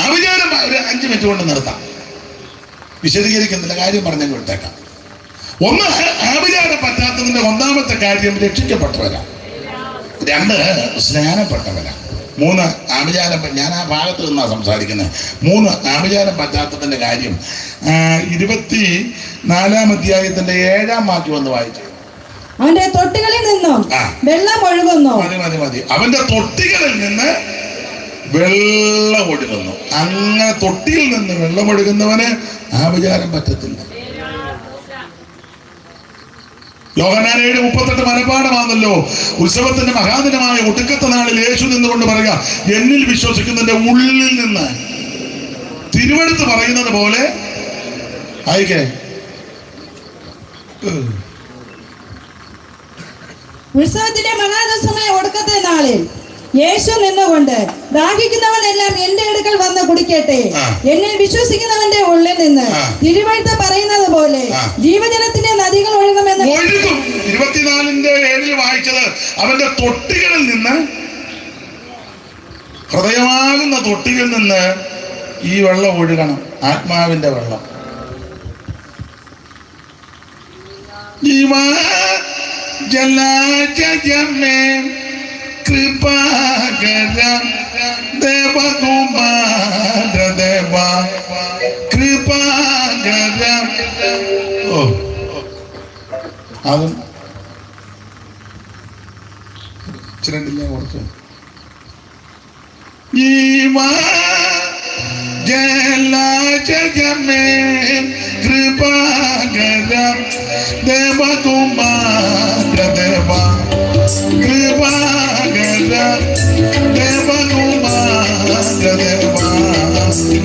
ആവിചാരം ഒരു 5 മിനിറ്റ് കൊണ്ട് നിർത്താം. വിശദീകരിക്കുന്നില്ല, കാര്യം പറഞ്ഞെങ്കിൽ വിട്ടേക്കാം. 1 ആവിചാരം പറ്റാത്തതിന്റെ 1ാമത്തെ കാര്യം രക്ഷിക്കപ്പെട്ടവരാ. 2 സ്നാനപ്പെട്ടവരാ. മൂന്ന് ആഭിചാരം, ഞാൻ ആ ഭാഗത്ത് നിന്നാണ് സംസാരിക്കുന്നത്. മൂന്ന് ആഭിചാരം പറ്റാത്തതിന്റെ കാര്യം 24-ാം അധ്യായത്തിന്റെ 7-ാം വാക്യം ഒന്ന് വായിച്ചു. അവന്റെ തൊട്ടികളിൽ നിന്നും വെള്ളം ഒഴുകുന്നു. മതി. അവന്റെ തൊട്ടികളിൽ നിന്ന് വെള്ളം ഒഴുകുന്നു. അങ്ങനെ തൊട്ടിയിൽ നിന്ന് വെള്ളം ഒഴുകുന്നവന് ആഭിചാരം പറ്റത്തില്ല. യോഹന്നാൻ 7:38 മനപ്പാഠമാണല്ലോ. ഉത്സവത്തിന്റെ മഹാദിനമായ ഒടുക്കത്തെ നാളിൽ യേശു നിന്നുകൊണ്ട് പറയുക, എന്നിൽ വിശ്വസിക്കുന്നതിന്റെ ഉള്ളിൽ നിന്ന്, തിരുവെടുത്ത് പറയുന്നത് പോലെ ആയിക്കേ. ഉത്സവത്തിന്റെ മഹാദിവസമായ ഒടുക്കത്തെ നാളിൽ യേശു നിന്നുകൊണ്ട്, ദാഹിക്കുന്നവനെല്ലാം എന്റെ അടുക്കൽ വന്ന് കുടിക്കട്ടെ, എന്നിൽ വിശ്വസിക്കുന്നവന്റെ ഉള്ളിൽ നിന്ന് തിരുവെഴുത്ത് പറയുന്നത് പോലെ ജീവജലത്തിന്റെ നദികൾ ഒഴുകുമെന്ന്. 24-7 വായിച്ചത് അവന്റെ തൊട്ടികളിൽ നിന്ന്, ഹൃദയമാകുന്ന തൊട്ടികളിൽ നിന്ന് ഈ വെള്ളം ഒഴുകണം, ആത്മാവിന്റെ വെള്ളം. ജലാജയമേ കൃപാകരം ദേവകുമാര ദേവ കൃപാകരം. ഓ, അതും ചിരണ്ടില്ല കുറച്ച്. ജലാജയമേ കൃപാകരം ദേവകുമാര ദേവ കൃപാകരം ദേവകുമാര ദേവ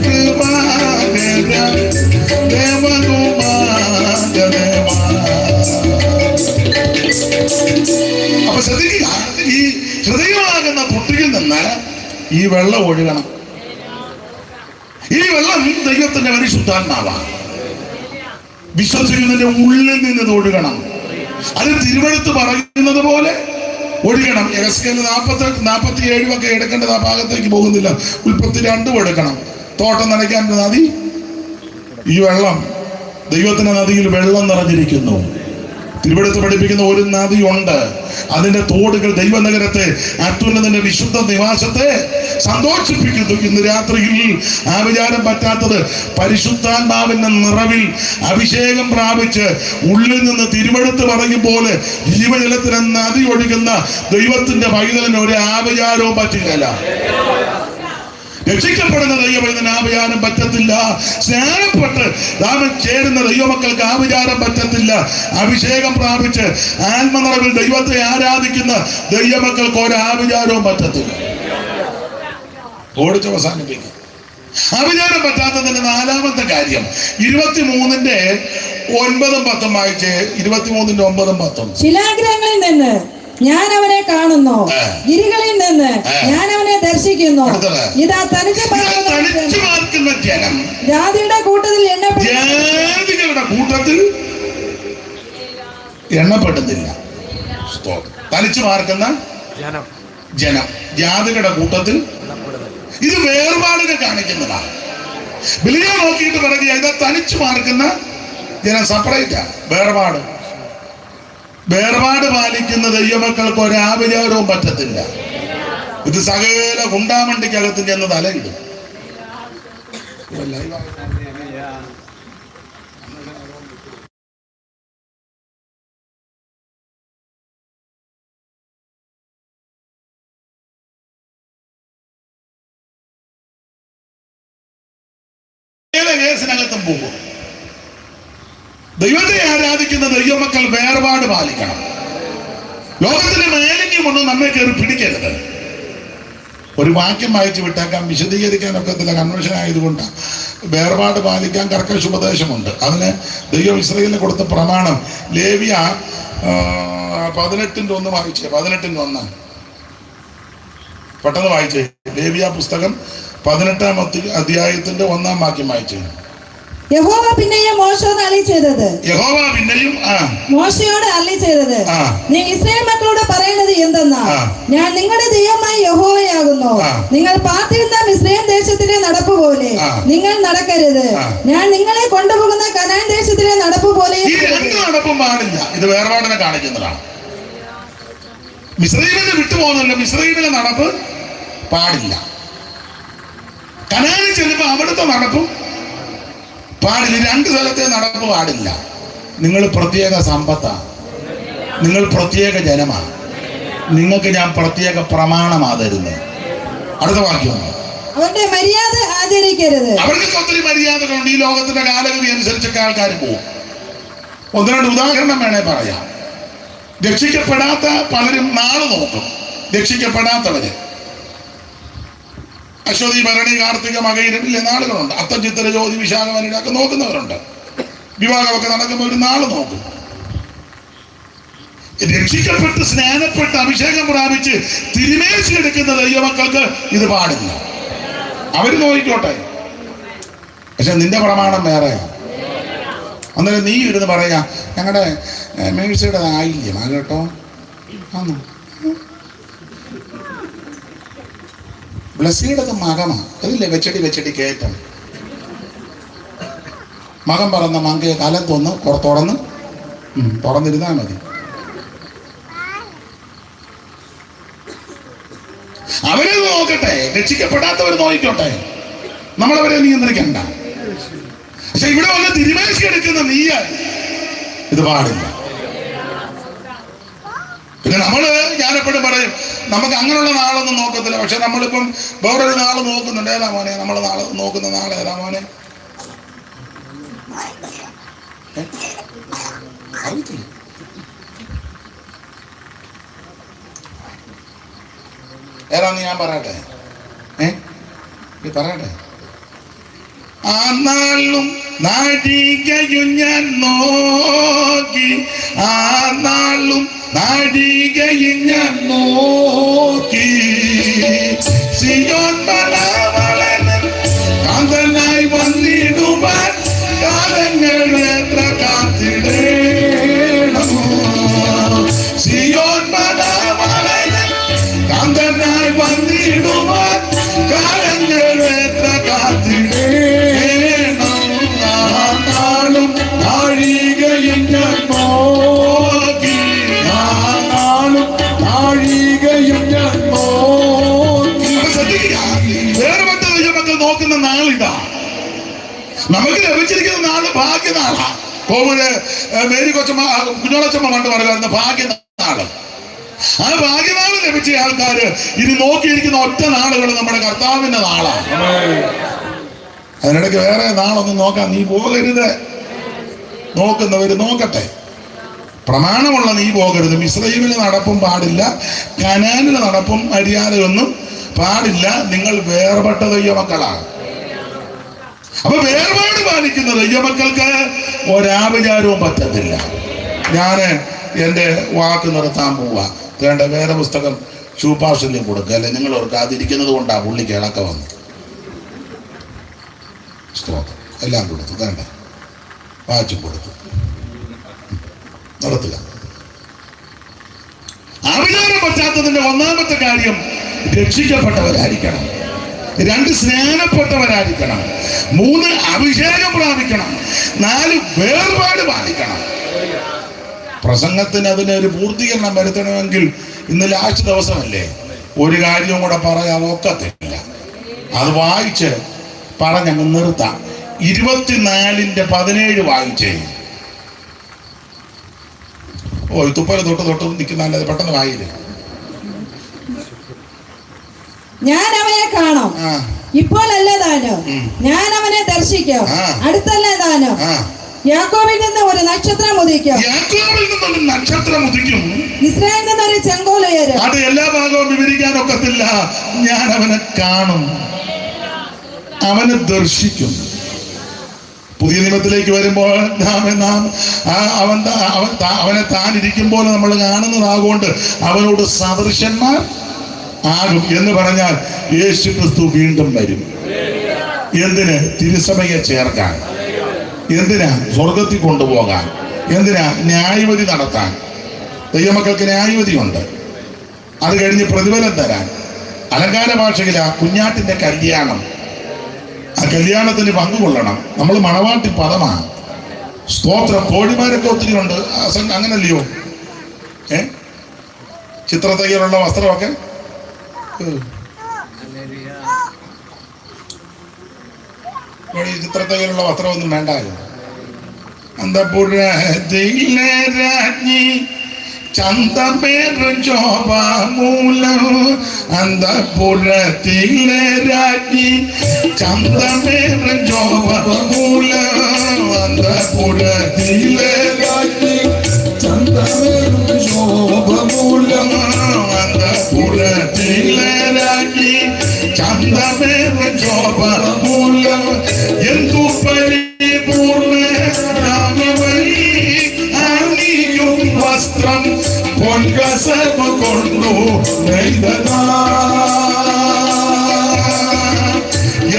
കൃപാകരം ദേവകുമാര ദേവ. അപ്പൊ ശ്രദ്ധിക്കുക, ഈ ഹൃദയമാകുന്ന തൊട്ടിയിൽ നിന്ന് ഈ വെള്ളം ഒഴുകണം. ഈ വെള്ളം ദൈവത്തിന്റെ പരിശുദ്ധാത്മാവാണ്. വിശ്വസിക്കുന്നതിന്റെ ഉള്ളിൽ നിന്ന് ഇത് ഒഴുകണം. അത് തിരുവെഴുത്ത് പറയുന്നത് പോലെ ഒഴുകണം. എസ്കേൽ 47 ഒക്കെ എടുക്കേണ്ടത് ആ ഭാഗത്തേക്ക് പോകുന്നില്ല. ഉൽപ്പത്തി 2 എടുക്കണം. തോട്ടം നനയ്ക്കാൻ നദി, ഈ വെള്ളം, ദൈവത്തിന്റെ നദിയിൽ വെള്ളം നിറഞ്ഞിരിക്കുന്നു. തിരുവെടുത്ത് പഠിപ്പിക്കുന്ന ഒരു നദിയുണ്ട്, അതിന്റെ തോടുകൾ ദൈവനഗരത്തെ, അത്യുന്നതന്റെ വിശുദ്ധ നിവാസത്തെ സന്തോഷിപ്പിക്കുന്നു. ഇന്ന് രാത്രിയിൽ ആഭിചാരം പറ്റാത്തത് പരിശുദ്ധാത്മാവിന്റെ നിറവിൽ അഭിഷേകം പ്രാപിച്ച് ഉള്ളിൽ നിന്ന് തിരുവെടുത്ത് പറയും പോലെ ജീവജലത്തിന് നദി ഒഴുകുന്ന ദൈവത്തിന്റെ പൈതലിന് ഒരു ആഭിചാരവും പറ്റുകയില്ല. രക്ഷിക്കപ്പെടുന്ന ദൈവത്തിന് ആഭിചാരം പറ്റത്തില്ല. സ്നാനപ്പെട്ട് നാമം ചേരുന്ന ദൈവമക്കൾക്ക് ആഭിചാരം പറ്റത്തില്ല. അഭിഷേകം പ്രാപിച്ച് ആത്മനിറവിൽ ദൈവത്തെ ആരാധിക്കുന്ന ദൈവമക്കൾക്ക് ഒരു ആഭിചാരവും പറ്റത്തില്ല. ഓടിച്ച് അവസാനിപ്പിക്കും. ആഭിചാരം പറ്റാത്തതിന്റെ 4-ാമത്തെ കാര്യം 23-ന്റെ 9-10 വായിച്ച്. 23-ന്റെ 9-10. ശിലാഗ്രഹങ്ങളിൽ നിന്ന് ഞാൻ അവനെ കാണുന്നു, ഗിരികളിൽ നിന്ന് ഞാൻ അവനെ ദർശിക്കുന്നു. ഇതാ തനിച്ച് പാർക്കുന്ന ജനം ജാതിയുടെ കൂട്ടത്തിൽ ജാതികളുടെ കൂട്ടത്തിൽ എണ്ണപ്പെടുന്നില്ല. തനിച്ച് പാർക്കുന്ന ജനം ജാതികളുടെ കൂട്ടത്തിൽ. ഇത് വേർപാടിനെ കാണിക്കുന്നതാണ്. ബലിയെ നോക്കിയിട്ട് പറയുക, ഇതാ തനിച്ച് പാർക്കുന്ന ജനം സെപ്പറേറ്റാ. വേർപാട് പാലിക്കുന്ന ദൈവമക്കൾക്ക് ഒരു ആഭിചാരവും പറ്റത്തില്ല. ഇത് സകല ഗുണ്ടാമണ്ടിക്കകത്ത് ചെന്ന് തലയിടും. കേസിനകത്തും പോകും. ദൈവത്തെ ആരാധിക്കുന്ന ദൈവമക്കൾ വേർപാട് പാലിക്കണം. ലോകത്തിന്റെ മാലിന്യമൊന്നും നമ്മെ കയറി പിടിക്കരുത്. ഒരു വാക്യം വായിച്ചു വിട്ടേക്കാം, വിശദീകരിക്കാനൊക്കത്തില്ല, കൺവെൻഷൻ ആയതുകൊണ്ടാണ്. വേർപാട് പാലിക്കാൻ കർക്കശ ഉപദേശമുണ്ട്. അതിന് ദൈവം ഇസ്രായേലിന് കൊടുത്ത പ്രമാണം ലേവ്യ 18-ന്റെ 1 വായിച്ചേ. 18-ന്റെ 1 പെട്ടെന്ന് വായിച്ചേ. ലേവ്യ പുസ്തകം 18-ാം അധ്യായത്തിന്റെ 1-ാം വാക്യം വായിച്ചേ. യഹോവ പിന്നെയും മോശയോട് അരുളി ചെയ്തത്, നീ ഇസ്രായേൽ മക്കളോട് പറയുന്നത് എന്തെന്നാ, ഞാൻ നിങ്ങളുടെ ദൈവമായ യഹോവയാകുന്നു. നിങ്ങൾ പാർത്തിരുന്ന മിസ്രയീം ദേശത്തിലെ നടപ്പ് പോലെ നിങ്ങൾ നടക്കരുത്. ഞാൻ നിങ്ങളെ കൊണ്ടുപോകുന്ന കനാൻ ദേശത്തിലെ നടപ്പ് പോലെ. ഈ രണ്ട് നടപ്പും പാടില്ല. ഇത് വേർപാടിനെ കാണിക്കുന്നതാണ്. മിസ്രയീമിനെ വിട്ടുപോകുന്നില്ല. മിസ്രയീമിലെ നടപ്പ് പാടില്ല. കനാനിൽ ചെല്ലുമ്പോൾ അവിടുത്തെ നടപ്പും പാടില്ല. രണ്ട് സ്ഥലത്തെ നടപ്പ് പാടില്ല. നിങ്ങൾ പ്രത്യേക സമ്പത്താണ്, നിങ്ങൾ പ്രത്യേക ജനമാണ്, നിങ്ങൾക്ക് ഞാൻ പ്രത്യേക പ്രമാണമാ തരുന്നത്. അടുത്ത വാക്യം, അവരുടെ മര്യാദ ആചരിക്കരുത്. അവർക്ക് ഒത്തിരി മര്യാദകളുണ്ട്. ഈ ലോകത്തിന്റെ കാലഗതി അനുസരിച്ചൊക്കെ ആൾക്കാർ പോകും. ഒന്ന് രണ്ട് ഉദാഹരണം വേണേ പറയാം. രക്ഷിക്കപ്പെടാത്ത പലരും നാള് നോക്കും. രക്ഷിക്കപ്പെടാത്തവര് അശ്വതി, ഭരണി, കാർത്തിക, മകയിരട്ടിലെ നാളുകളുണ്ട്. അത്തം, ചിത്തിര, ജ്യോതി, വിശാഖം, വനിടൊക്കെ നോക്കുന്നവരുണ്ട്. വിവാഹമൊക്കെ നടക്കുമ്പോൾ ഒരു നാള് നോക്കും. രക്ഷിക്കപ്പെട്ട് സ്നാനപ്പെട്ട് അഭിഷേകം പ്രാപിച്ച് തിരുമേശി എടുക്കുന്ന ദൈവമക്കൾക്ക് ഇത് പാടില്ല. അവര് നോക്കിക്കോട്ടെ, പക്ഷെ നിന്റെ പ്രമാണം വേറെയാ. അന്നേരം നീ ഇരുന്ന് പറയാ ഞങ്ങളുടെ മേഴ്സിയുടെ ആയില്ലേ മക കേട്ടോ, ആന്നോ ബ്ലസ്സിയുടെത് മകമാ, അതില്ലേ വെച്ചടി കയറ്റം. മകൻ പറഞ്ഞ മങ്കയെ കാലം തുറന്നിരുന്നാ മതി. അവരെ നോക്കട്ടെ, രക്ഷിക്കപ്പെടാത്തവർ നോക്കിക്കോട്ടെ, നമ്മളവരെ നിയന്ത്രിക്കണ്ട. പക്ഷെ ഇവിടെ വന്ന് തിരുമേശി എടുക്കുന്ന നീയ ഇത് പാടില്ല. പിന്നെ ഞാനെപ്പോഴും പറയും നമുക്ക് അങ്ങനെയുള്ള നാളൊന്നും നോക്കത്തില്ല. പക്ഷെ നമ്മളിപ്പം വേറൊരു നാള് നോക്കുന്നുണ്ട്. ഏതാ മോനെ നമ്മൾ നാളെ നോക്കുന്ന നാളെ ഏതാ മോനെ? അറിയത്തില്ല. ഏതാന്ന് ഞാൻ പറയട്ടെ? പറയട്ടെ. ആ നാളും നാഴികയും ഞാൻ നോക്കി, ആ നാളും നാഴികയും ഞാൻ നോക്കി, സിയോൻ മണവാളൻ കാന്തനായി വന്നിടുവാൻ കാലങ്ങൾ എത്ര കാത്തിടേണമോ. സിയോൻ മണവാളൻ കാന്തനായി വന്നിടുവാൻ കാലങ്ങൾ എത്ര കാത്തിടേണം. ആ നാളും നാഴികയും ഞാൻ നോക്കി, ആ നാളും നാഴികയും ഞാൻ നോക്കി. വേർപെട്ട ദൈവമക്കൾ നോക്കുന്ന നാളിതാ. നമുക്ക് ലഭിച്ചിരിക്കുന്ന നാള് ഭാഗ്യനാളാ. മേരി കൊച്ചമ്മ കുഞ്ഞോളച്ചമ്മ കണ്ടു പറയുന്ന ഭാഗ്യനാള്. ആ ഭാഗ്യനാള് ലഭിച്ച ആൾക്കാര് ഇനി നോക്കിയിരിക്കുന്ന ഒറ്റ നാളുകൾ നമ്മുടെ കർത്താവിന്റെ നാളാണ്. അതിനിടയ്ക്ക് വേറെ നാളൊന്നും നോക്കാൻ നീ പോകരുത്. നോക്കുന്നവര് നോക്കട്ടെ. പ്രമാണമുള്ള നീ പോകരുത്. മിസ്രയീമിലെ നടപ്പും പാടില്ല, കനാനിലെ നടപ്പും മര്യാദയൊന്നും പാടില്ല. നിങ്ങൾ വേർപെട്ട ദൈവമക്കളാണ്. അപ്പൊ വേർപാട് പാലിക്കുന്ന ദൈവമക്കൾക്ക് ഒരാവിചാരവും പറ്റത്തില്ല. ഞാന് എന്റെ വാക്ക് നിർത്താൻ പോവാ. വേണ്ട വേറെ പുസ്തകം ശൂപാർശല്യം കൊടുക്കുക. അല്ലെ നിങ്ങൾ ഓർക്കാതിരിക്കുന്നത് കൊണ്ടാ പുള്ളിക്ക് ഇളക്ക വന്നു. സ്തോത്രം എല്ലാം കൊടുത്തു. വേണ്ട വാച്ചും കൊടുത്തു. നടത്തുക. ആവിചാരം പറ്റാത്തതിന്റെ ഒന്നാമത്തെ കാര്യം രക്ഷിക്കപ്പെട്ടവരായിരിക്കണം. 2 സ്നാനപ്പെട്ടവരായിരിക്കണം. 3 അഭിഷേകം പ്രാപിക്കണം. 4 വേർപാട് പാലിക്കണം. പ്രസംഗത്തിന് അതിനൊരു പൂർത്തീകരണം വരുത്തണമെങ്കിൽ ഇന്ന് ലാസ്റ്റ് ദിവസമല്ലേ, ഒരു കാര്യവും കൂടെ പറയാൻ ഒക്കത്തില്ല. അത് വായിച്ച് പറഞ്ഞങ്ങ് നിർത്താം. 24:17 വായിച്ചേ. ഓ തുപ്പല തൊട്ട് നിൽക്കുന്ന പെട്ടെന്ന് വായില്ലേ. ഞാൻ അവനെ കാണും, ഇപ്പോഴല്ലേ താനോ, ഞാൻ അവനെ ദർശിക്കും, അടുത്തല്ലേ താനോ. യാക്കോബിൽ നിന്ന് ഒരു നക്ഷത്രം ഉദിക്കും, ഇസ്രായേലിൽ നിന്ന് ഒരു ചെങ്കോൽ ഉയരും. അത് എല്ലാ ഭാഗവും വിവരിക്കാൻ ഒക്കത്തില്ല. ഞാൻ അവനെ കാണും, അവനെ ദർശിക്കും. പുതിയ നിയമത്തിലേക്ക് വരുമ്പോൾ അവനെ താൻ ഇരിക്കുമ്പോൾ നമ്മൾ കാണുന്നതാകൊണ്ട് അവനോട് സദൃശന്മാർ ആകും എന്ന് പറഞ്ഞാൽ യേശു ക്രിസ്തു വീണ്ടും വരും. എന്തിന്? തിരുസഭയെ ചേർക്കാൻ. എന്തിനാ? സ്വർഗത്തിൽ കൊണ്ടുപോകാൻ. എന്തിനാ? ന്യായവിധി നടത്താൻ. ദൈവമക്കൾക്ക് ന്യായവിധിയുണ്ട്. അത് കഴിഞ്ഞ് പ്രതിഫലം തരാൻ. അലങ്കാര ഭാഷയില കുഞ്ഞാട്ടിന്റെ കല്യാണം. ആ കല്യാണത്തിന് പങ്കുകൊള്ളണം. നമ്മൾ മണവാട്ടി പദമാണ്. സ്തോത്രം. കോഴിമാരൊക്കെ ഒത്തിരി ഉണ്ട്. അങ്ങനല്ലയോ? ചിത്രത്തയ്യലുള്ള വസ്ത്രമൊക്കെ ഈ ചിത്രത്തിലുള്ള വസ്ത്രമൊന്നും വേണ്ടായോ. അന്തപുരത്തിലെ രാജ്ഞി ചന്തമേറും ശോഭാമൂലം, അന്തപുരത്തിലെ രാജ്ഞി ചന്തമേറും ശോഭാമൂലം, അന്തപുരത്തിലെ രാജ്ഞി ചന്തമേറും ശോഭമൂലം, അന്തപുരത്തിലെ രാജ്ഞി ചന്തമേറും ശോഭമൂലം, എന്തു പരിപൂർണ്ണ വസ്ത്രം പൊൻകസവ് കൊണ്ടു നെയ്തതാ,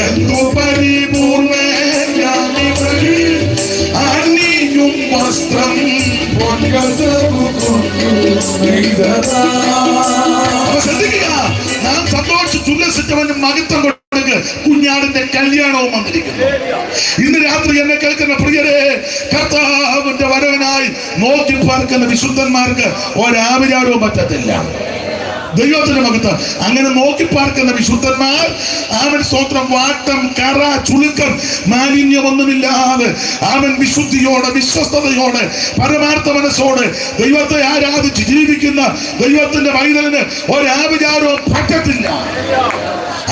എന്തു പരിപൂർണ്ണ അണിയും വസ്ത്രം പൊൻകസവ് കൊണ്ടു നെയ്തതാ. ശ്രദ്ധിക്കുക, നാം സന്തോഷിച്ചുല്ലസിച്ചവന് മഹത്വം കൊടുക്കുക. കുഞ്ഞാടിന്റെ കല്യാണവും വന്നിരിക്കുന്നു. ഇന്ന് രാത്രി എന്നെ കേൾക്കുന്ന പ്രിയരെ, കർത്താവിന്റെ വരവനായി നോക്കി പാർക്കുന്ന വിശുദ്ധന്മാർക്ക് ഒരാവിചാരവും പറ്റത്തില്ല. ദൈവത്തിന്റെ മകത്ത് അങ്ങനെ നോക്കി പാർക്കുന്ന വിശുദ്ധന്മാർ അവൻ സ്തോത്രം വാട്ടം കറ ചുളുക്കം മാലിന്യമൊന്നുമില്ലാതെ അവൻ വിശുദ്ധിയോടെ വിശ്വസ്തയോടെ പരമാർത്ഥ മനസ്സോടെ ദൈവത്തെ ആരാധിച്ച് ജീവിക്കുന്ന ദൈവത്തിന്റെ വൈതലിന് ഒരാവിചാരവും പറ്റത്തില്ല.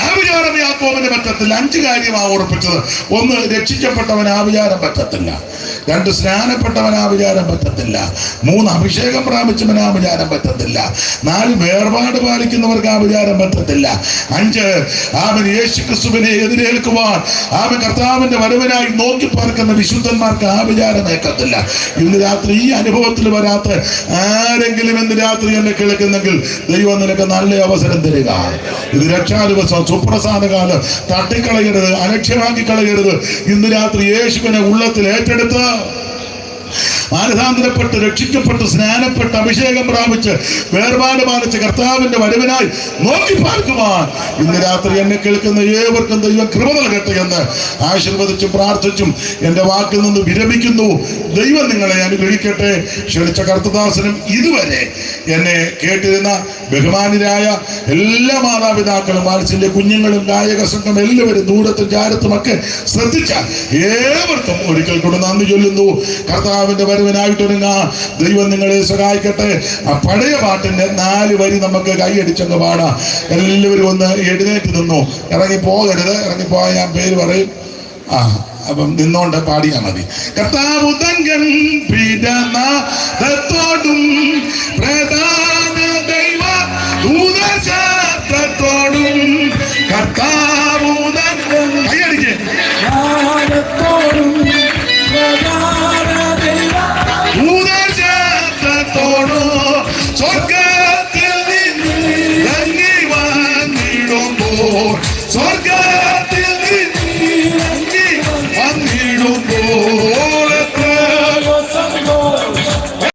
ആവിചാരം യാക്കോബിന് പറ്റത്തില്ല. 5 കാര്യമാണ് ഉറപ്പിച്ചത്. 1, രക്ഷിക്കപ്പെട്ടവൻ ആവിചാരം പറ്റത്തില്ല. 2, സ്നാനപ്പെട്ടവൻ ആവിചാരം പറ്റത്തില്ല. 3, അഭിഷേകം പ്രാപിച്ചവൻ ആവിചാരം പറ്റത്തില്ല. 4, വേർപാട് പാലിക്കുന്നവർക്ക് ആവിചാരം പറ്റത്തില്ല. 5, അവൻ യേശു ക്രിസ്തുവിനെ എതിരേൽക്കുവാൻ അവൻ കർത്താവിന്റെ വരവിനായി നോക്കി പാർക്കുന്ന വിശുദ്ധന്മാർക്ക് ആവിചാരം ഏക്കത്തില്ല. ഇന്ന് രാത്രി ഈ അനുഭവത്തിൽ വരാത്ത ആരെങ്കിലും ഇന്ന് രാത്രി എന്നെ കേൾക്കുന്നെങ്കിൽ ദൈവം നിനക്ക് നല്ല അവസരം തരിക. ഇത് രക്ഷാദിവസം, സുപ്രസാദ കാലം. തട്ടിക്കളയരുത്, അലക്ഷ്യമാക്കി കളയരുത്. ഇന്ന് രാത്രി യേശുവിനെ ഉള്ളത്തിൽ ഏറ്റെടുത്ത് മാനസാന്തരപ്പെട്ട് രക്ഷിക്കപ്പെട്ട് സ്നാനപ്പെട്ട് അഭിഷേകം പ്രാപിച്ച് വേർപാട് പാലിച്ച് കർത്താവിന്റെ വരവിനായി നോക്കി പാർക്കുവാൻ ഇന്ന് രാത്രി എന്നെ കേൾക്കുന്ന ഏവർക്കും ദൈവം കൃപ നൽകട്ടെ എന്ന് ആശീർവദിച്ചും പ്രാർത്ഥിച്ചും എൻ്റെ വാക്കിൽ നിന്ന് വിരമിക്കുന്നു. ദൈവം നിങ്ങളെ അനുഗ്രഹിക്കട്ടെ. ക്ഷണിച്ച കർത്തദാസനും ഇതുവരെ എന്നെ കേട്ടിരുന്ന ബഹുമാന്യരായ എല്ലാ മാതാപിതാക്കളും വാത്സല്യ കുഞ്ഞുങ്ങളും ഗായക സംഘം എല്ലാവരും ദൂരത്തും ചാരത്തുമൊക്കെ ശ്രദ്ധിച്ച ഏവർക്കും ഒരിക്കൽ കൂടെ നന്ദി ചൊല്ലുന്നു. കർത്താവിന്റെ വരവിനായിട്ടൊരുങ്ങ. ദൈവം നിങ്ങളെ സഹായിക്കട്ടെ. ആ പഴയ പാട്ടിന്റെ 4 വരി നമുക്ക് കൈയടിച്ചങ്ങ് പാടാം. എല്ലാവരും ഒന്ന് എഴുന്നേറ്റ് നിന്നു. ഇറങ്ങി പോകരുത്. ഇറങ്ങിപ്പോയാൽ ഞാൻ പേര് പറയും. അപ്പം നിന്നോണ്ട് പാടിയാ മതി. കർത്താവ് തങ്കൻ പിതാനാഥത്തോടും പ്രധാന ദൈവ ദൂതശാസ്ത്രത്തോടും കർത്താവ് തങ്കൻ കൈയടിച്ച് ദൂതശാസ്ത്രത്തോടോ സ്വർഗത്തിൽ നിന്ന് ഇറങ്ങി വന്നിടുമ്പോൾ സ്വർഗത്തിൽ